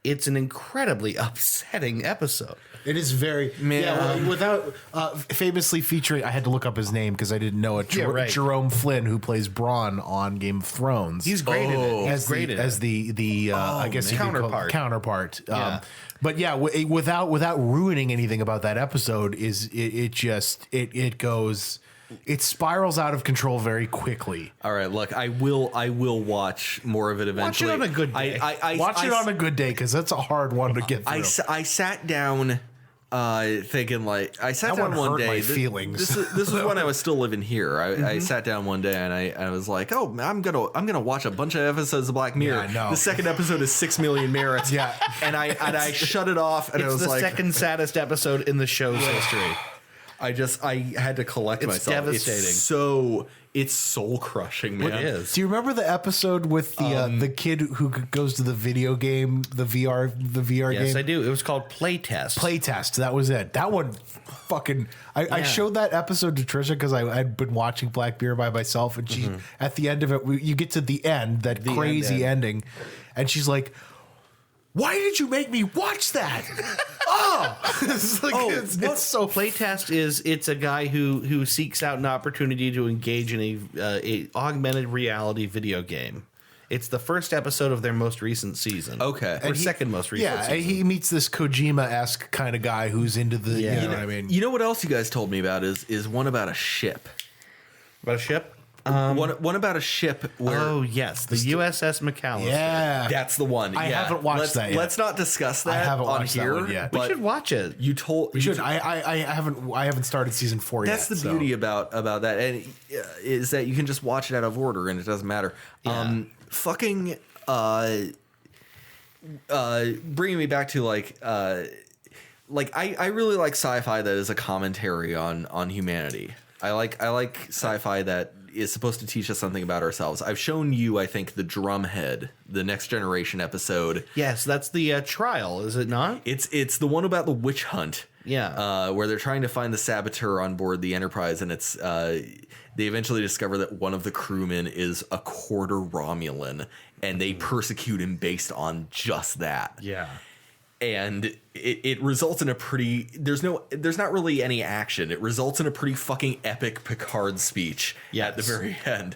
S3: it's an incredibly upsetting episode.
S2: It is very without famously featuring. I had to look up his name because I didn't know it. Jerome Flynn, who plays Bronn on Game of Thrones.
S3: He's great in it.
S2: As the I guess counterpart.
S3: Yeah.
S2: But yeah, without ruining anything about that episode, it goes. It spirals out of control very quickly.
S1: All right, look, I will watch more of it eventually.
S3: Watch it on a good day.
S2: Watch it on a good day because that's a hard one to get through.
S1: I sat down thinking I sat down one day.
S2: My feelings.
S1: This was when I was still living here. I sat down one day and I was like, oh, I'm gonna watch a bunch of episodes of Black Mirror.
S2: Yeah, no.
S1: The second episode is 6 million merits.
S2: Yeah,
S1: and I shut it off and I was
S3: the
S1: like,
S3: second saddest episode in the show's history.
S1: I had to collect myself.
S3: Devastating.
S1: It's soul crushing, man.
S3: It is.
S2: Do you remember the episode with the kid who goes to the video game, the VR game?
S3: Yes, I do. It was called Playtest.
S2: Playtest. That was it. That one, fucking. I showed that episode to Trisha because I had been watching Black Mirror by myself, and she at the end of it, you get to the end, that crazy ending, and she's like, "Why did you make me watch that?" It's so
S3: Playtest it's a guy who seeks out an opportunity to engage in a augmented reality video game. It's the first episode of their most recent season.
S1: Okay.
S3: Or second most recent season.
S2: Yeah, he meets this Kojima-esque kind of guy who's into the, you know what I mean?
S1: You know what else you guys told me about is one about a ship.
S3: About a ship?
S1: One about a ship where...
S3: Oh, yes. The USS McAllister.
S2: Yeah.
S1: That's the one.
S2: I haven't watched that yet.
S1: Let's not discuss that
S2: I haven't watched
S1: here.
S2: that one yet.
S3: We should watch it.
S1: You told...
S2: We should. I haven't started season 4 yet.
S1: That's the beauty about that, and is that you can just watch it out of order, and it doesn't matter.
S3: Yeah.
S1: Bringing me back to I really like sci-fi that is a commentary on humanity. I like sci-fi that is supposed to teach us something about ourselves. I've shown you, I think, the Drumhead, the Next Generation episode.
S3: Yes, that's the trial, is it not?
S1: It's the one about the witch hunt.
S3: Yeah.
S1: Where they're trying to find the saboteur on board the Enterprise, and it's they eventually discover that one of the crewmen is a quarter Romulan, and they persecute him based on just that.
S3: Yeah.
S1: And it results in a pretty... There's not really any action. It results in a pretty fucking epic Picard speech at the very end.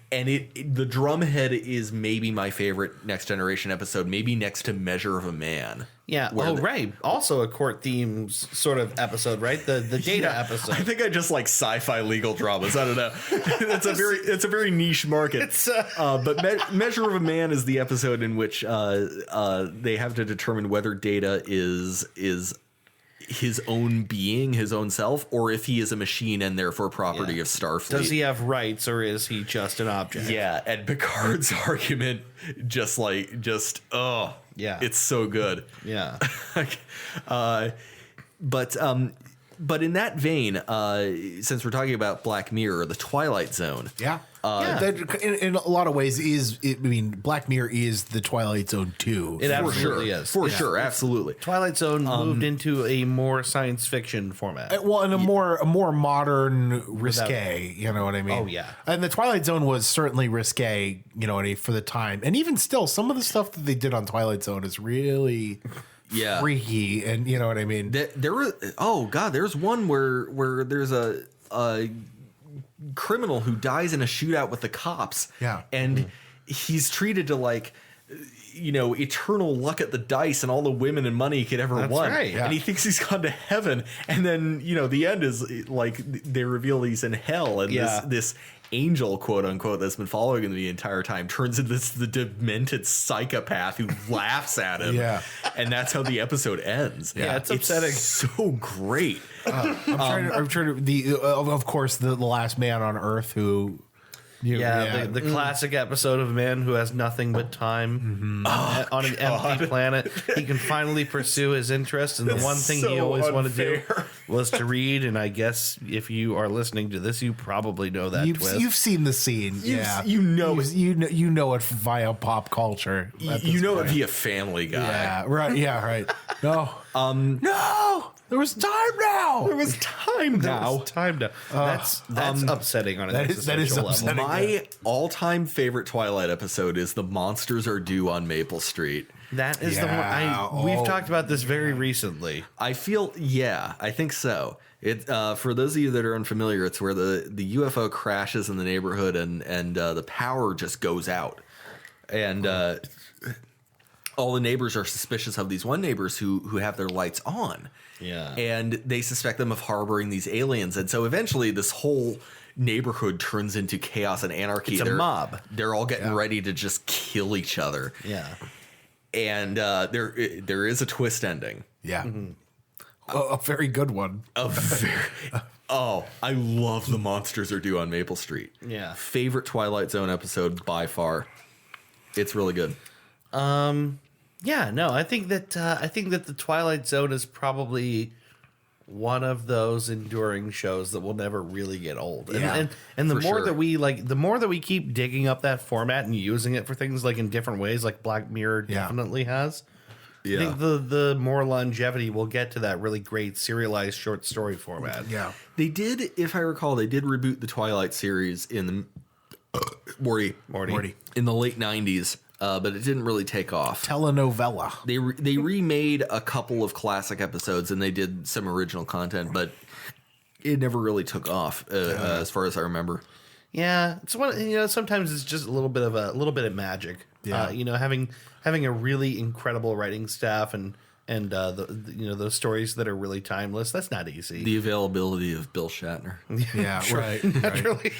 S1: And the Drumhead is maybe my favorite Next Generation episode, maybe next to Measure of a Man.
S3: Yeah. Right. Also a court themes sort of episode, right? The data episode.
S1: I think I just like sci-fi legal dramas. I don't know. It's a very niche market. But Measure of a Man is the episode in which they have to determine whether Data is his own being, his own self, or if he is a machine and therefore property of Starfleet.
S3: Does he have rights, or is he just an object?
S1: Yeah, and Picard's argument it's so good.
S3: Yeah.
S1: But in that vein, since we're talking about Black Mirror, the Twilight Zone.
S2: Yeah. That, in a lot of ways, Black Mirror is the Twilight Zone too.
S3: It absolutely is.
S1: For sure, absolutely.
S3: Twilight Zone moved into a more science fiction format.
S2: Well, in a more modern, risque, you know what I mean?
S3: Oh, yeah.
S2: And the Twilight Zone was certainly risque, you know what I mean, for the time. And even still, some of the stuff that they did on Twilight Zone is really... freaky, and you know what I mean.
S1: There's one where there's a criminal who dies in a shootout with the cops.
S2: Yeah,
S1: and he's treated to eternal luck at the dice and all the women and money he could ever want.
S3: Right, yeah.
S1: And he thinks he's gone to heaven, and then the end is like they reveal he's in hell, and this angel, quote unquote, that's been following him the entire time turns into the demented psychopath who laughs at him.
S2: Yeah.
S1: And that's how the episode ends.
S3: Yeah, it's upsetting.
S1: So great.
S2: I'm trying to of course the last man on Earth who
S3: The classic episode of a man who has nothing but time on an empty planet. He can finally pursue his interests, and the one thing he always wanted to do was to read. And I guess if you are listening to this, you probably know that twist.
S2: You've seen the scene.
S1: You know
S2: it via pop culture.
S1: You know it via Family Guy.
S2: Yeah, right. Yeah, right. No. No. There was time now.
S1: There was time now.
S3: Time now. That's upsetting on an
S2: that is
S3: existential level.
S2: upsetting.
S1: My all-time favorite Twilight episode is "The Monsters Are Due on Maple Street."
S3: That is the one. We've talked about this very recently.
S1: I think so. It for those of you that are unfamiliar, it's where the UFO crashes in the neighborhood and the power just goes out, and all the neighbors are suspicious of these one neighbors who have their lights on.
S3: Yeah.
S1: And they suspect them of harboring these aliens. And so eventually this whole neighborhood turns into chaos and anarchy.
S3: It's a mob.
S1: They're all getting ready to just kill each other.
S3: Yeah.
S1: And there is a twist ending.
S2: Yeah. A very good one.
S1: I love The Monsters Are Due on Maple Street.
S3: Yeah.
S1: Favorite Twilight Zone episode by far. It's really good.
S3: Yeah, no, I think that the Twilight Zone is probably one of those enduring shows that will never really get old. And the more that we keep digging up that format and using it for things like in different ways, like Black Mirror definitely has.
S1: Yeah.
S3: I think the more longevity we'll get to that really great serialized short story format.
S2: Yeah.
S1: They did, if I recall, reboot the Twilight series in the Morty in the late 90s. But it didn't really take off.
S2: Telenovela.
S1: They remade a couple of classic episodes and they did some original content, but it never really took off as far as I remember.
S3: Yeah, it's one. Sometimes it's just a little bit of magic.
S2: Yeah.
S3: Having a really incredible writing staff and those stories that are really timeless. That's not easy.
S1: The availability of Bill Shatner.
S2: Yeah, right.
S3: Naturally.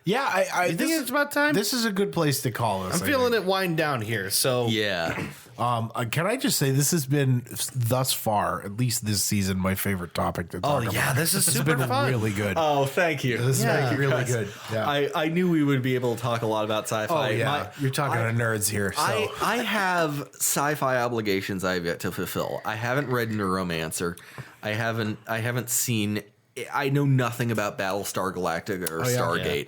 S2: Yeah, I
S3: think it's about time?
S2: This is a good place to call us.
S3: I'm feeling it wind down here. So
S1: Yeah.
S2: Can I just say this has been thus far, at least this season, my favorite topic to talk about.
S3: this is
S2: This has
S3: super
S2: been
S3: fun.
S2: really good.
S1: Oh, thank you.
S2: This has been really good. Yeah.
S1: I knew we would be able to talk a lot about sci-fi.
S2: Oh yeah, you're talking to nerds here. So
S1: I have sci-fi obligations I have yet to fulfill. I haven't read Neuromancer. I haven't seen. I know nothing about Battlestar Galactica or Stargate.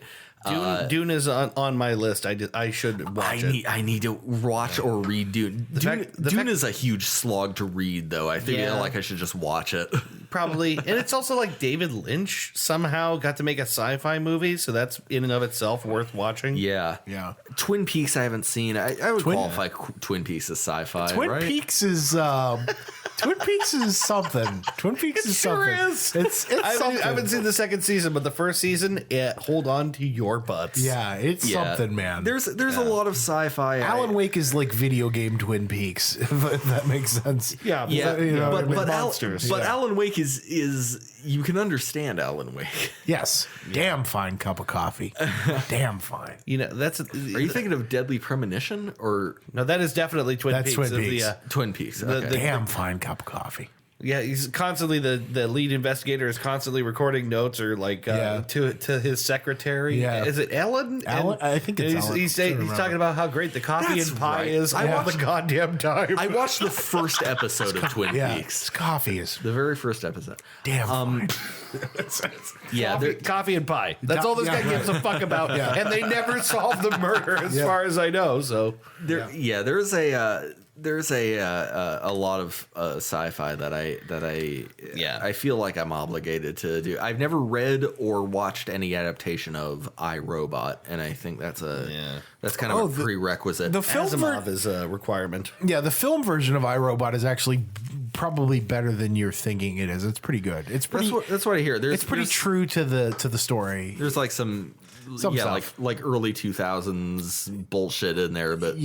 S3: Dune is on my list. I should watch it.
S1: I need to watch or read Dune. Dune is a huge slog to read, though. I feel like I should just watch it.
S3: Probably. And it's also like David Lynch somehow got to make a sci-fi movie, so that's in and of itself worth watching.
S1: Yeah. Twin Peaks I haven't seen. I would qualify Twin Peaks as sci-fi,
S2: Twin Peaks is Twin Peaks is something. Twin Peaks is something.
S3: Is.
S2: It's something.
S3: I haven't seen the second season, but the first season, hold on to your butts.
S2: Yeah, it's something, man.
S1: There's a lot of sci-fi.
S2: Alan Wake is like video game Twin Peaks, if that makes sense.
S3: Yeah,
S1: but
S3: monsters.
S1: But Alan Wake is you can understand Alan Wake.
S2: Yes, damn fine cup of coffee. Damn fine.
S1: Are you thinking of Deadly Premonition or
S3: no? That is definitely Twin Peaks.
S2: Twin Peaks.
S1: Twin Peaks.
S2: The damn fine cup of coffee.
S3: Yeah, he's constantly the lead investigator is constantly recording notes or like to his secretary.
S2: Yeah.
S3: Is it Ellen?
S2: Ellen? I think it's Ellen.
S3: He's talking about how great the coffee
S1: That's
S3: and pie
S1: right.
S3: is all the goddamn time.
S1: I watched the first episode of Twin Peaks.
S2: Coffee is
S1: The very first episode.
S2: damn fine.
S3: Coffee and pie. That's all this guy gives a fuck about. And they never solve the murder as far as I know. So
S1: there's a lot of sci-fi that I feel like I'm obligated to do. I've never read or watched any adaptation of I, Robot, and I think that's kind of a prerequisite.
S2: The film
S3: Asimov is a requirement.
S2: Yeah, the film version of iRobot is actually probably better than you're thinking it is. It's pretty good. It's pretty.
S1: That's what I hear.
S2: It's pretty true to the story.
S1: There's like some
S2: stuff.
S1: like early 2000s bullshit in there, but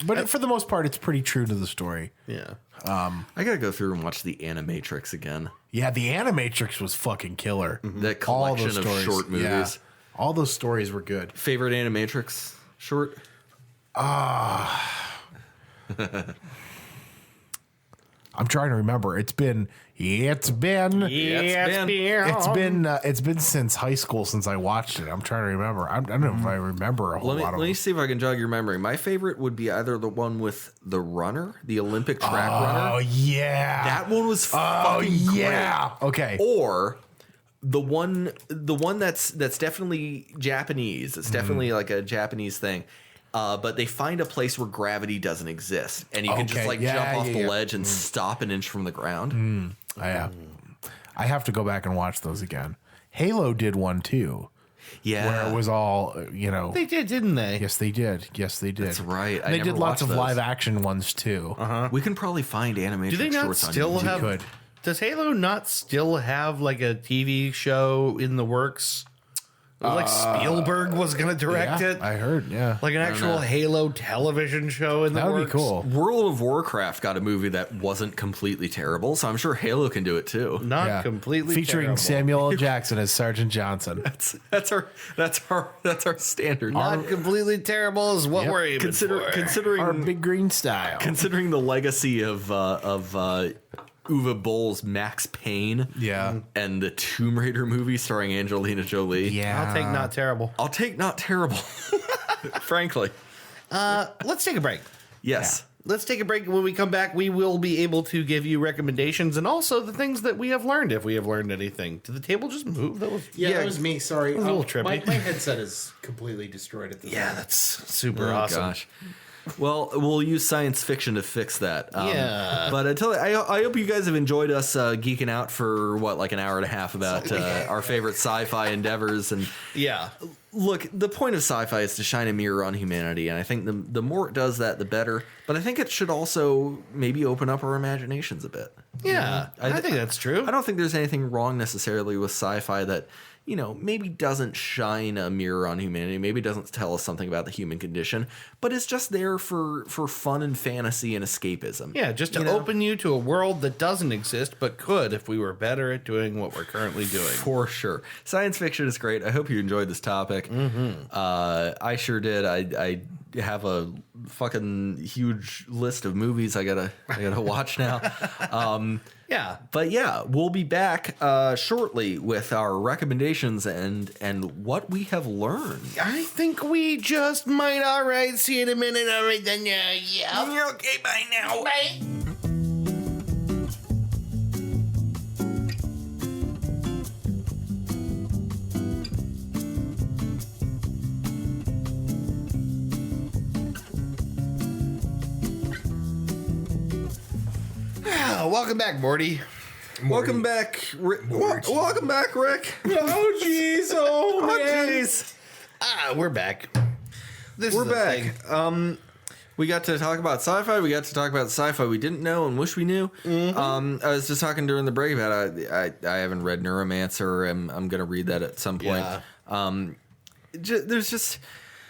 S2: but for the most part, it's pretty true to the story.
S3: Yeah.
S1: I gotta go through and watch the Animatrix again.
S2: Yeah, the Animatrix was fucking killer.
S1: That collection of short movies.
S2: Yeah. All those stories were good.
S1: Favorite Animatrix short?
S2: I'm trying to remember. It's been since high school since I watched it. I'm trying to remember. I don't know if I remember a whole lot of
S1: Let me
S2: them.
S1: see if I can jog your memory. My favorite would be either the one with the runner, the Olympic track runner.
S2: Oh yeah,
S1: That one was fucking
S2: yeah.
S1: great.
S2: Okay.
S1: Or the one that's definitely Japanese. It's definitely like a Japanese thing. But they find a place where gravity doesn't exist, and you can just
S2: Okay.
S1: like
S2: Yeah,
S1: jump off
S2: yeah,
S1: the
S2: yeah.
S1: ledge and stop an inch from the ground.
S2: I have to go back and watch those again. Halo did one too,
S1: Yeah,
S2: where it was all
S3: They did, didn't they?
S2: Yes, they did. Yes, they did.
S1: That's right. I
S2: They
S1: never
S2: did lots of
S1: watched those.
S2: live action ones too.
S1: We can probably find animation
S3: Do they not
S1: shorts on
S3: still
S1: YouTube.
S3: have?
S2: could.
S3: Does Halo not still have like a TV show in the works? It was like Spielberg was going to direct
S2: Yeah,
S3: it,
S2: I heard. Yeah,
S3: like an actual Halo television show in the
S2: that would
S3: works.
S2: be cool.
S1: World of Warcraft got a movie that wasn't completely terrible, so I'm sure Halo can do it too.
S3: Not
S2: Yeah.
S3: completely
S2: featuring
S3: terrible.
S2: Samuel L. Jackson as Sergeant Johnson.
S1: That's our standard.
S3: Not completely terrible is what
S2: Yep.
S3: we're aiming for.
S1: Considering
S2: Our big green style.
S1: considering the legacy of Uwe Boll's Max Payne,
S2: Yeah.
S1: and the Tomb Raider movie starring Angelina Jolie.
S2: Yeah,
S3: I'll take not terrible.
S1: I'll take not terrible. Frankly,
S3: Let's take a break.
S1: yes.
S3: Let's take a break. When we come back, we will be able to give you recommendations and also the things that we have learned, if we have learned anything. Did the table just move? That was
S4: Yeah, that was me. Sorry.
S3: a little trippy.
S4: My headset is completely destroyed at this
S3: yeah,
S4: moment.
S3: that's super
S1: Oh,
S3: awesome.
S1: gosh. Well, we'll use science fiction to fix that.
S3: Yeah.
S1: But I hope you guys have enjoyed us geeking out for like an hour and a half about our favorite sci-fi endeavors. And
S3: Yeah.
S1: look, the point of sci-fi is to shine a mirror on humanity, and I think the more it does that, the better. But I think it should also maybe open up our imaginations a bit.
S3: Yeah. I think that's true.
S1: I don't think there's anything wrong necessarily with sci-fi that, maybe doesn't shine a mirror on humanity, maybe doesn't tell us something about the human condition, but it's just there for fun and fantasy and escapism.
S3: Yeah, just to open you to a world that doesn't exist but could if we were better at doing what we're currently doing.
S1: For sure. Science fiction is great. I hope you enjoyed this topic. I sure did. I have a fucking huge list of movies I gotta watch now.
S3: Yeah.
S1: But yeah, we'll be back shortly with our recommendations and what we have learned.
S3: I think we just might. All right. See you in a minute. All right, then. Yeah.
S1: Okay, bye now.
S3: Bye. Welcome back, Morty.
S1: Welcome back, Rick. Welcome back, Rick.
S4: Oh, jeez. Oh, man.
S1: Jeez.
S3: We're back. This
S1: We're
S3: is the
S1: back.
S3: thing.
S1: We got to talk about sci-fi. We got to talk about sci-fi we didn't know and wish we knew. I was just talking during the break about I haven't read Neuromancer. I'm going to read that at some point.
S3: Yeah.
S1: There's just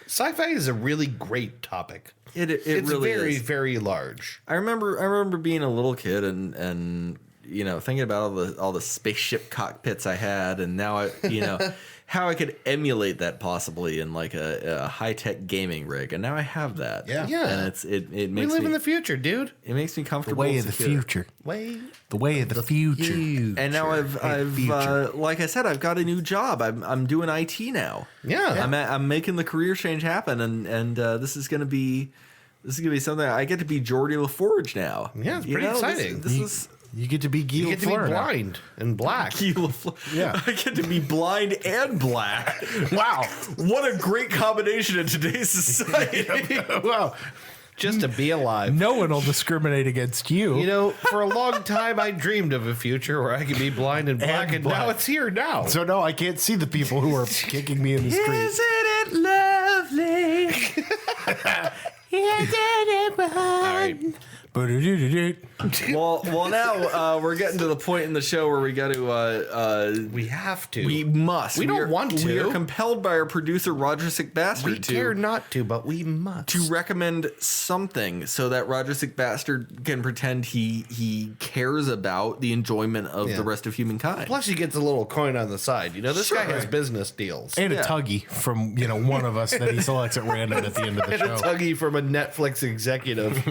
S3: Sci-fi is a really great topic.
S1: it's
S3: It's
S1: really
S3: very,
S1: is.
S3: very large.
S1: I remember being a little kid and thinking about all the spaceship cockpits I had, and now how I could emulate that possibly in like a high tech gaming rig, and now I have that.
S4: Yeah.
S3: Yeah.
S1: and it
S3: We
S1: makes
S3: live
S1: me
S3: in the future, dude.
S1: it makes me
S2: The
S1: comfortable.
S2: way
S1: and
S2: of the
S1: secure.
S2: future.
S3: Way.
S2: The way of the future.
S1: And now I've
S2: future.
S1: like I said, I've got a new job. I'm doing IT now.
S3: Yeah.
S1: I'm making the career change happen, and this is gonna be something. I get to be Geordie LaForge now.
S3: Yeah, it's pretty exciting.
S1: This is
S2: You get to be
S3: You
S2: Gil
S3: get to be
S2: Florida.
S3: blind and black.
S1: Geordie LaForge.
S2: Yeah.
S1: I get to be blind and black.
S2: Wow.
S1: What a great combination in today's society.
S2: Wow.
S3: Just to be alive.
S2: No one will discriminate against you.
S3: You know, for a long time, I dreamed of a future where I could be blind and black, and now
S2: black.
S3: it's here now.
S2: So no, I can't see the people who are kicking me in the street.
S1: Isn't it lovely?
S3: All right.
S1: Well, now we're getting to the point in the show where we got to.
S3: We have to.
S1: We must.
S3: We don't
S1: are,
S3: want to.
S1: We are compelled by our producer Roger Sick Bastard
S3: We care
S1: to
S3: not to, but we must.
S1: recommend something so that Roger Sick Bastard can pretend he cares about the enjoyment of
S3: Yeah.
S1: the rest of humankind.
S3: Plus, he gets a little coin on the side. You know, this guy
S1: Sure.
S3: has business deals.
S2: And
S1: Yeah.
S2: a tuggy from one of us that he selects at random at the end of the
S3: And a
S2: show.
S3: tuggy from a Netflix executive.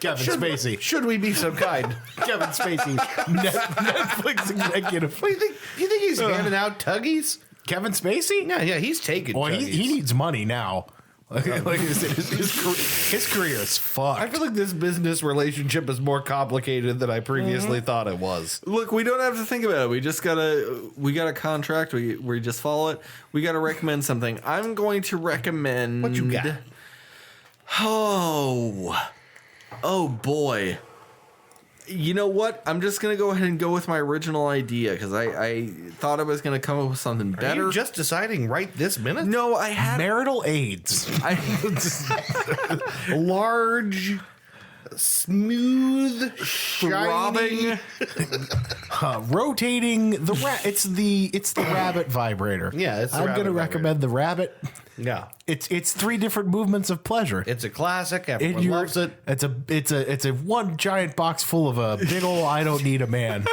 S2: Kevin Spacey.
S3: Should we be so kind?
S2: Kevin Spacey, Netflix executive.
S3: What do you think? You think he's handing out tuggies?
S2: Kevin Spacey?
S3: Yeah, he's taking.
S2: Well,
S3: tuggies.
S2: he needs money now. Like his career is fucked.
S3: I feel like this business relationship is more complicated than I previously thought it was.
S1: Look, we don't have to think about it. We got a contract. We just follow it. We got to recommend something. I'm going to recommend.
S3: What you got?
S1: Oh boy. You know what? I'm just going to go ahead and go with my original idea because I thought I was going to come up with something better.
S3: Are you just deciding right this minute?
S1: No, I had
S2: marital aids.
S3: Large, smooth, shiny.
S1: throbbing.
S2: Rotating the it's the rabbit vibrator.
S3: Yeah, it's the
S2: I'm
S3: rabbit
S2: gonna
S3: vibrator.
S2: recommend the rabbit.
S3: Yeah,
S2: It's 3 different movements of pleasure.
S3: it's a classic. Everyone loves it.
S2: It's a one giant box full of a big ol' I don't need a man.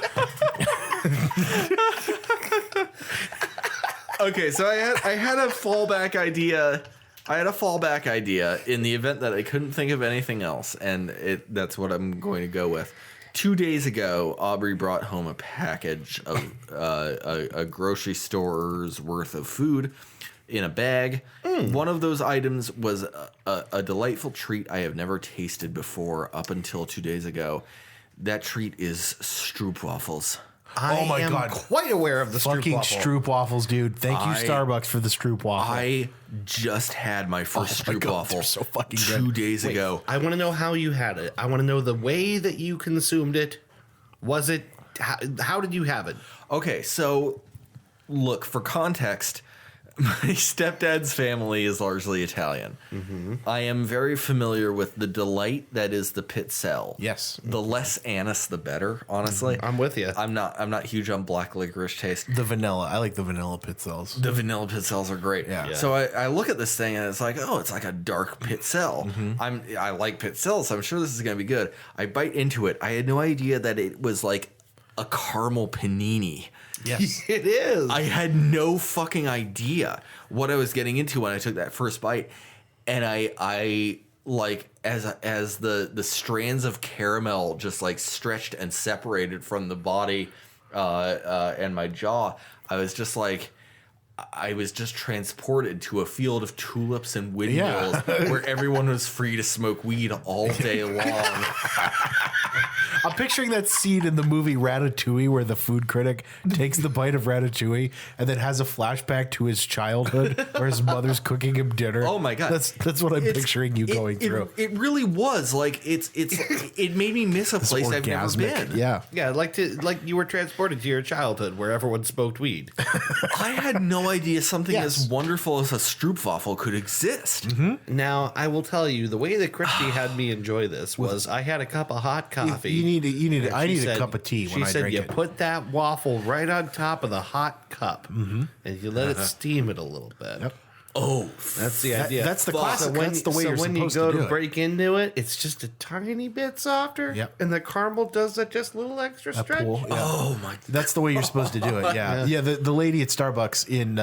S1: Okay, so I had a fallback idea. I had a fallback idea in the event that I couldn't think of anything else, and that's what I'm going to go with. 2 days ago, Aubrey brought home a package of a grocery store's worth of food in a bag. One of those items was a delightful treat I have never tasted before up until 2 days ago. That treat is stroopwafels.
S3: I
S2: my
S3: am
S2: God.
S3: quite aware of the
S2: Fucking
S3: stroop
S2: stroopwafels, dude. Thank you, Starbucks, for the stroopwafel.
S1: I just had my first
S2: Oh my God,
S1: stroopwafel
S2: they're so fucking good.
S1: 2 days ago.
S3: I want to know how you had it. I want to know the way that you consumed it. Was it? How did you have it?
S1: Okay, so look, for context, my stepdad's family is largely Italian. I am very familiar with the delight that is the pizzelle.
S2: Yes.
S1: The less anise, the better, honestly.
S3: I'm with you.
S1: I'm not huge on black licorice taste.
S2: The vanilla. I like the vanilla pizzelles.
S1: The vanilla pizzelles are great.
S2: Yeah.
S1: So I look at this thing and it's like, oh, it's like a dark pizzelle. I like pizzelle, so I'm sure this is gonna be good. I bite into it. I had no idea that it was like a caramel panini.
S2: Yes.
S3: It is.
S1: I had no fucking idea what I was getting into when I took that first bite, and I like as the strands of caramel just like stretched and separated from the body and my jaw. I was just transported to a field of tulips and windmills where everyone was free to smoke weed all day long.
S2: I'm picturing that scene in the movie Ratatouille where the food critic takes the bite of Ratatouille and then has a flashback to his childhood where his mother's cooking him dinner.
S1: Oh my God.
S2: That's what I'm picturing you going through.
S1: It really was like it made me miss a place I've never been.
S2: Yeah.
S3: Yeah, like you were transported to your childhood where everyone smoked weed.
S1: I had no idea something
S2: Yes.
S1: as wonderful as a stroopwafel could exist.
S3: Now, I will tell you, the way that Christy had me enjoy this was I had a cup of hot coffee.
S2: I need
S3: She
S2: a
S3: said-
S2: cup of tea when I
S3: She said
S2: drink
S3: you
S2: it.
S3: put that waffle right on top of the hot cup, and you let it steam it a little bit.
S2: Yep.
S1: Oh,
S3: That's the idea.
S2: that's the classic.
S3: So when,
S2: That's the way
S3: so
S2: you're
S3: when you
S2: supposed
S3: go
S2: to do
S3: to
S2: it.
S3: break into it, it's just a tiny bit softer,
S2: Yep.
S3: and the caramel does that just little extra
S2: A
S3: stretch.
S2: pool, yeah.
S1: oh my!
S2: That's the way you're supposed to do it. Yeah. Yeah. The lady at Starbucks in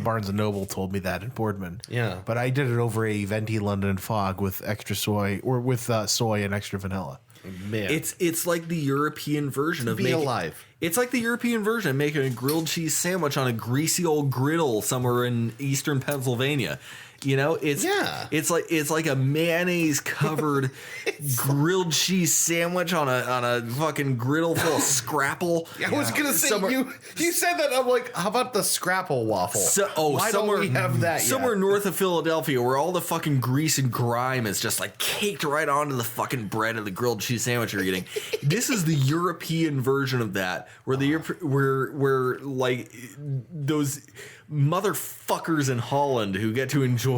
S2: Barnes and Noble told me that in Boardman.
S3: Yeah.
S2: But I did it over a venti London fog with extra soy or with soy and extra vanilla.
S3: Man,
S1: It's like the European version of
S3: be
S1: making.
S3: alive.
S1: It's like the European version of making a grilled cheese sandwich on a greasy old griddle somewhere in eastern Pennsylvania. You know, it's like a mayonnaise covered grilled cheese sandwich on a fucking griddle full of scrapple.
S3: I was gonna say
S1: Somewhere-
S3: you said that. I'm like, how about the scrapple waffle? Why
S1: somewhere
S3: don't we have that yet?
S1: somewhere north of Philadelphia, where all the fucking grease and grime is just like caked right onto the fucking bread of the grilled cheese sandwich you're eating. This is the European version of that, where where like those motherfuckers in Holland who get to enjoy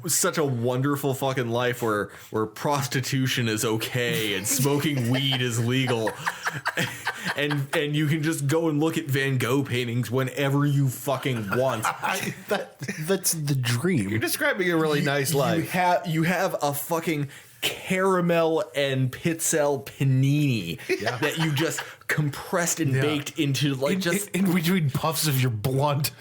S1: such a wonderful fucking life where prostitution is okay and smoking weed is legal, and you can just go and look at Van Gogh paintings whenever you fucking want.
S2: That's the dream.
S3: You're describing a really nice life.
S1: You have a fucking caramel and pizzelle panini that you just compressed and baked into like just
S2: in between puffs of your blunt.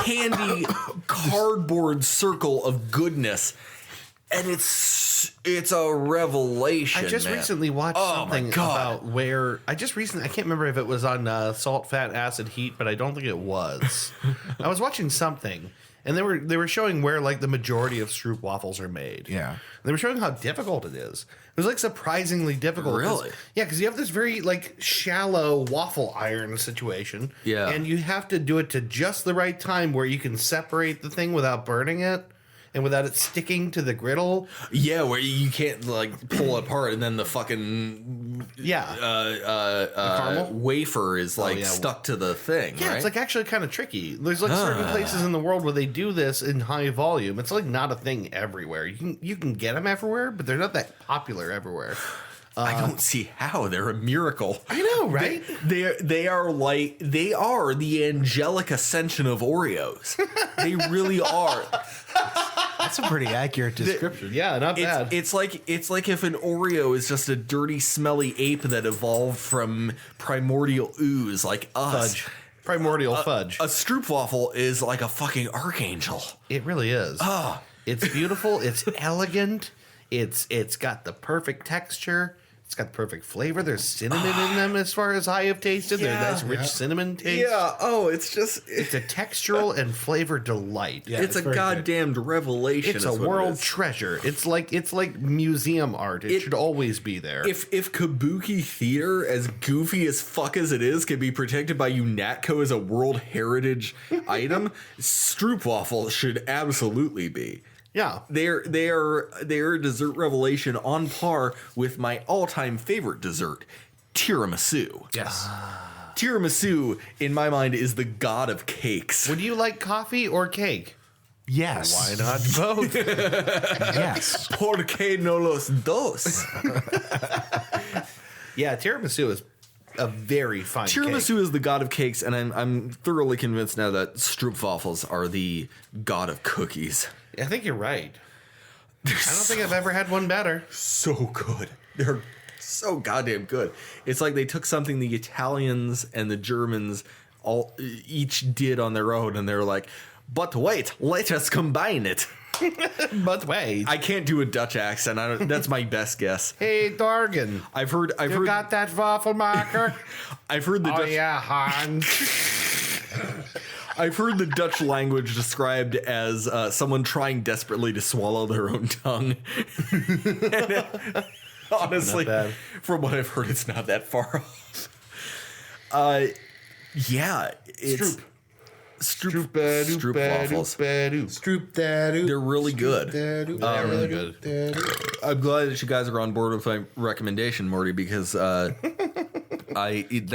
S1: candy cardboard circle of goodness, and it's a revelation.
S3: I just
S1: man.
S3: recently watched something
S1: God.
S3: about where I can't remember if it was on Salt, Fat, Acid, Heat, but I don't think it was. I was watching something, and they were showing where like the majority of Stroop waffles are made.
S2: Yeah.
S3: And they were showing how difficult it is. It was like surprisingly difficult.
S1: Really?
S3: Yeah, because you have this very like shallow waffle iron situation.
S1: Yeah.
S3: And you have to do it to just the right time where you can separate the thing without burning it. And without it sticking to the griddle.
S1: Yeah, where you can't like pull it apart, and then the fucking
S3: Caramel?
S1: wafer is like stuck to the thing.
S3: Yeah,
S1: right?
S3: it's like actually kind of tricky. There's like certain places in the world where they do this in high volume. It's like not a thing everywhere. You can get them everywhere, but they're not that popular everywhere.
S1: I don't see how they're a miracle.
S3: I know, right?
S1: They are the angelic ascension of Oreos. They really are.
S2: That's a pretty accurate description.
S3: Yeah, not bad.
S1: It's like if an Oreo is just a dirty, smelly ape that evolved from primordial ooze like us.
S3: Fudge. Primordial fudge.
S1: A stroopwafel is like a fucking archangel.
S3: It really is.
S1: Ah.
S3: It's beautiful. It's elegant. It's got the perfect texture. It's got the perfect flavor. There's cinnamon in them as far as I have tasted.
S1: Yeah.
S3: There's nice rich cinnamon taste.
S1: Yeah. Oh, it's
S3: It's a textural and flavor delight.
S4: Yeah,
S1: it's a
S4: very
S1: goddamned revelation.
S3: It's
S1: is
S3: a
S1: what it
S3: world
S1: is.
S3: treasure. It's like museum art. It should always be there.
S1: If Kabuki theater, as goofy as fuck as it is, can be protected by UNATCO as a World Heritage item, stroopwafel should absolutely be.
S3: Yeah.
S1: They are a dessert revelation on par with my all-time favorite dessert, tiramisu.
S2: Yes.
S1: Tiramisu, in my mind, is the god of cakes.
S3: Would you like coffee or cake?
S2: Yes.
S3: Why not both?
S2: Yes.
S1: Por qué no los dos?
S3: Yeah, tiramisu is a very fine
S1: Tiramisu is the god of cakes, and I'm thoroughly convinced now that stroopwafels are the god of cookies.
S3: cake. I think you're right. I don't think I've ever had one better.
S1: So good. They're so goddamn good. It's like they took something the Italians and the Germans each did on their own, and they're like, but wait, let us combine it.
S3: But wait.
S1: I can't do a Dutch accent. That's my best guess.
S3: Hey, Dorgan.
S1: I've heard
S3: You got that waffle marker?
S1: I've heard the
S3: Oh,
S1: Dutch
S3: yeah, Hans.
S1: I've heard the Dutch language described as someone trying desperately to swallow their own tongue. Honestly,
S3: Not bad.
S1: from what I've heard, it's not that far off. Yeah, it's Stroop waffles.
S4: Stroop that.
S1: They're really good.
S3: They're really good.
S1: I'm glad that you guys are on board with my recommendation, Morty, because that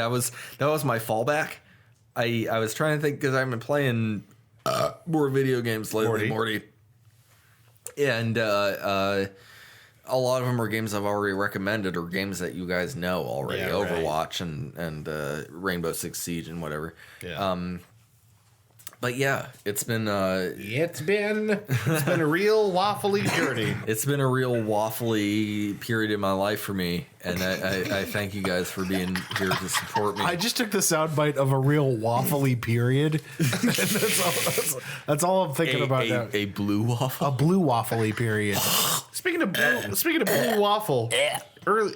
S1: was my fallback. I was trying to think because I've been playing more video games lately, Morty. And a lot of them are games I've already recommended or games that you guys know already.
S3: Yeah,
S1: Overwatch and Rainbow Six Siege and whatever.
S3: Yeah.
S1: But yeah, it's been
S4: It's been
S3: a real waffly journey.
S1: it's been a real waffly period in my life for me, and I thank you guys for being here to support me.
S2: I just took the soundbite of a real waffly period. That's all I'm thinking about now.
S1: a blue waffle.
S2: A blue waffly period.
S3: Speaking of blue waffle, early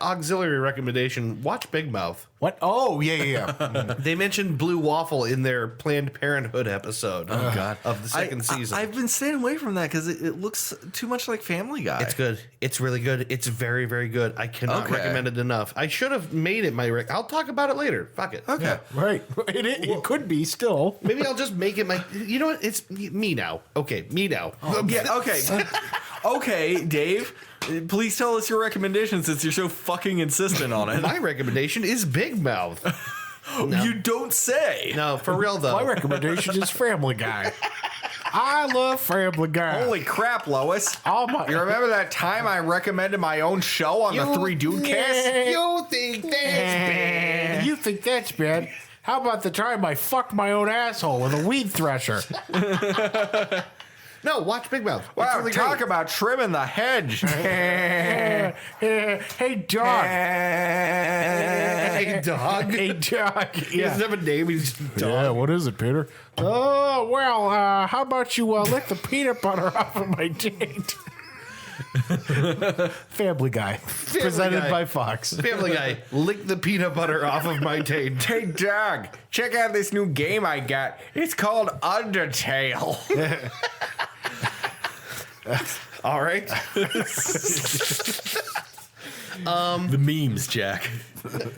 S3: auxiliary recommendation: watch Big Mouth.
S2: What? Oh, yeah.
S3: They mentioned blue waffle in their Planned Parenthood episode.
S1: Oh God!
S3: Of the second season.
S1: I've been staying away from that because it looks too much like Family Guy.
S3: It's good. It's really good. It's very, very good. I cannot
S1: Okay.
S3: recommend it enough. I should have made it my I'll talk about it later. Fuck it.
S1: Okay.
S2: Right. It could be still.
S3: Maybe I'll just make it my. You know what? It's me now. Okay, me now.
S1: Yeah. Okay. Okay, Dave. Please tell us your recommendation since you're so fucking insistent on it.
S3: My recommendation is Big Mouth.
S1: You don't say.
S3: No, for real though.
S2: My recommendation is Family Guy. I love Family Guy.
S1: Holy crap, Lois!
S2: Oh my!
S1: You remember that time I recommended my own show on the Three Dude Cast?
S3: You think that's bad?
S2: You think that's bad? How about the time I fucked my own asshole with a weed thresher?
S3: No, watch Big Mouth.
S1: Wow,
S3: It's really
S1: talk
S3: great.
S1: about trimming the hedge.
S2: Hey, dog.
S3: Hey, dog.
S2: Hey, dog.
S3: He doesn't have a name. He's just a dog.
S2: Yeah, what is it, Peter? Oh, well, how about you lick the peanut butter off of my taint? Family Guy. Presented
S3: Guy.
S2: by Fox.
S3: Family Guy, lick the peanut butter off of my taint.
S1: Hey, dog, check out this new game I got. It's called Undertale.
S3: All right.
S1: The memes, Jack.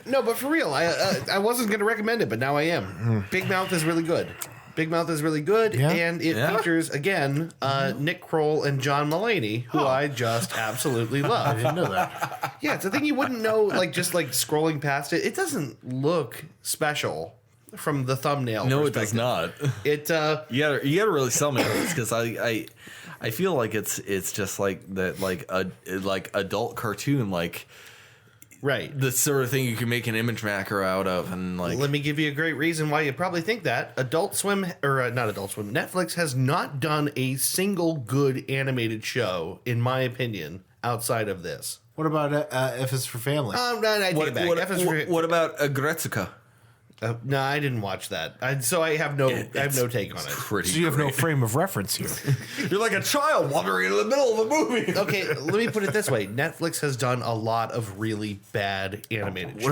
S3: No, but for real, I wasn't going to recommend it, but now I am. Big Mouth is really good. Big Mouth is really good,
S2: Yeah.
S3: and it features, again, Nick Kroll and John Mulaney, who I just absolutely love.
S2: Didn't know that.
S3: Yeah, it's a thing you wouldn't know, just scrolling past it. It doesn't look special from the thumbnail.
S1: No, it does
S3: perspective.
S1: not.
S3: It
S1: You gotta really sell me on this because I feel like it's just like that, like adult cartoon, like
S3: right.
S1: the sort of thing you can make an image macro out of, and like
S3: Let me give you a great reason why you probably think that. Adult Swim, or not Adult Swim, Netflix has not done a single good animated show, in my opinion, outside of this.
S2: What about if it's for family?
S3: No, I take it back.
S1: what about Agretsuka?
S3: No, I didn't watch that. So I have no take on it.
S1: Pretty.
S2: So you have no
S1: great.
S2: frame of reference here.
S1: You're like a child wandering in the middle of a movie.
S3: Okay, let me put it this way: Netflix has done a lot of really bad animated shows.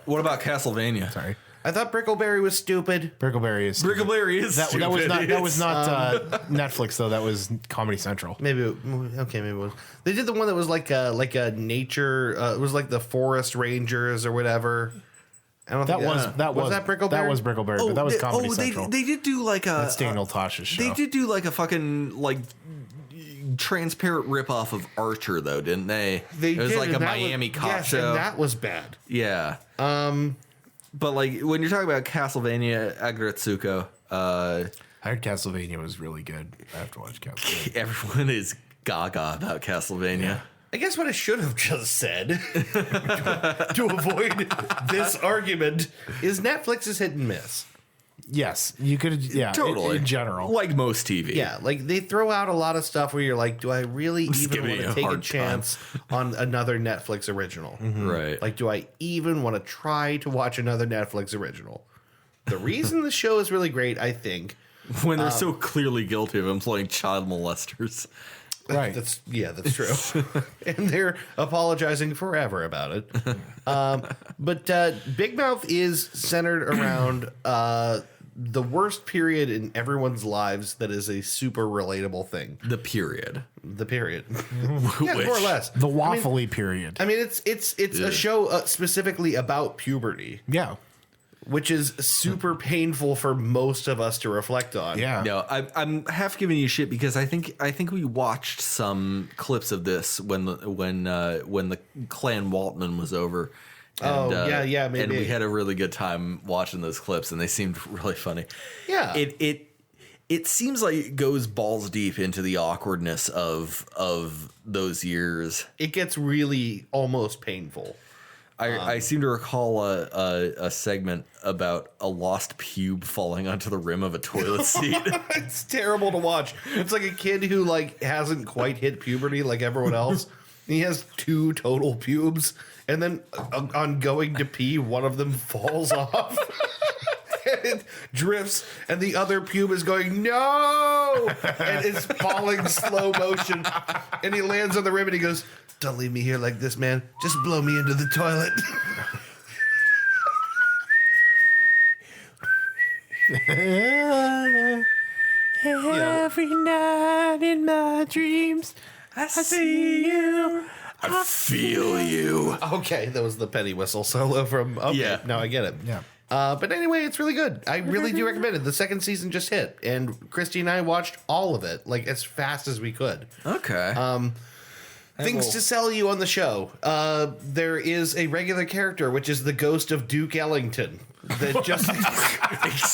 S1: What about Castlevania?
S2: Sorry.
S3: I thought Brickleberry was stupid.
S2: Brickleberry is
S1: Brickleberry is
S2: that
S1: stupid.
S2: that was not Netflix though. That was Comedy Central.
S3: Maybe it was. They did the one that was like a nature. It was like the Forest Rangers or whatever. I don't think
S2: Was that Brickleberry? That was Brickleberry, but that was Comedy Central.
S1: They did do like a
S2: That's Daniel Tosh's show.
S1: They did do like a fucking like transparent ripoff of Archer though, didn't they?
S3: They
S1: it was
S3: did,
S1: like a
S3: and that
S1: Miami
S3: was,
S1: cop
S3: yes,
S1: show.
S3: and that was bad.
S1: Yeah. But like when you're talking about Castlevania, Agretsuko,
S2: I heard Castlevania was really good. I have to watch Castlevania.
S1: everyone is gaga about Castlevania.
S3: I guess what I should have just said to avoid this argument is Netflix is hit and miss.
S2: Yes, you could. Yeah,
S1: Totally.
S2: In general,
S1: Like most TV.
S3: Yeah, like they throw out a lot of stuff where you're like, do I really even
S1: giving
S3: want
S1: you
S3: to
S1: a
S3: take a
S1: hard
S3: chance on another Netflix original?
S1: Right.
S3: Like, do I even want to try to watch another Netflix original? The reason the show is really great, I think,
S1: when they're so clearly guilty of employing child molesters.
S2: right?
S3: that's true, and they're apologizing forever about it. But Big Mouth is centered around the worst period in everyone's lives that is a super relatable thing.
S1: The period.
S3: The period, yeah, more or less.
S2: The waffly period.
S3: I mean, it's a show specifically about puberty,
S2: Yeah,
S3: which is super painful for most of us to reflect on.
S2: yeah.
S1: No, I'm half giving you shit because I think we watched some clips of this when the Clan Waltman was over. And,
S3: yeah, maybe.
S1: And we had a really good time watching those clips, and they seemed really funny.
S3: Yeah.
S1: It seems like it goes balls deep into the awkwardness of those years.
S3: It gets really almost painful.
S1: I seem to recall a segment about a lost pube falling onto the rim of a toilet seat.
S3: It's terrible to watch. It's like a kid who hasn't quite hit puberty like everyone else. He has 2 total pubes, and then on going to pee, one of them falls off. And it drifts, and the other pube is going, no! And it's falling slow motion. And he lands on the rim and he goes, don't leave me here like this, man. Just blow me into the toilet.
S2: Every night in my dreams, I see you.
S1: I feel you.
S3: Okay, that was the penny whistle solo from. Okay,
S1: Yeah.
S3: now I get it.
S2: Yeah.
S3: But anyway, it's really good. I really do recommend it. The second season just hit, and Christy and I watched all of it as fast as we could.
S1: Okay.
S3: Things to sell you on the show. There is a regular character, which is the ghost of Duke Ellington that just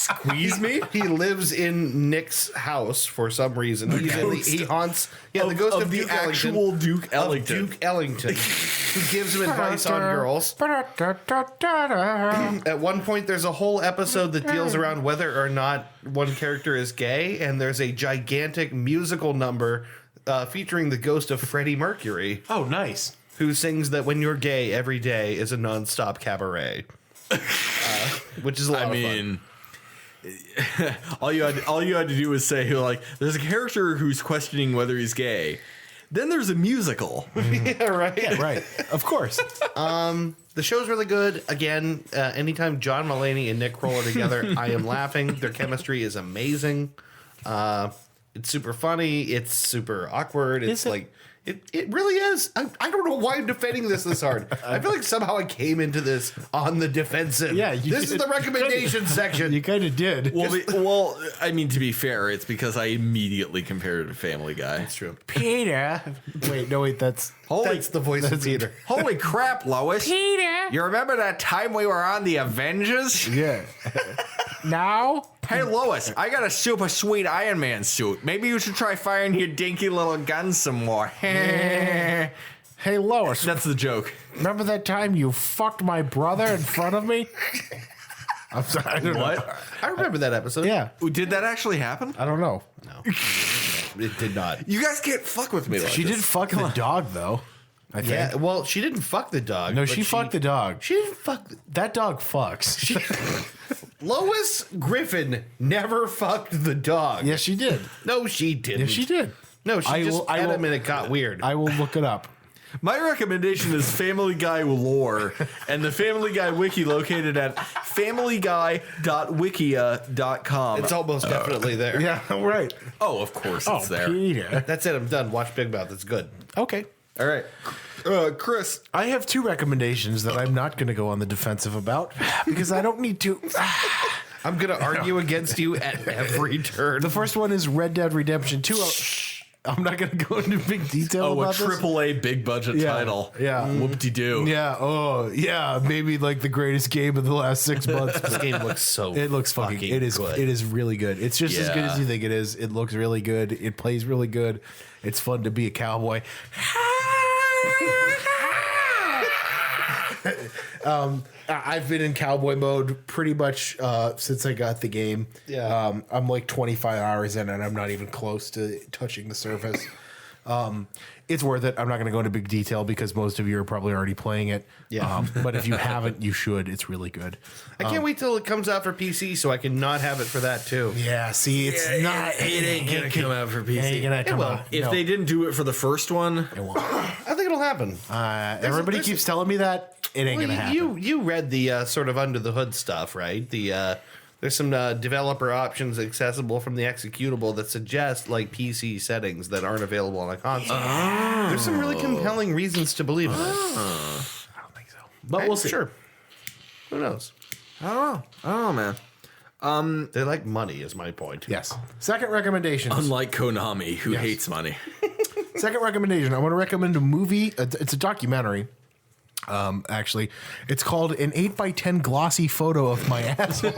S1: Squeeze me?
S3: he lives in Nick's house for some reason. He haunts the ghost of
S1: the
S3: Duke
S1: actual
S3: Ellington,
S1: Duke Ellington.
S3: Duke Ellington, who gives him advice on girls. At one point, there's a whole episode that deals around whether or not one character is gay, and there's a gigantic musical number featuring the ghost of Freddie Mercury,
S2: Oh, nice.
S3: who sings that when you're gay, every day is a nonstop cabaret, which is a lot of fun.
S1: all you had to do was say like, there's a character who's questioning whether he's gay. Then there's a musical.
S3: Yeah, right.
S2: Yeah, right. Of course.
S3: The show's really good. Again, anytime John Mulaney and Nick Kroll are together, I am laughing. Their chemistry is amazing. It's super funny. It's super awkward. It's
S2: Is it?
S3: like it really is. I don't know why I'm defending this hard. I feel like somehow I came into this on the defensive.
S2: Yeah, you
S3: this is
S2: did.
S3: the recommendation section.
S2: You kind of did.
S1: Well, I mean, to be fair, it's because I immediately compared it to Family Guy.
S3: That's true.
S2: Peter. Wait, that's...
S3: That's the voice of Peter.
S1: Holy crap, Lois!
S2: Peter.
S1: You remember that time we were on the Avengers?
S2: Yeah. Now?
S1: Hey, Lois, I got a super sweet Iron Man suit. Maybe you should try firing your dinky little gun some more.
S2: Hey, Lois.
S1: That's the joke.
S2: Remember that time you fucked my brother in front of me? I'm sorry. I don't know.
S1: What?
S3: I remember that episode.
S2: Yeah.
S1: Did that actually happen?
S2: I don't know.
S3: No, it did not.
S1: You guys can't fuck with me like
S2: She
S1: this.
S2: did fuck the dog, though. I think.
S3: Yeah, well, she didn't fuck the dog.
S2: No,
S3: but
S2: she fucked the dog.
S3: She didn't fuck.
S2: That dog fucks.
S3: Lois Griffin never fucked the dog.
S2: Yes, she did.
S3: No, she didn't.
S2: Yes, she did.
S3: No, she just pet him and it got weird.
S2: I will look it up.
S1: My recommendation is Family Guy lore, and the Family Guy wiki located at familyguy.wikia.com.
S3: it's almost definitely there.
S2: Yeah, right.
S1: Oh, of course it's there.
S2: Peter.
S3: That's it. I'm done. Watch Big Mouth. It's good.
S2: Okay.
S1: All right. Chris.
S2: I have two recommendations that I'm not going to go on the defensive about because I don't need to.
S3: I'm going to argue against you at every turn.
S2: The first one is Red Dead Redemption 2. I'm not going to go into big detail
S1: Oh, a
S2: about this.
S1: AAA big budget
S2: Yeah,
S1: title.
S2: yeah.
S1: Whoop-de-doo.
S2: Yeah. Oh, yeah. Maybe like the greatest game of the last 6 months.
S3: This game looks so
S2: It looks fucking. It is.
S3: good.
S2: It is really good. It's just as good
S1: Yeah.
S2: as you think it is. It looks really good. It plays really good. It's fun to be a cowboy. I've been in cowboy mode pretty much since I got the game.
S3: Yeah.
S2: I'm like 25 hours in, and I'm not even close to touching the surface. It's worth it. I'm not going to go into big detail because most of you are probably already playing it.
S3: Yeah.
S2: But if you haven't, you should. It's really good.
S3: I can't wait till it comes out for PC so I can not have it for that too.
S2: Yeah. See, it's not.
S1: It ain't gonna come out for PC.
S2: Ain't gonna come
S3: will.
S2: out.
S1: If
S2: No,
S1: they didn't do it for the first one,
S2: it won't.
S3: I think it'll happen.
S2: Everybody keeps telling me that. It ain't
S3: Well,
S2: gonna happen.
S3: you read the sort of under the hood stuff, right? There's some developer options accessible from the executable that suggest like PC settings that aren't available on a console. There's some really compelling reasons to believe in it.
S2: I don't think so.
S3: But we'll see. Sure. Who knows?
S1: I don't know, man.
S3: They like money, is my point.
S2: Yes. Second recommendation.
S1: Unlike Konami, who hates money.
S2: Second recommendation. I want to recommend a movie. It's a documentary. Actually, it's called An 8x10 Glossy Photo of My Asshole.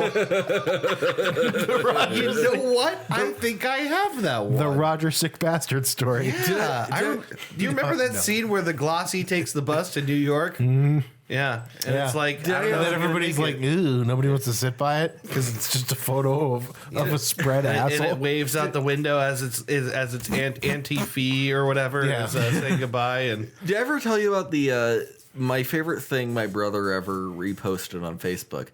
S3: You know what? I think I have that one.
S2: The Roger Sick Bastard story.
S3: Do you remember that scene where the Glossy takes the bus to New York? Mm-hmm. Yeah. And it's like, I don't know.
S2: And then
S3: if I'm
S2: everybody's
S3: gonna
S2: like,
S3: make it.
S2: ooh, nobody wants to sit by it because it's just a photo of a spread
S3: And
S2: asshole.
S3: it waves out the window as its anti-fee or whatever
S2: Yeah.
S3: is saying goodbye. And
S1: Did I ever tell you about the my favorite thing my brother ever reposted on Facebook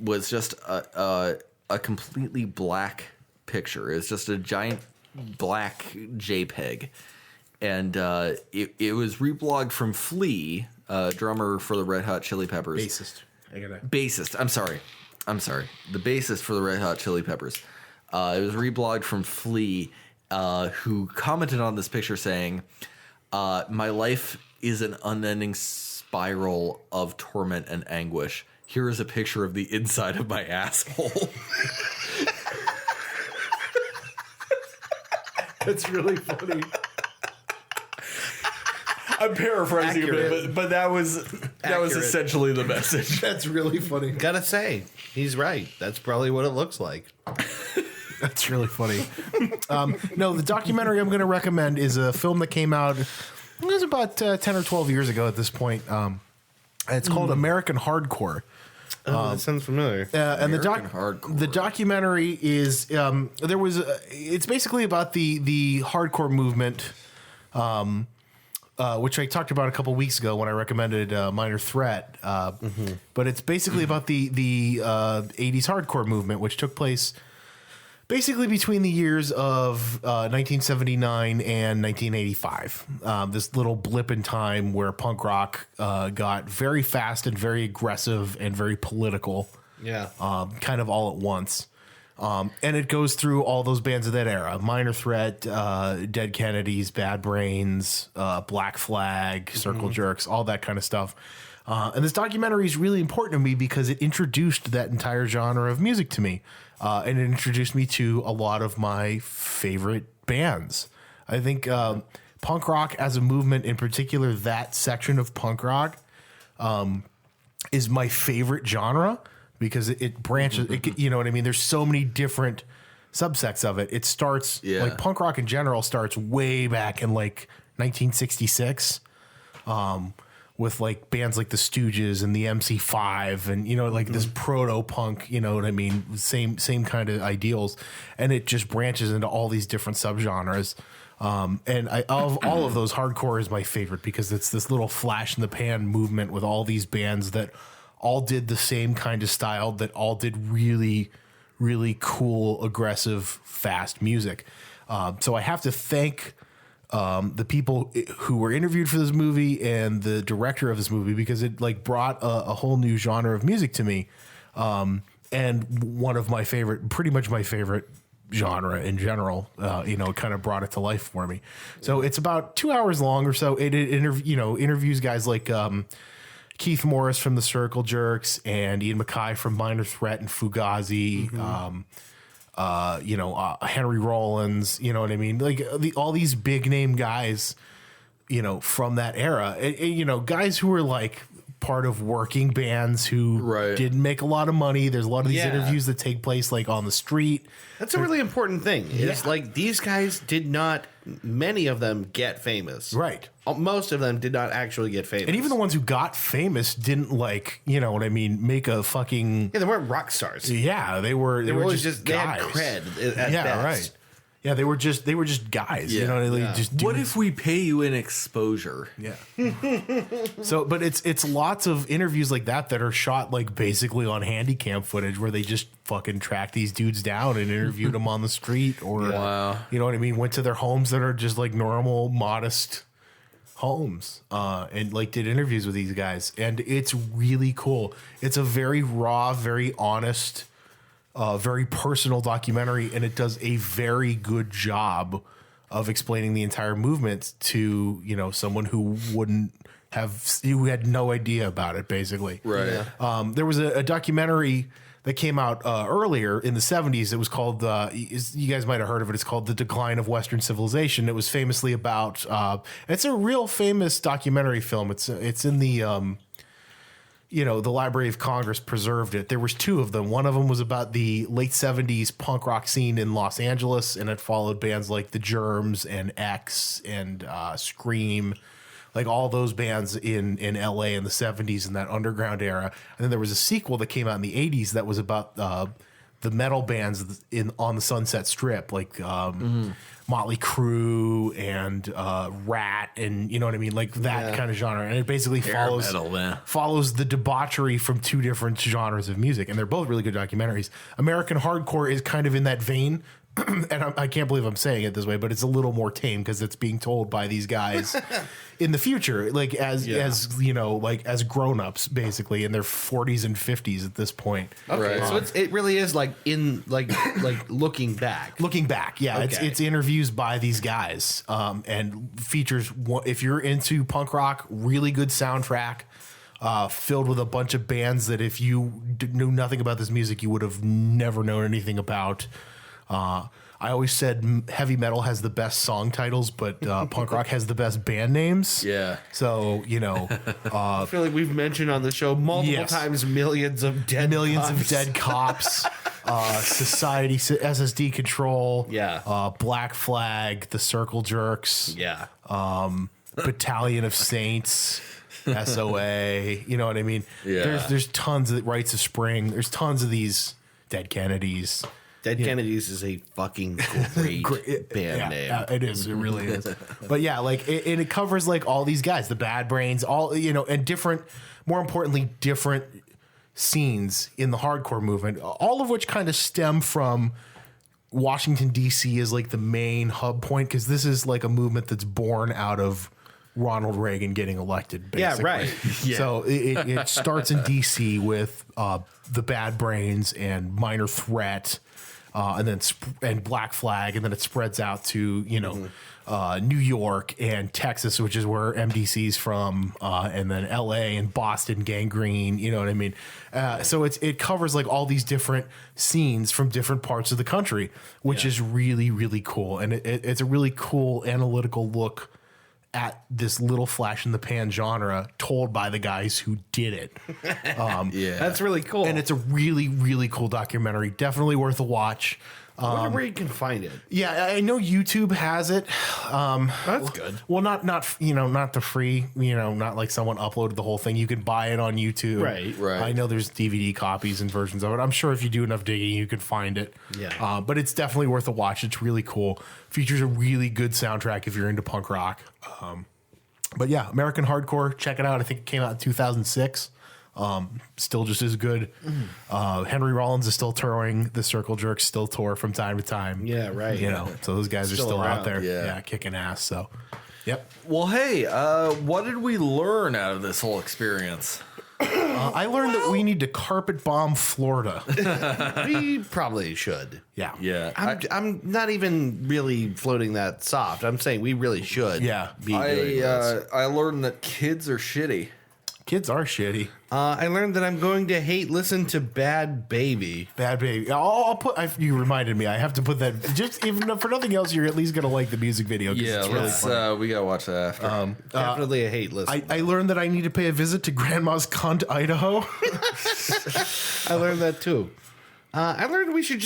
S1: was just a completely black picture. It's just a giant black JPEG, and it was reblogged from Flea, drummer for the Red Hot Chili Peppers. Bassist. I'm sorry. The bassist for the Red Hot Chili Peppers. It was reblogged from Flea, who commented on this picture saying, "My life is an unending spiral of torment and anguish. Here is a picture of the inside of my asshole."
S2: That's really funny.
S1: I'm paraphrasing a bit, but that was
S3: Accurate.
S1: essentially the message.
S2: That's really funny.
S3: Gotta say, he's right. That's probably what it looks like.
S2: That's really funny. No, the documentary I'm going to recommend is a film that came out. It was about 10 or 12 years ago at this point. It's called American Hardcore.
S3: Oh, that sounds familiar.
S2: And
S1: American Hardcore.
S2: the documentary is it's basically about the hardcore movement, which I talked about a couple weeks ago when I recommended Minor Threat. But it's basically about the 80s hardcore movement, which took place basically between the years of 1979 and 1985. This little blip in time where punk rock got very fast and very aggressive and very political,
S3: Yeah.
S2: kind of all at once. And it goes through all those bands of that era: Minor Threat, Dead Kennedys, Bad Brains, Black Flag, Circle Jerks, all that kind of stuff. And this documentary is really important to me because it introduced that entire genre of music to me. And it introduced me to a lot of my favorite bands. I think punk rock as a movement, in particular, that section of punk rock, is my favorite genre because it branches. You know what I mean? There's so many different subsects of it. It starts like punk rock in general starts way back in like 1966. With like bands like the Stooges and the MC5 and, you know, like this proto punk, you know what I mean? Same kind of ideals. And it just branches into all these different subgenres. And of all of those, hardcore is my favorite because it's this little flash in the pan movement with all these bands that all did the same kind of style, that all did really, really cool, aggressive, fast music. So I have to thank the people who were interviewed for this movie and the director of this movie because it like brought a whole new genre of music to me. And one of my favorite, pretty much my favorite genre in general, you know, kind of brought it to life for me. So it's about 2 hours long or so. It interviews guys like Keith Morris from the Circle Jerks and Ian MacKaye from Minor Threat and Fugazi. Henry Rollins, you know what I mean? Like all these big name guys, you know, from that era, you know, guys who were like part of working bands who didn't make a lot of money. There's a lot of these interviews that take place like on the street.
S3: That's a really important thing. It's like these guys did not, many of them get famous.
S2: Right.
S3: Most of them did not actually get famous.
S2: And even the ones who got famous didn't like, you know what I mean, make a fucking...
S3: Yeah, they weren't rock stars.
S2: Yeah, they were just
S3: they
S2: guys.
S3: had cred at best.
S2: Right. Yeah, they were just guys. You know, like just
S1: What
S2: dudes.
S1: if we pay you in exposure?
S2: Yeah. So, but it's lots of interviews like that are shot like basically on handy cam footage where they just fucking track these dudes down and interviewed them on the street or, you know what I mean? Went to their homes that are just like normal, modest homes and like did interviews with these guys. And it's really cool. It's a very raw, very honest, very personal documentary, and it does a very good job of explaining the entire movement to, you know, someone who who had no idea about it, basically.
S1: Right.
S2: There was a documentary that came out earlier in the 70s. It was called, you guys might have heard of it. It's called The Decline of Western Civilization. It was famously about, it's a real famous documentary film. It's in the, the Library of Congress preserved it. There was two of them. One of them was about the late 70s punk rock scene in Los Angeles, and it followed bands like The Germs and X and Scream, like all those bands in LA in the 70s in that underground era. And then there was a sequel that came out in the 80s that was about the metal bands on the Sunset Strip, like Motley Crue and Rat, and you know what I mean, like that kind of genre. And it basically follows the debauchery from two different genres of music, and they're both really good documentaries. American Hardcore is kind of in that vein. And I can't believe I'm saying it this way, but it's a little more tame because it's being told by these guys in the future, like as you know, like as grown-ups, basically in their 40s and 50s at this point.
S3: Okay, so it really is like in like looking back.
S2: Looking back, yeah,
S3: Okay.
S2: it's interviews by these guys, and features. If you're into punk rock, really good soundtrack. Filled with a bunch of bands that if you knew nothing about this music, you would have never known anything about. I always said heavy metal has the best song titles, but punk rock has the best band names.
S1: Yeah.
S2: So, you know,
S3: I feel like we've mentioned on the show multiple times millions of dead
S2: cops, Society, SSD Control, Black Flag, the Circle Jerks, Battalion of Saints, SOA. You know what I mean?
S1: Yeah.
S2: There's tons of Rites of Spring. There's tons of these Dead Kennedys.
S3: Dead Kennedys is a fucking great band name.
S2: Yeah, it is. It really is. But yeah, like it covers like all these guys, the Bad Brains, all, you know, and different, more importantly, different scenes in the hardcore movement, all of which kind of stem from Washington, D.C. as like the main hub point, because this is like a movement that's born out of Ronald Reagan getting elected, basically.
S3: Yeah, right.
S1: Yeah.
S2: So it starts in D.C. with the Bad Brains and Minor Threat, and then and Black Flag, and then it spreads out to, you know, New York and Texas, which is where MDC's from, and then L.A. and Boston, Gangrene. You know what I mean? So it covers like all these different scenes from different parts of the country, which is really, really cool, and it's a really cool analytical look at this little flash in the pan genre told by the guys who did it.
S3: That's really cool.
S2: And it's a really, really cool documentary. Definitely worth a watch.
S3: I wonder where you can find it.
S2: Yeah, I know YouTube has it.
S3: That's good.
S2: Well, not not the free, not like someone uploaded the whole thing. You can buy it on YouTube.
S3: Right.
S2: I know there's DVD copies and versions of it. I'm sure if you do enough digging, you can find it.
S3: Yeah.
S2: But it's definitely worth a watch. It's really cool. Features a really good soundtrack if you're into punk rock. But yeah, American Hardcore, check it out. I think it came out in 2006. Still just as good. Henry Rollins is still touring. The Circle Jerks still tour from time to time.
S3: Yeah, right.
S2: So those guys are still out
S3: around,
S2: there.
S1: yeah.
S2: Kicking ass. So, yep.
S1: Well, hey, what did we learn out of this whole experience?
S2: I learned that we need to carpet bomb Florida.
S3: We probably should.
S2: Yeah.
S1: Yeah.
S3: I'm not even really floating that soft. I'm saying we really should.
S2: Yeah.
S3: Be doing this.
S1: I learned that kids are shitty.
S2: Kids are shitty.
S3: I learned that I'm going to listen to Bad Baby.
S2: Bad Baby. I'll put. You reminded me. I have to put that. Just even for nothing else, you're at least gonna like the music video.
S1: Yeah,
S2: it's really fun.
S1: we gotta watch that after.
S3: Definitely a hate listen.
S2: I learned that I need to pay a visit to Grandma's Cunt, Idaho.
S3: I learned that too. I learned we should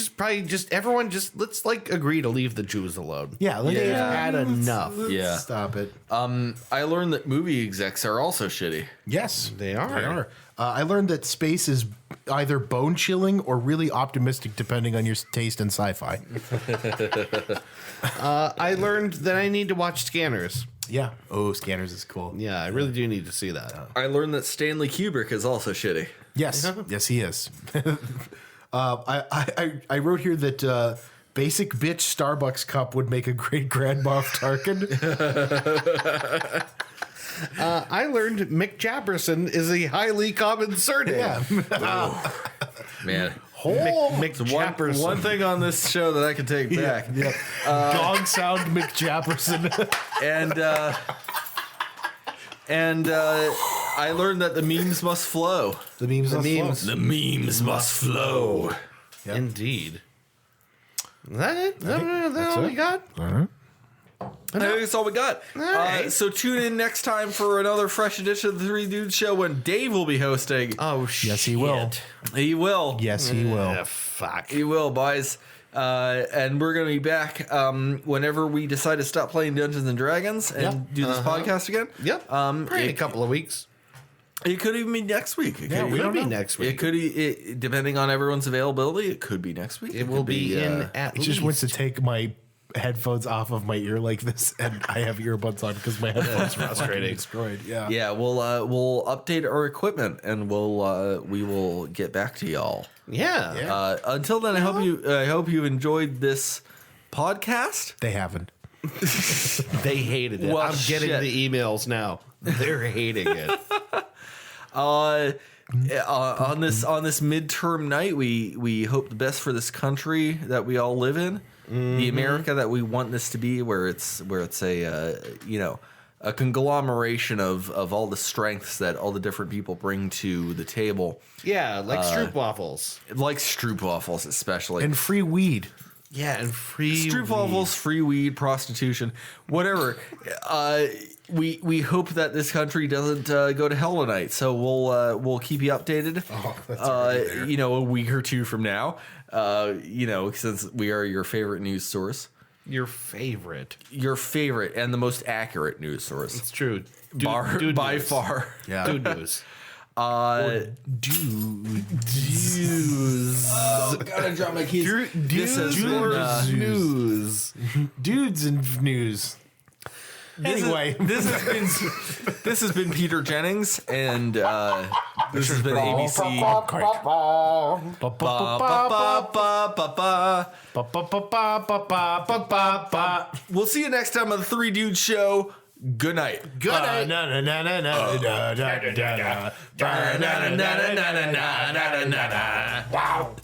S3: everyone let's agree to leave the Jews alone.
S2: Yeah.
S3: They've had enough.
S1: Yeah.
S2: Stop it.
S1: I learned that movie execs are also shitty.
S2: Yes,
S3: They are.
S2: I learned that space is either bone chilling or really optimistic, depending on your taste in sci-fi.
S3: I learned that I need to watch Scanners.
S2: Yeah. Oh, Scanners is cool.
S3: Yeah, I really do need to see that.
S1: I learned that Stanley Kubrick is also shitty.
S2: Yes. Yes, he is. I wrote here that basic bitch Starbucks cup would make a great Grand Moff Tarkin.
S3: I learned Mick Jabberson is a highly common surname.
S2: Yeah.
S1: Man.
S3: Mick
S1: One, one thing on this show that I can take back.
S2: Yeah. Gong sound Mick Jabberson.
S1: And I learned that the memes must flow.
S2: The memes.
S1: The memes must flow.
S2: Yep.
S3: Indeed. Is that it? Is that all we got?
S1: I think that's all we got.
S3: right.
S1: So tune in next time for another fresh edition of the Three Dudes Show when Dave will be hosting.
S3: Oh, shit.
S2: Yes, he will.
S1: He will.
S2: Yes, he will.
S3: Fuck.
S1: He will, boys. And we're going to be back whenever we decide to stop playing Dungeons and Dragons and do this podcast again.
S3: Yep. Probably in a couple of weeks.
S1: It could even be next week. It could,
S3: It could be next week.
S1: It could, depending on everyone's availability, it could be next week.
S3: It will
S1: could
S3: be in at
S2: It just
S3: least.
S2: wants to take my headphones off of my ear like this, and I have earbuds on because my headphones are frustrating. Destroyed. Yeah.
S1: Yeah, we'll update our equipment and we will get back to y'all.
S3: Yeah.
S1: Until then, I hope you enjoyed this podcast.
S2: They haven't.
S3: They hated it.
S1: Well,
S3: I'm getting
S1: shit.
S3: the emails now. They're hating it.
S1: On this midterm night, we hope the best for this country that we all live in, the America that we want this to be, where it's a conglomeration of all the strengths that all the different people bring to the table,
S3: Yeah, like Stroop waffles.
S1: like Stroop waffles especially.
S2: And free weed.
S3: Yeah, and free
S1: stroopwafels, free weed, prostitution, whatever. We hope that this country doesn't go to hell tonight. So we'll keep you updated.
S4: Oh, that's already there.
S1: A week or two from now. Since we are your favorite news source,
S3: your favorite.
S1: and the most accurate news source.
S3: It's true.
S1: By
S3: news.
S1: far.
S2: Yeah.
S3: Dude news.
S1: Dudes. Gotta drop my keys. This has been,
S3: news.
S2: Dudes and news. Anyway,
S1: this has been Peter Jennings, and this has been ABC. We'll see you next time on the Three Dudes Show. Good night.
S2: Good night.
S1: Wow.